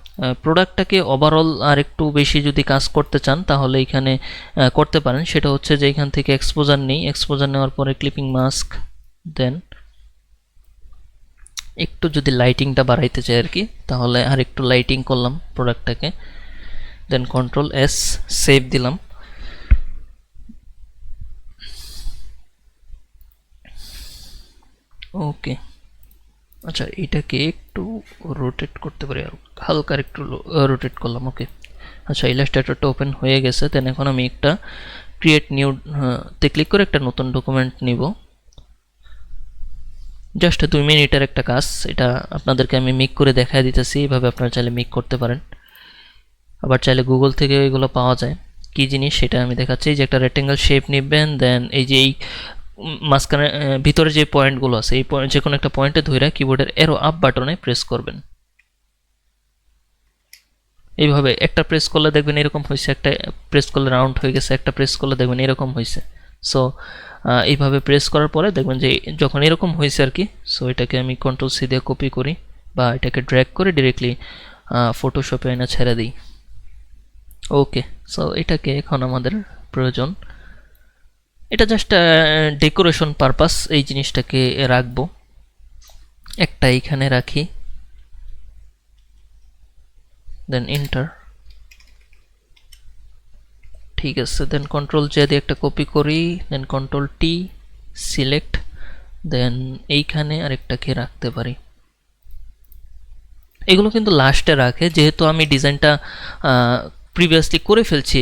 প্রোডাক্টটাকে ওভারঅল আর একটু বেশি যদি কাজ করতে চান তাহলে এখানে করতে পারেন। সেটা হচ্ছে যে এখান থেকে এক্সপোজার নেই, এক্সপোজার নেওয়ার পরে ক্লিপিং মাস্ক, দেন একটু যদি লাইটিংটা বাড়াইতে চাই আর কি, তাহলে আর একটু লাইটিং করলাম প্রোডাক্টটাকে। দেন কন্ট্রোল এস, সেভ দিলাম। ওকে, আচ্ছা এটাকে একটু রোটেট করতে পারি, আর হালকা একটু রোটেট করলাম। ওকে, আচ্ছা ইলাস্ট্রেটরটা ওপেন হয়ে গেছে। দেন এখন আমি একটা ক্রিয়েট নিউ তে ক্লিক করে একটা নতুন ডকুমেন্ট নিব। জাস্ট 2 মিনিটের একটা কাজ, এটা আপনাদেরকে আমি মেক করে দেখাই দিতেছি। এইভাবে আপনারা চাইলে মেক করতে পারেন, আবার চাইলে গুগল থেকে এগুলো পাওয়া যায়। কি জিনিস সেটা আমি দেখাচ্ছি। যে একটা রেক্টেঙ্গেল শেপ নেবেন, দেন এই যে এই মাঝখানে ভিতরে যে পয়েন্টগুলো আছে, এই পয়েন্ট যে কোনো একটা পয়েন্টে ধরে কিবোর্ডের এরো আপ বাটনে প্রেস করবেন। এইভাবে একটা প্রেস করলে দেখবেন এরকম হয়েছে, একটা প্রেস করলে রাউন্ড হয়ে গেছে, একটা প্রেস করলে দেখবেন এরকম হয়েছে। সো এইভাবে প্রেস করার পরে দেখবেন যে যখন এরকম হয়েছে আর কি, সো এটাকে আমি কন্ট্রোল সি দিয়ে কপি করি বা এটাকে ড্র্যাগ করে ডিরেক্টলি ফটোশপে এনে ছেড়ে দিই। ওকে, সো এটাকে এখন আমাদের প্রয়োজন, এটা জাস্ট ডেকোরেশন পারপাস এই জিনিসটাকে রাখবো। একটা এইখানে রাখি, দেন এন্টার, ঠিক আছে। দেন কন্ট্রোল জে দিয়ে একটা কপি করি, দেন কন্ট্রোল টি, সিলেক্ট, দেন এইখানে আরেকটাকে রাখতে পারি। এগুলো কিন্তু লাস্টে রাখে, যেহেতু আমি ডিজাইনটা প্রিভিয়াসলি করে ফেলছি,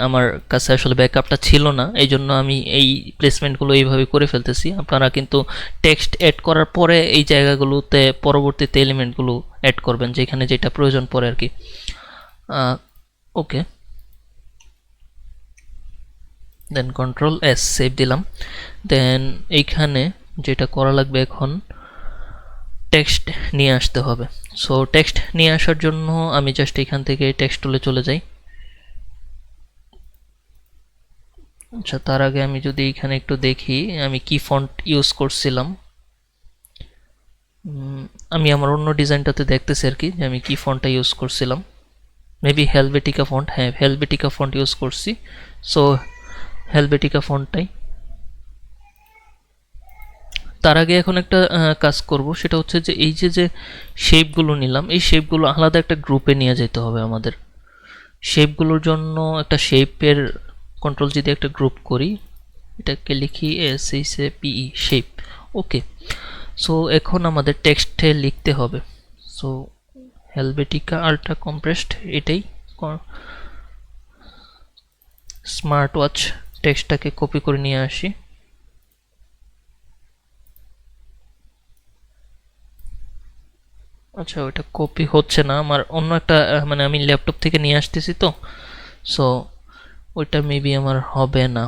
আমার কাছে আসলে ব্যাকআপটা ছিল না, এই জন্য আমি এই প্লেসমেন্টগুলো এইভাবে করে ফেলতেছি। আপনারা কিন্তু টেক্সট অ্যাড করার পরে এই জায়গাগুলোতে পরবর্তীতে এলিমেন্টগুলো অ্যাড করবেন যেখানে যেটা প্রয়োজন পড়ে আর কি। ওকে, দেন কন্ট্রোল এস, সেভ দিলাম। দেন এইখানে যেটা করা লাগবে এখন, টেক্সট নিয়ে আসতে হবে। সো টেক্সট নিয়ে আসার জন্য আমি জাস্ট এখান থেকে টেক্সট টুলে চলে যাই। আচ্ছা, তার আগে আমি যদি এখানে একটু দেখি আমি কি ফন্ট ইউজ করছিলাম। আমি আমার অন্য ডিজাইনটাতে দেখতেছি আর কি যে আমি কি ফন্টটা ইউজ করছিলাম। মেবি হেলভেটিকা ফন্ট, হ্যাঁ হেলভেটিকা ফন্ট ইউজ করছি। সো হেলভেটিকা ফন্টটাই। তার আগে এখন একটা কাজ করব, সেটা হচ্ছে যে এই যে শেপগুলো নিলাম, এই শেপগুলো আলাদা একটা গ্রুপে নিয়ে যেতে হবে আমাদের। শেপগুলোর জন্য একটা শেপের কন্ট্রোল যদি একটা গ্রুপ করি, এটাকে লিখি SHAPE শেপ। ওকে, সো এখন আমাদের টেক্সটে লিখতে হবে। সো হেলভেটিকা আল্ট্রা কম্প্রেসড, এটাই স্মার্ট ওয়াচ টেক্সটটাকে কপি করে নিয়ে আসি। আচ্ছা, ওটা কপি হচ্ছে না আমার, অন্য একটা মানে আমি ল্যাপটপ থেকে নিয়ে আসতেছি তো, সো ওইটা মেবি আমার হবে না।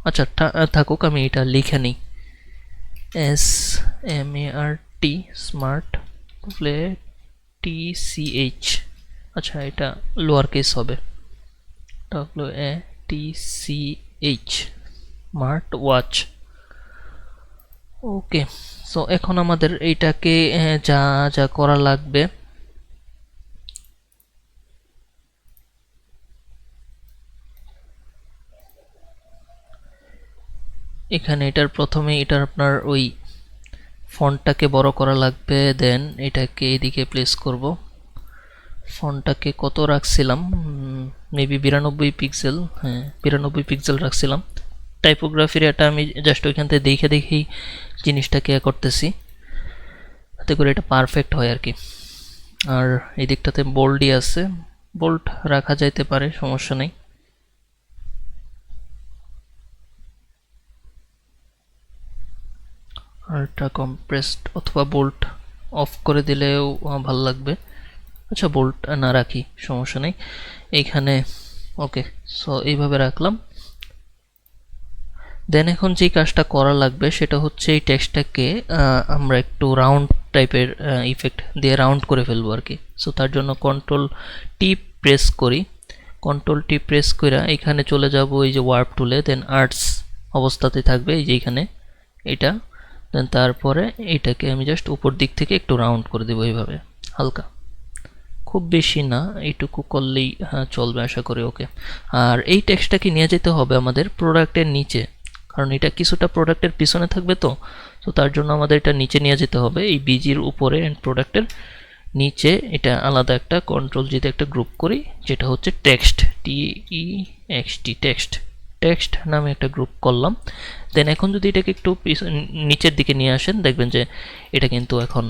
আচ্ছা থাকুক, আমি এটা লিখে নিই। SMART smart TCH। আচ্ছা, এটা লোয়ার কেস হবে, WATCH স্মার্ট ওয়াচ। ওকে, সো এখন আমাদের এইটাকে যা যা করা লাগবে, এখানে এটার প্রথমে এটার আপনার ওই ফন্টটাকে বড় করা লাগবে, দেন এটাকে এদিকে প্লেস করব। ফন্টটাকে কত রাখছিলাম, মেবি 92 পিক্সেল, হ্যাঁ 92 পিক্সেল রাখছিলাম। টাইপোগ্রাফির এটা আমি জাস্ট ওইখান থেকে দেখে দেখেই জিনিসটাকে করতেছি, যাতে করে এটা পারফেক্ট হয় আর কি। আর এই দিকটাতে বোল্ডই আছে, বোল্ড রাখা যাইতে পারে, সমস্যা নেই। আল্ট্রা কম্প্রেসড অথবা বোল্ট অফ করে দিলেও ভালো লাগবে। আচ্ছা, বোল্ট না রাখি, সমস্যা নেই এইখানে। ওকে, সো এইভাবে রাখলাম। দেন এখন যে কাজটা করা লাগবে সেটা হচ্ছে এই টেক্সটটাকে আমরা একটু রাউন্ড টাইপের ইফেক্ট দিয়ে রাউন্ড করে ফেলবো আর কি। সো তার জন্য কন্ট্রোল টি প্রেস করি, কন্ট্রোল টি প্রেস করে এখানে চলে যাব এই যে ওয়ার্প টুলে, দেন আর্টস অবস্থাতে থাকবে এই যে এখানে এটা। দেন তারপরে এইটাকে আমি জাস্ট উপর দিক থেকে একটু রাউন্ড করে দেবো এইভাবে হালকা, খুব বেশি না, এইটুকু করলেই হ্যাঁ চলবে আশা করি। ওকে, আর এই টেক্সটটাকে নিয়ে যেতে হবে আমাদের প্রোডাক্টের নিচে, কারণ এটা কিছুটা প্রোডাক্টের পিছনে থাকবে তো, তো তার জন্য আমাদের এটা নিচে নিয়ে যেতে হবে, এই বিজির উপরে অ্যান্ড প্রোডাক্টের নিচে। এটা আলাদা একটা কন্ট্রোল যদি একটা গ্রুপ করি, যেটা হচ্ছে টেক্সট, TEXT টেক্সট, টেক্সট নামে একটা গ্রুপ করলাম। দেন এখন যদি এটাকে একটু নিচের দিকে নিয়ে আসেন, দেখবেন যে এটা কিন্তু এখন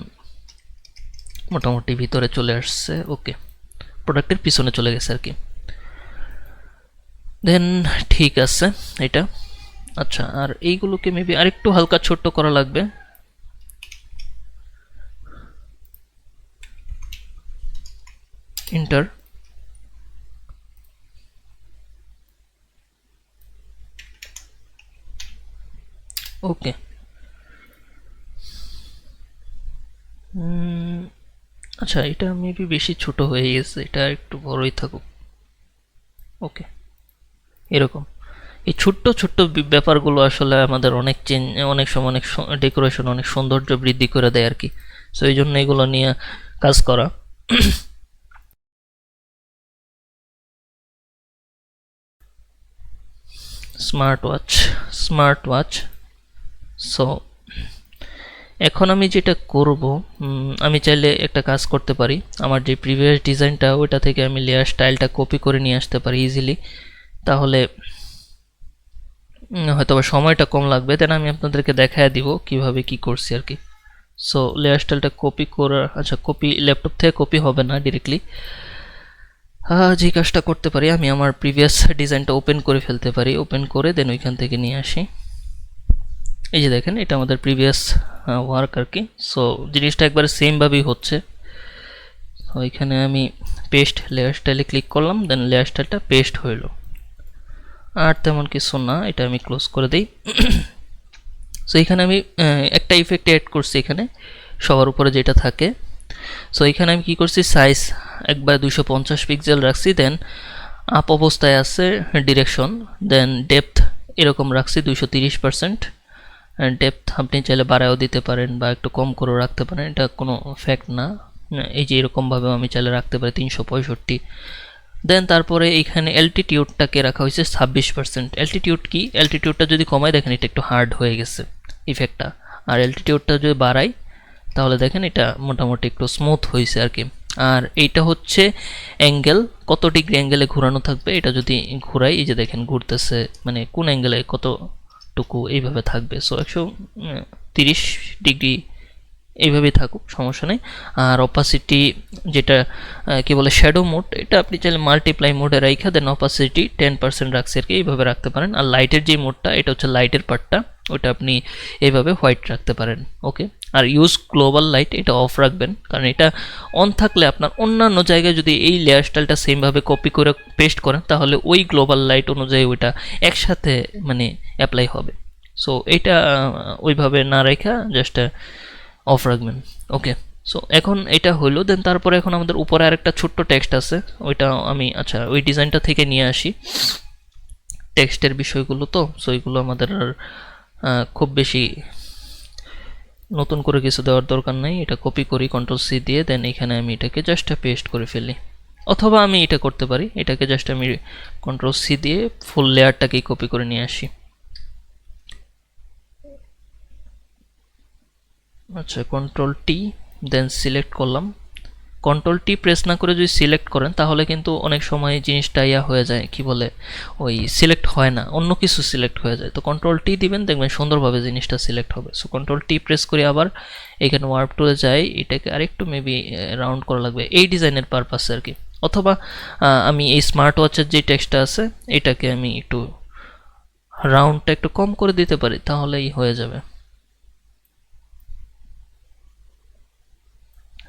মোটামুটি ভিতরে চলে আসছে। ওকে, প্রোডাক্টের পিছনে চলে গেছে আর কি। দেন ঠিক আছে এটা। আচ্ছা, আর এইগুলোকে মেবি আরেকটু হালকা ছোট্ট করা লাগবে। এন্টার। ওকে, আচ্ছা এটা মেবি বেশি ছোট হয়ে গেছে, এটা একটু বড়ই থাকুক। ওকে, এরকম এই ছোট্ট ছোট্ট ব্যাপারগুলো আসলে আমাদের অনেক অনেক সময় অনেক ডেকোরেশন অনেক সৌন্দর্য বৃদ্ধি করে দেয় আর কি। সো এই জন্য এগুলো নিয়ে কাজ করা। Smart watch, smart watch. So এখন আমি যেটা করব, আমি চাইলে একটা কাজ করতে পারি, আমার যে প্রিভিয়াস ডিজাইনটা ওইটা থেকে আমি লেয়ার স্টাইলটা কপি করে নিয়ে আসতে পারি ইজিলি, তাহলে হয়তো সময়টা কম লাগবে। দেন আমি আপনাদেরকে দেখায় দিব কিভাবে কি করছি আর কি। সো লেয়ার স্টাইলটা কপি করা, আচ্ছা কপি ল্যাপটপ থেকে কপি হবে না ডিরেক্টলি। যে কাজটা করতে পারি, আমি আমার প্রিভিয়াস ডিজাইনটা ওপেন করে ফেলতে পারি, ওপেন করে দেন ওইখান থেকে নিয়ে আসি। এই যে দেখেন, এটা আমাদের প্রিভিয়াস ওয়ার্ক আর কি। সো জিনিসটা একবারে সেমভাবেই হচ্ছে। তো এখানে আমি পেস্ট লেয়ার স্টাইলে ক্লিক করলাম, দেন লেয়ার স্টাইলটা পেস্ট হইল। আর তেমন কিছু না, এটা আমি ক্লোজ করে দিই। সো এখানে আমি একটা ইফেক্ট অ্যাড করছি এখানে সবার উপরে যেটা থাকে। সো এখানে আমি কি করছি, সাইজ একবার 250 পিক্সেল রাখছি, দেন আপ অবস্থায় আছে ডিরেকশন, দেন ডেপথ এরকম রাখছি 230%। ডেপথ আপনি চাইলে বাড়ায়ও দিতে পারেন বা একটু কম করেও রাখতে পারেন, এটা কোনো ফ্যাক্ট না। এই যে এরকমভাবেও আমি চাইলে রাখতে পারি 365। দেন তারপরে এইখানে অ্যালটিটিউডটাকে রাখা হয়েছে 26%। অ্যালটিটিউড কি, অ্যালটিটিউডটা যদি কমায় দেখেন এটা একটু হার্ড হয়ে গেছে ইফেক্টটা, আর অ্যালটিটিউডটা যদি বাড়াই তাহলে দেখেন এটা মোটামুটি একটু স্মুথ হয়েছে আর কি। আর এইটা হচ্ছে অ্যাঙ্গেল, কত ডিগ্রি অ্যাঙ্গেলে ঘোরানো থাকবে, এটা যদি ঘুরাই এই যে দেখেন ঘুরতেছে, মানে কোন অ্যাঙ্গেলে কতটুকু এইভাবে থাকবে। সো 130 ডিগ্রি এইভাবেই থাকুক, সমস্যা নেই। আর অপাসিটি যেটা কি বলে শ্যাডো মোড, এটা আপনি চাইলে মাল্টিপ্লাই মোডে রাখা দেন অপাসিটি 10% রাখছি আর কি, এইভাবে রাখতে পারেন। আর লাইটের যে মোডটা, এটা হচ্ছে লাইটের পার্টটা, ওটা আপনি এইভাবে হোয়াইট রাখতে পারেন। ওকে, আর ইউজ গ্লোবাল লাইট এটা অফ রাখবেন, কারণ এটা অন থাকলে আপনার অন্যান্য জায়গায় যদি এই লেয়ার স্টাইলটা সেমভাবে কপি করে পেস্ট করেন তাহলে ওই গ্লোবাল লাইট অনুযায়ী ওইটা একসাথে মানে অ্যাপ্লাই হবে। সো এটা ওইভাবে না রেখা জাস্ট অফ রাখবেন। ওকে, সো এখন এটা হলো। দেন তারপরে এখন আমাদের উপরে আরেকটা ছোট্ট টেক্সট আছে, ওইটা আমি আচ্ছা ওই ডিজাইনটা থেকে নিয়ে আসি টেক্সটের বিষয়গুলো। তো সো এইগুলো আমাদের আর খুব বেশি নতুন করে কিছু দেওয়ার দরকার নেই, এটা কপি করি Ctrl+C দিয়ে, দেন এখানে আমি এটাকে জাস্ট পেস্ট করে ফেলি। অথবা আমি এটা করতে পারি, এটাকে জাস্ট আমি Ctrl+C দিয়ে ফুল লেয়ারটাকেই কপি করে নিয়ে আসি। আচ্ছা, Ctrl+T দেন সিলেক্ট করলাম। Ctrl+T প্রেস না করে যদি সিলেক্ট করেন তাহলে কিন্তু অনেক সময় জিনিসটা ইয়া হয়ে যায়, কি বলে ওই সিলেক্ট হয় না, অন্য কিছু সিলেক্ট হয়ে যায়। তো Ctrl+T দিবেন, দেখবেন সুন্দরভাবে জিনিসটা সিলেক্ট হবে। সো Ctrl+T প্রেস করে আবার এখানে ওয়ার্প টুলে যাই, এটাকে আরেকটু মেবি রাউন্ড করা লাগবে এই ডিজাইনের পারপাসে আর কি। অথবা আমি এই স্মার্ট ওয়াচের যে টেক্সটটা আছে এটাকে আমি একটু রাউন্ডটা একটু কম করে দিতে পারি, তাহলেই হয়ে যাবে।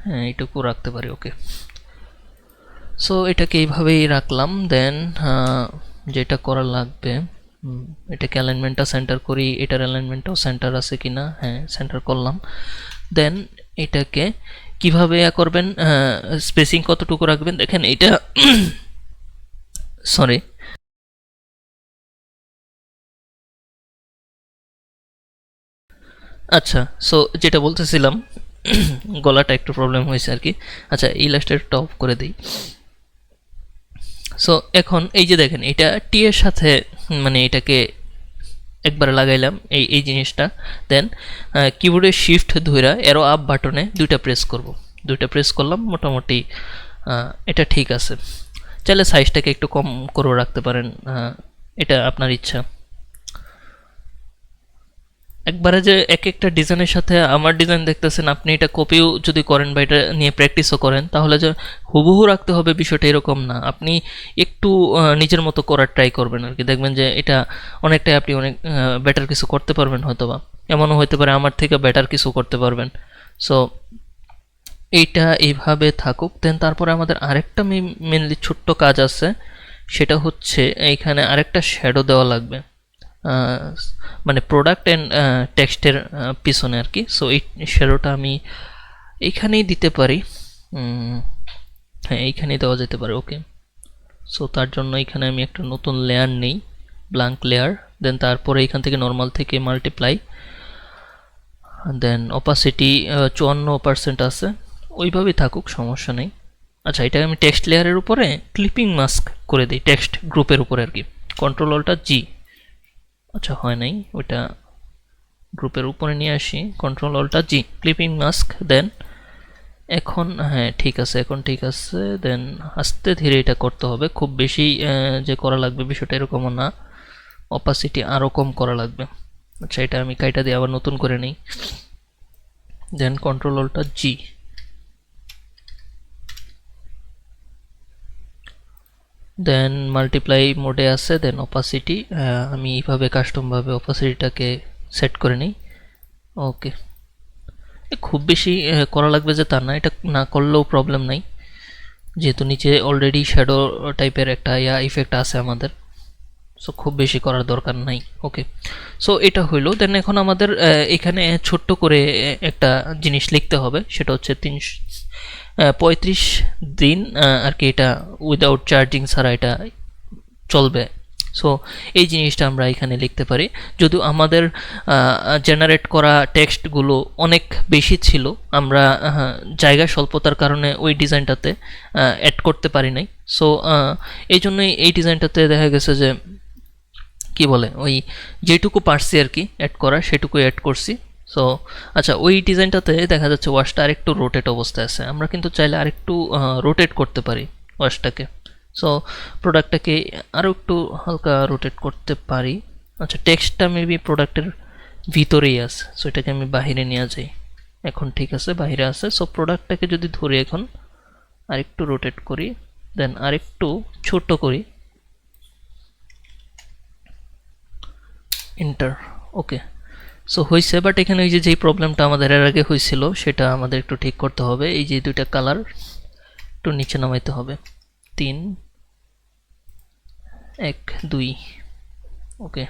হ্যাঁ, এইটুকু রাখতে পারি। ওকে, সো এটাকে এইভাবেই রাখলাম। দেন যেটা করা লাগবে, এটাকে অ্যালাইনমেন্টটা সেন্টার করি, এটার অ্যালাইনমেন্টটাও সেন্টার আছে কিনা, হ্যাঁ সেন্টার করলাম। দেন এটাকে কিভাবে করবেন, স্পেসিং কতটুকু রাখবেন দেখেন এটা সরি আচ্ছা, সো যেটা বলতেছিলাম গলাটা একটু প্রবলেম হয়েছে আর কি। আচ্ছা, ইলাস্ট্রেটরটা অফ করে দিই। সো এখন এই যে দেখেন এটা টি এর সাথে মানে এটাকে একবারে লাগাইলাম এই জিনিসটা। দেন কিবোর্ডের শিফট ধইরা এরো আপ বাটনে দুইটা প্রেস করব, দুইটা প্রেস করলাম, মোটামুটি এটা ঠিক আছে। চাইলে সাইজটাকে একটু কম করেও রাখতে পারেন, এটা আপনার ইচ্ছা। একবারে যে এক একটা ডিজাইনের সাথে আমার ডিজাইন দেখতেছেন, আপনি এটা কপিও যদি করেন বা এটা নিয়ে প্র্যাকটিসও করেন তাহলে যে হুবহু রাখতে হবে বিষয়টা এরকম না। আপনি একটু নিজের মতো করার ট্রাই করবেন আর কি, দেখবেন যে এটা অনেকটাই আপনি অনেক বেটার কিছু করতে পারবেন, হয়তো বা এমনও হতে পারে আমার থেকে বেটার কিছু করতে পারবেন। সো এইটা এইভাবে থাকুক। দেন তারপরে আমাদের আরেকটা মেনলি ছোট্ট কাজ আছে, সেটা হচ্ছে এইখানে আরেকটা শ্যাডো দেওয়া লাগবে, মানে প্রোডাক্ট অ্যান্ড টেক্সটের পিছনে আর কি। সো এই শ্যাডোটা আমি এইখানেই দিতে পারি, হ্যাঁ এইখানেই দেওয়া যেতে পারে। ওকে, সো তার জন্য এখানে আমি একটা নতুন লেয়ার নেই, ব্ল্যাঙ্ক লেয়ার। দেন তারপরে এখান থেকে নর্মাল থেকে মাল্টিপ্লাই, দেন অপাসিটি 54% আছে, ওইভাবেই থাকুক, সমস্যা নেই। আচ্ছা, এটা আমি টেক্সট লেয়ারের উপরে ক্লিপিং মাস্ক করে দিই, টেক্সট গ্রুপের উপরে আর কি। Ctrl+Alt+G, আচ্ছা হয় নাই, ওইটা গ্রুপের উপরে নিয়ে আসি, Ctrl+Alt+G ক্লিপিং মাস্ক। দেন এখন হ্যাঁ ঠিক আছে, এখন ঠিক আছে। দেন আস্তে ধীরে এটা করতে হবে, খুব বেশি যে করা লাগবে বিষয়টা এরকমও না, অপাসিটি আরও কম করা লাগবে। আচ্ছা, এটা আমি কাইটা দিয়ে আবার নতুন করে নিই। দেন Ctrl+Alt+G, দেন মাল্টিপ্লাই মোডে আছে। দেন অপাসিটি আমি এইভাবে কাস্টমভাবে অপাসিটিটাকে সেট করে নিই। ওকে, খুব বেশি করা লাগবে যে তা না, এটা না করলেও প্রবলেম নাই, যেহেতু নিচে অলরেডি শ্যাডো টাইপের একটা ইফেক্ট আছে আমাদের, সো খুব বেশি করার দরকার নাই। ওকে, সো এটা হইলো। দেন এখন আমাদের এখানে ছোট্ট করে একটা জিনিস লিখতে হবে, সেটা হচ্ছে 35 দিন আর কি, এটা উইদাউট চার্জিং ছাড়া এটা চলবে। সো এই জিনিসটা আমরা এখানে লিখতে পারি। যদিও আমাদের জেনারেট করা টেক্সটগুলো অনেক বেশি ছিল, আমরা জায়গা স্বল্পতার কারণে ওই ডিজাইনটাতে অ্যাড করতে পারি নাই। সো এই জন্যই এই ডিজাইনটাতে দেখা গেছে যে কি বলে ওই যেটুকু পারছি আর কি অ্যাড করা সেটুকু অ্যাড করছি। সো আচ্ছা, ওই ডিজাইনটাতে দেখা যাচ্ছে ওয়াশটা আরেকটু রোটেট অবস্থায় আছে, আমরা কিন্তু চাইলে আরেকটু রোটেট করতে পারি ওয়াশটাকে। সো প্রোডাক্টটাকে আরও একটু হালকা রোটেট করতে পারি। আচ্ছা, টেক্সটটা মেবি প্রোডাক্টের ভিতরেই আছে, সো এটাকে আমি বাহিরে নিয়ে যাই। এখন ঠিক আছে, বাহিরে আছে। সো প্রোডাক্টটাকে যদি ধরি এখন আরেকটু রোটেট করি, দেন আরেকটু ছোট করি, এন্টার। ওকে, সো হয়েছে। বাট এখানে ওই যে যেই প্রবলেমটা আমাদের এর আগে হয়েছিল সেটা আমাদের একটু ঠিক করতে হবে। এই যে দুইটা কালার একটু নিচে নামাইতে হবে, 3 1 2। ওকে,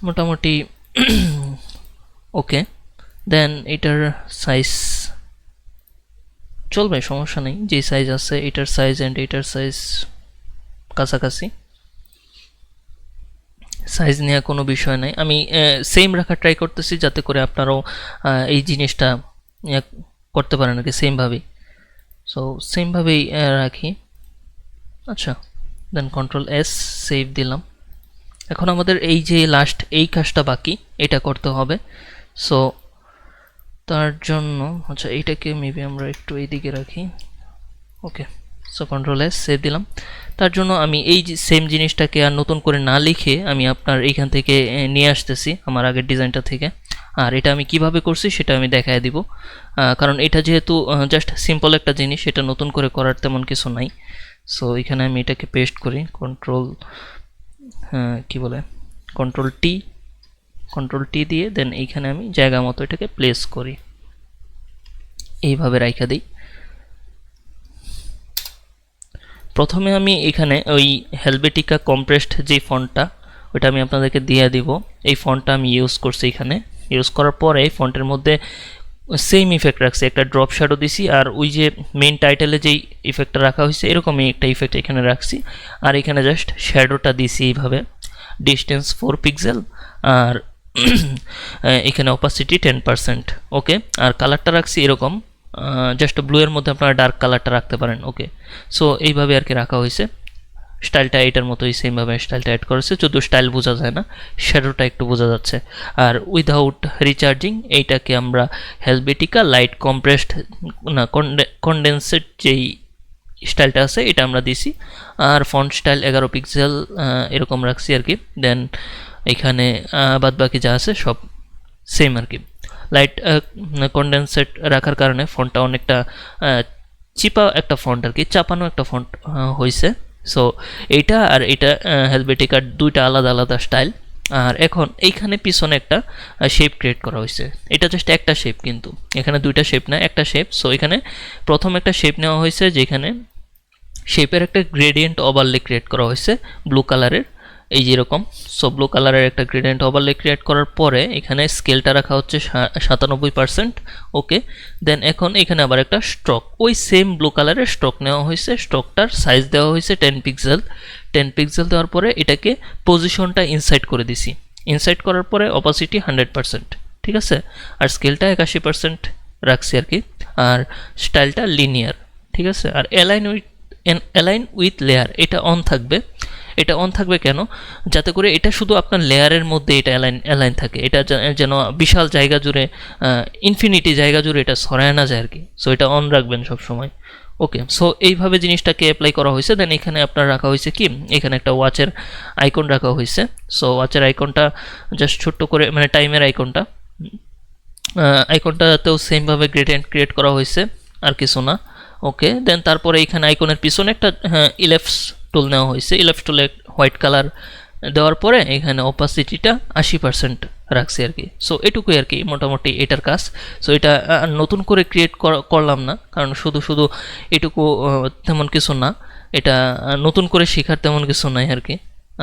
মোটামুটি ওকে। দেন এটার সাইজ চলবে, সমস্যা নেই। যে সাইজ আছে এটার সাইজ অ্যান্ড এটার সাইজ কাছাকাছি, সাইজ নিয়ে কোনো বিষয় নাই। আমি সেম রাখার ট্রাই করতেছি যাতে করে আপনারাও এই জিনিসটা করতে পারেন আর কি সেমভাবেই। সো সেমভাবেই রাখি। আচ্ছা, দেন কন্ট্রোল এস, সেভ দিলাম। এখন আমাদের এই যে লাস্ট এই কাজটা বাকি, এটা করতে হবে। সো তার জন্য আচ্ছা এইটাকে মেবি আমরা একটু এইদিকে রাখি। ওকে, সো কন্ট্রোল এস, সেভ দিলাম। তার জন্য আমি এই সেম জিনিসটাকে আর নতুন করে না লিখে আমি আপনার এইখান থেকে নিয়ে আসতেছি আমার আগের ডিজাইনটা থেকে। আর এটা আমি কিভাবে করছি সেটা আমি দেখায় দিব, কারণ এটা যেহেতু জাস্ট সিম্পল একটা জিনিস, এটা নতুন করে করার তেমন কিছু নাই। সো এখানে আমি এটাকে পেস্ট করি, কি বলে কন্ট্রোল টি দিয়ে দেন এইখানে আমি জায়গা মতো এটাকে প্লেস করি, এইভাবে রাইখা দিই। প্রথমে আমি এখানে ওই হেলভেটিকা কম্প্রেসড যে ফন্টটা ওইটা আমি আপনাদেরকে দিয়ে দিব। এই ফন্টটা আমি ইউজ করছি এখানে। ইউজ করার পরে এই ফন্টের মধ্যে সেম ইফেক্ট রাখছি, একটা ড্রপ শ্যাডো দিছি, আর ওই যে মেইন টাইটেলে যেই ইফেক্টটা রাখা হয়েছে এরকমই একটা ইফেক্ট এখানে রাখছি। আর এখানে জাস্ট শ্যাডোটা দিছি এইভাবে, ডিস্টেন্স 4 পিক্সেল, আর এখানে অপাসিটি 10%। ওকে, আর কালারটা রাখছি এরকম, জাস্ট ব্লু এর মধ্যে আপনারা ডার্ক কালারটা রাখতে পারেন। ওকে, সো এইভাবে আর কি রাখা হয়েছে। স্টাইলটা এটার মতোই সেমভাবে স্টাইলটা অ্যাড করেছে, যদিও স্টাইল বোঝা যায় না, শ্যাডোটা একটু বোঝা যাচ্ছে। আর উইদাউট রিচার্জিং এইটাকে আমরা হেলভেটিকা লাইট কম্প্রেসড না কন্ডেন্সেড যেই স্টাইলটা আছে এটা আমরা দিছি। আর ফন্ট স্টাইল 11 পিক্সেল এরকম রাখছি আর কি। দেন এখানে বাদ বাকি যা আছে সব সেম আর কি। লাইট কন্ডেন্সেট রাখার কারণে ফন্টটা অনেকটা চিপা একটা ফন্ট আর কি, চাপানো একটা ফন্ট হয়েছে। সো এইটা আর এটা হেলভেটিকার দুইটা আলাদা আলাদা স্টাইল। আর এখন এইখানে পিছনে একটা শেপ ক্রিয়েট করা হয়েছে, এটা জাস্ট একটা শেপ, কিন্তু এখানে দুইটা শেপ না, একটা শেপ। সো এখানে প্রথম একটা শেপ নেওয়া হয়েছে যেখানে শেপের একটা গ্রেডিয়েন্ট ওভারলে ক্রিয়েট করা হয়েছে ব্লু কালারের, এই যেরকম। সো ব্লু কালারের একটা গ্রেডিয়েন্ট ওভারলে ক্রিয়েট করার পরে এখানে স্কেলটা রাখা হচ্ছে 97%। ওকে, দেন এখন এখানে আবার একটা স্ট্রোক, ওই সেম ব্লু কালারের স্ট্রোক নেওয়া হয়েছে, স্ট্রোকটার সাইজ দেওয়া হয়েছে 10 পিক্সেল। 10 পিক্সেল দেওয়ার পরে এটাকে পজিশনটা ইনসাইড করে দিছি, ইনসাইড করার পরে অপাসিটি 100%, ঠিক আছে। আর স্কেলটা 81% রাখছি আর কি। আর স্টাইলটা লিনিয়ার, ঠিক আছে। আর অ্যালাইন উইথ লেয়ার এটা অন থাকবে। এটা অন থাকবে কেন? যাতে করে এটা শুধু আপনার লেয়ারের মধ্যে এটা অ্যালাইন থাকে, এটা যেন বিশাল জায়গা জুড়ে ইনফিনিটি জায়গা জুড়ে এটা ছড়ায় না যায় আর কি। সো এটা অন রাখবেন সবসময়। ওকে, সো এইভাবে জিনিসটাকে অ্যাপ্লাই করা হয়েছে। দেন এখানে আপনার রাখা হয়েছে কি, এখানে একটা ওয়াচের আইকন রাখা হয়েছে। সো ওয়াচের আইকনটা জাস্ট ছোট্ট করে, মানে টাইমের আইকনটাতেও সেমভাবে গ্রেডিয়েন্ট ক্রিয়েট করা হয়েছে, আর কিছু না। ওকে, দেন তারপরে এখানে আইকনের পিছনে একটা ইলেপস টুল নেওয়া হয়েছে, ইলেপস টুলে হোয়াইট কালার দেওয়ার পরে এখানে অপাসিটিটা 80% রাখছি আর কি। সো এটুকুই আর কি মোটামুটি এটার কাজ। সো এটা নতুন করে ক্রিয়েট করলাম না, কারণ শুধু শুধু এটুকু তেমন কিছু না, এটা নতুন করে শেখার তেমন কিছু নাই আর কি।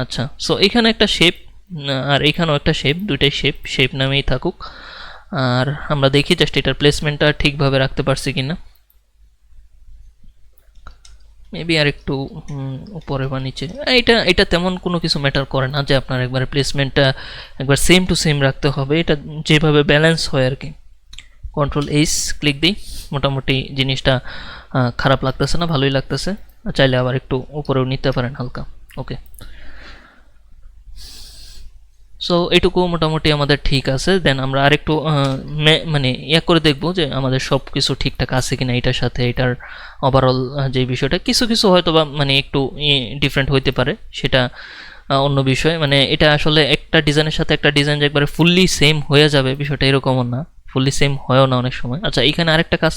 আচ্ছা, সো এখানে একটা শেপ আর এখানেও একটা শেপ, দুইটাই শেপ নামেই থাকুক। আর আমরা দেখি জাস্ট এটার প্লেসমেন্টটা ঠিকভাবে রাখতে পারছি কিনা। মেবি আর একটু উপরে বা নিচে, এটা এটা তেমন কোনো কিছু ম্যাটার করে না যে আপনার একবার প্লেসমেন্টটা একবার সেম টু সেম রাখতে হবে, এটা যেভাবে ব্যালেন্স হয় আর কি। কন্ট্রোল এইচ ক্লিক দিই, মোটামুটি জিনিসটা খারাপ লাগতেছে না, ভালোই লাগতেছে। চাইলে আবার একটু উপরেও নিতে পারেন হালকা। ওকে, সো এটুকু মোটামুটি আমাদের ঠিক আছে। দেন আমরা আরেকটু মানে করে দেখবো যে আমাদের সব কিছু ঠিকঠাক আছে কিনা এটার সাথে, এটার ওভারঅল যে বিষয়টা কিছু কিছু হয়তো বা মানে একটু ডিফারেন্ট হইতে পারে, সেটা অন্য বিষয়। মানে এটা আসলে একটা ডিজাইনের সাথে একটা ডিজাইন যে একবারে ফুললি সেম হয়ে যাবে বিষয়টা এরকমও না, ফুললি সেম হয়ও না অনেক সময়। আচ্ছা, এখানে আরেকটা কাজ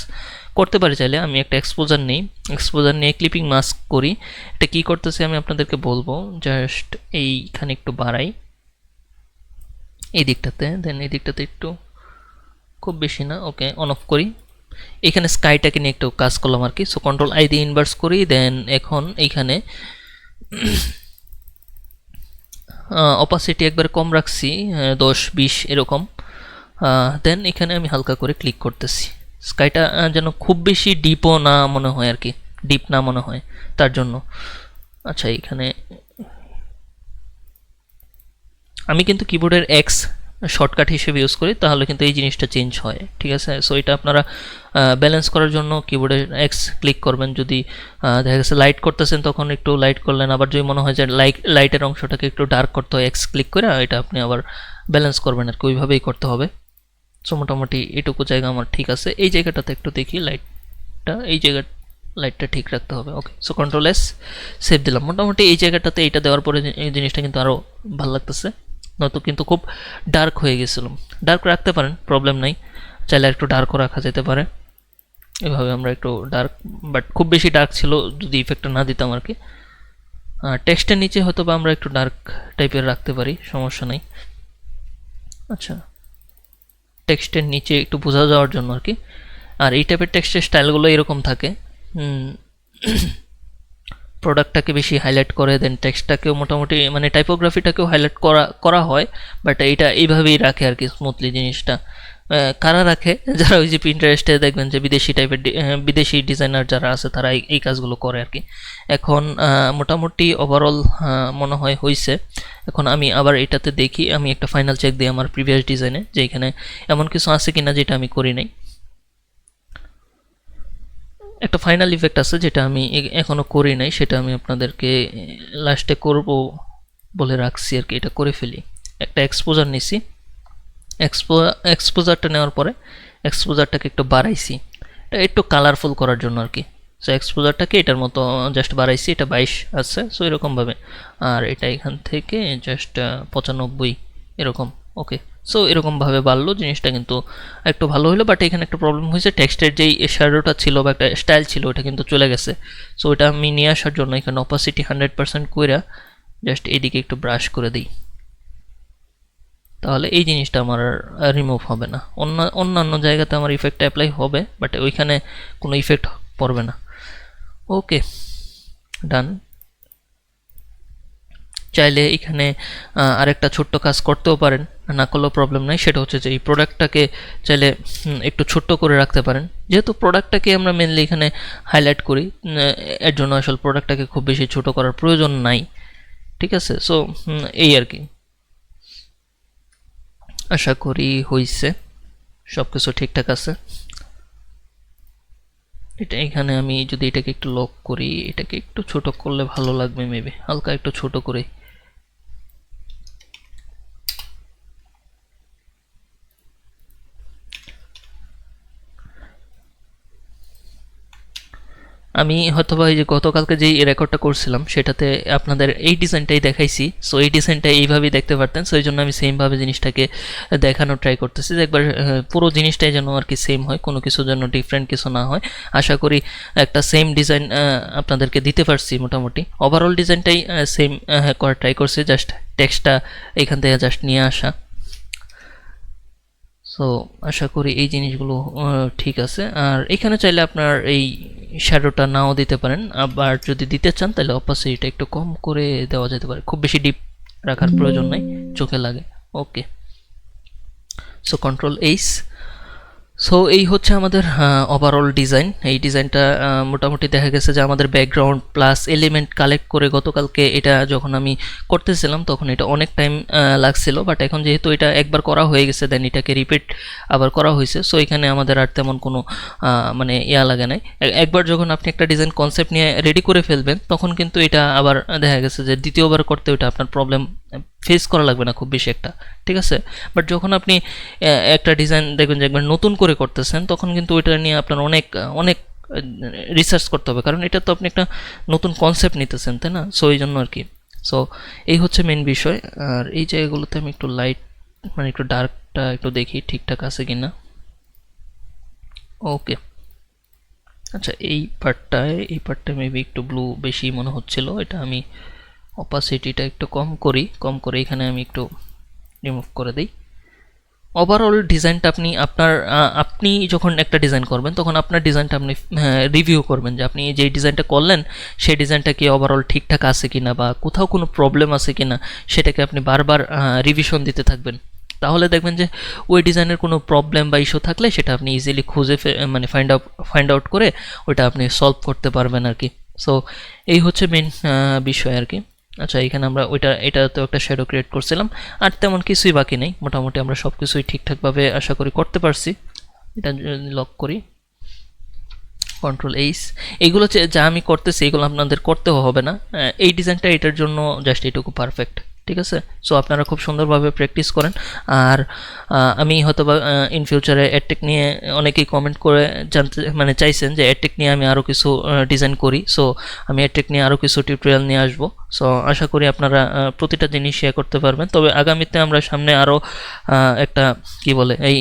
করতে পারি চাইলে, আমি একটা এক্সপোজার নিই, এক্সপোজার নিয়ে ক্লিপিং মাস্ক করি। এটা কী করতেছি আমি আপনাদেরকে বলবো, জাস্ট এইখানে একটু বাড়াই এই দিকটাতে, দেন এই দিকটাতে একটু, খুব বেশি না। ওকে, অন অফ করি। এখানে স্কাইটাকে নিয়ে একটু কাজ করলাম আর কি। সো কন্ট্রোল আই দিয়ে ইনভার্স করি। দেন এখন এইখানে অপাসিটি একবার কম রাখছি, 10-20 এরকম। দেন এখানে আমি হালকা করে ক্লিক করতেছি, স্কাইটা যেন খুব বেশি ডিপও না মনে হয় আর কি, ডিপ না মনে হয় তার জন্য। আচ্ছা, এখানে আমি কিন্তু কিবোর্ডের এক্স শর্টকাট হিসেবে ইউজ করি, তাহলে কিন্তু এই জিনিসটা চেঞ্জ হয়, ঠিক আছে। সো এটা আপনারা ব্যালেন্স করার জন্য কিবোর্ডের এক্স ক্লিক করবেন। যদি দেখা গেছে লাইট করতেছেন তখন একটু লাইট করলেন, আবার যদি মনে হয় যে লাইটের অংশটাকে একটু ডার্ক করতে হয়, এক্স ক্লিক করে এটা আপনি আবার ব্যালেন্স করবেন আর কি, ওইভাবেই করতে হবে। সো মোটামুটি এটুকু জায়গা আমার ঠিক আছে। এই জায়গাটাতে একটু দেখি লাইটটা, এই জায়গা লাইটটা ঠিক রাখতে হবে। ওকে, সো কন্ট্রোল এস সেভ দিলাম। মোটামুটি এই জায়গাটাতে এইটা দেওয়ার পরে এই জিনিসটা কিন্তু আরও ভালো লাগতেছে, নয়তো কিন্তু খুব ডার্ক হয়ে গেছিলাম। ডার্ক রাখতে পারেন, প্রবলেম নাই, চাইলে একটু ডার্কও রাখা যেতে পারে। এভাবে আমরা একটু ডার্ক, বাট খুব বেশি ডার্ক ছিল যদি ইফেক্টটা না দিতাম আর কি। টেক্সটের নিচে হয়তো বা আমরা একটু ডার্ক টাইপের রাখতে পারি, সমস্যা নেই। আচ্ছা, টেক্সটের নিচে একটু বোঝা যাওয়ার জন্য আর কি। আর এই টাইপের টেক্সটের স্টাইলগুলো এরকম থাকে, প্রোডাক্টটাকে বেশি হাইলাইট করে, দেন টেক্সটটাকেও মোটামুটি মানে টাইপোগ্রাফিটাকেও হাইলাইট করা হয়, বাট এইটা এইভাবেই রাখে আর কি স্মুথলি জিনিসটা। কারা রাখে? যারা ওই যে পিন্টারেস্টে দেখবেন যে বিদেশি টাইপের বিদেশি ডিজাইনার যারা আছে তারা এই কাজগুলো করে আর কি। এখন মোটামুটি ওভারঅল মনে হয় হয়েছে। এখন আমি আবার এটাতে দেখি, আমি একটা ফাইনাল চেক দিই আমার প্রিভিয়াস ডিজাইনে যে এখানে এমন কিছু আছে কিনা যেটা আমি করি নাই। একটা ফাইনাল ইফেক্ট আছে যেটা আমি এখনো করি নাই, সেটা আমি আপনাদেরকে লাস্টে করব বলে রাখছি আর কি, এটা করে ফেলি। একটা এক্সপোজার নিছি, এক্সপোজারটা নেওয়ার পরে এক্সপোজারটাকে একটু বাড়াইছি, এটা একটু কালারফুল করার জন্য আর কি। সো এক্সপোজারটাকে এটার মতো জাস্ট বাড়াইছি, এটা 22 আছে, সো এরকমভাবে। আর এটা এখান থেকে জাস্ট 95 এরকম। ওকে, সো এরকমভাবে বাড়লো জিনিসটা, কিন্তু একটু ভালো হলো। বাট এখানে একটা প্রবলেম হয়েছে, টেক্সটের যেই শ্যাডোটা ছিল বা একটা স্টাইল ছিল ওটা কিন্তু চলে গেছে। সো ওটা আমি নিয়ে আসার জন্য এখানে অপাসিটি 100% কইরা জাস্ট এইদিকে একটু ব্রাশ করে দিই, তাহলে এই জিনিসটা আমার রিমুভ হবে না। অন্যান্য জায়গাতে আমার ইফেক্ট অ্যাপ্লাই হবে, বাট ওইখানে কোনো ইফেক্ট পড়বে না। ওকে, ডান। চাইলে এখানে আরেকটা ছোট্ট কাজ করতেও পারেন, না করলেও প্রবলেম নাই। সেটা হচ্ছে যে এই প্রোডাক্টটাকে চাইলে একটু ছোট্ট করে রাখতে পারেন, যেহেতু প্রোডাক্টটাকে আমরা মেনলি এখানে হাইলাইট করি, এর জন্য আসলে প্রোডাক্টটাকে খুব বেশি ছোট করার প্রয়োজন নাই, ঠিক আছে। সো এই আর কি, আশা করি হইছে, সব কিছু ঠিকঠাক আছে। এটা এখানে আমি যদি এটাকে একটু লক করি, এটাকে একটু ছোট করলে ভালো লাগবে, মেবি হালকা একটু ছোট করে। আমি হয়তোবা এই যে গতকালকে যেই রেকর্ডটা করছিলাম সেটাতে আপনাদের এই ডিজাইনটাই দেখাইছি। সো এই ডিজাইনটা এইভাবেই দেখতে পারতেন, সো এই জন্য আমি সেমভাবে জিনিসটাকে দেখানোর ট্রাই করতেছি যে একবার পুরো জিনিসটাই যেন আর কি সেম হয়, কোনো কিছু যেন ডিফারেন্ট কিছু না হয়। আশা করি একটা সেম ডিজাইন আপনাদেরকে দিতে পারছি মোটামুটি। ওভারঅল ডিজাইনটাই সেম করার ট্রাই করছি, জাস্ট টেক্সটটা এখান থেকে জাস্ট নিয়ে আসা। সো আশা করি এই জিনিসগুলো ঠিক আছে। আর এখানে চাইলে আপনার এই শ্যাডোটা নাও দিতে পারেন, আবার যদি দিতে চান তাহলে অপাসিটিটা একটু কম করে দেওয়া যেতে পারে, খুব বেশি ডিপ রাখার প্রয়োজন নাই, চোখে লাগে। ওকে, সো কন্ট্রোল এইচ। সো এই হচ্ছে আমাদের ওভারঅল ডিজাইন। এই ডিজাইনটা মোটামুটি দেখা গেছে যে আমাদের ব্যাকগ্রাউন্ড প্লাস এলিমেন্ট কালেক্ট করে গতকালকে এটা যখন আমি করতেছিলাম তখন এটা অনেক টাইম লাগছিল, বাট এখন যেহেতু এটা একবার করা হয়ে গেছে দেন এটাকে রিপিট আবার করা হয়েছে। সো এখানে আমাদের আর তেমন কোনো মানে লাগে নাই। একবার যখন আপনি একটা ডিজাইন কনসেপ্ট নিয়ে রেডি করে ফেলবেন তখন কিন্তু এটা আবার দেখা গেছে যে দ্বিতীয়বার করতে ওইটা আপনার প্রবলেম ফেস করা লাগবে না খুব বেশি একটা, ঠিক আছে। বাট যখন আপনি একটা ডিজাইন দেখবেন যে একবার নতুন করে করতেছেন তখন কিন্তু ওইটা নিয়ে আপনার অনেক অনেক রিসার্চ করতে হবে, কারণ এটা তো আপনি একটা নতুন কনসেপ্ট নিতেছেন, তাই না? সো এই জন্য আর কি। সো এই হচ্ছে মেন বিষয়। আর এই জায়গাগুলোতে আমি একটু লাইট মানে একটু ডার্কটা একটু দেখি ঠিকঠাক আছে কিনা। ওকে, আচ্ছা এই পার্টটায় মেবি একটু ব্লু বেশি মনে হচ্ছিল, এটা আমি অপাসিটিটা একটু কম করে এখানে আমি একটু রিমুভ করে দিই। ওভারঅল ডিজাইনটা আপনি যখন একটা ডিজাইন করবেন তখন আপনার ডিজাইনটা আপনি রিভিউ করবেন যে আপনি যেই ডিজাইনটা করলেন সেই ডিজাইনটা কি ওভারঅল ঠিকঠাক আছে কিনা বা কোথাও কোনো প্রবলেম আছে কিনা সেটাকে আপনি বারবার রিভিশন দিতে থাকবেন। তাহলে দেখবেন যে ওই ডিজাইনের কোনো প্রবলেম বা ইস্যু থাকলে সেটা আপনি ইজিলি খুঁজে মানে ফাইন্ড আউট করে ওইটা আপনি সলভ করতে পারবেন আর কি। সো এই হচ্ছে মেন বিষয় আর কি। আচ্ছা এখানে আমরা এটাতেও একটা শ্যাডো ক্রিয়েট করছিলাম, আর তেমন কিছুই বাকি নেই, মোটামুটি আমরা সব কিছুই ঠিকঠাকভাবে আশা করি করতে পারছি। এটা লক করি, কন্ট্রোল এইচ। এইগুলো যা আমি করতেছি এগুলো আপনাদের করতেও হবে না, এই ডিজাইনটা এটার জন্য জাস্ট এইটুকু পারফেক্ট, ঠিক আছে। সো আপনারা খুব সুন্দরভাবে প্র্যাকটিস করেন। আর আমি হয়তো বা ইন ফিউচারে অ্যাডটেক নিয়ে অনেকেই কমেন্ট করে জানতে মানে চাইছেন যে অ্যাডটেক নিয়ে আমি আরও কিছু ডিজাইন করি। সো আমি অ্যাডটেক নিয়ে আরও কিছু টিউটোরিয়াল নিয়ে আসবো। সো আশা করি আপনারা প্রতিটা জিনিস শেয়ার করতে পারবেন। তবে আগামীতে আমরা সামনে আরও একটা কি বলে এই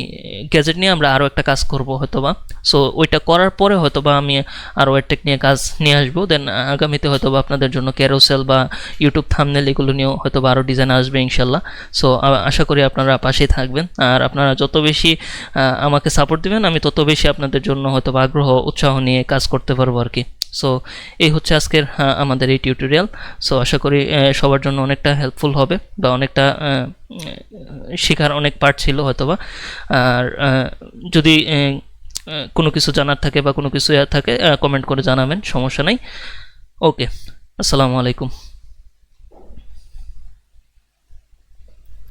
গ্যাজেট নিয়ে আমরা আরও একটা কাজ করব হয়তোবা। সো ওইটা করার পরে হয়তোবা আমি আরও অ্যাডটেক নিয়ে কাজ নিয়ে আসবো। দেন আগামীতে হয়তোবা আপনাদের জন্য ক্যারোসেল বা ইউটিউব থাম্বনেল এগুলো নিয়েও হয়তোবা আরও ডিজাইন আসবে ইনশাল্লাহ। সো আশা করি আপনারা পাশেই থাকবেন, আর আপনারা যত বেশি আমাকে সাপোর্ট দিবেন আমি তত বেশি আপনাদের জন্য হয়তোবা আগ্রহ উৎসাহ নিয়ে কাজ করতে পারবো আর কি। সো এই হচ্ছে আজকের আমাদের এই টিউটোরিয়াল। সো আশা করি সবার জন্য অনেকটা হেল্পফুল হবে বা অনেকটা শেখার অনেক পার্ট ছিল হয়তোবা। আর যদি কোনো কিছু জানার থাকে বা কোনো কিছু থাকে কমেন্ট করে জানাবেন, সমস্যা নেই। ওকে, আসসালামু আলাইকুম।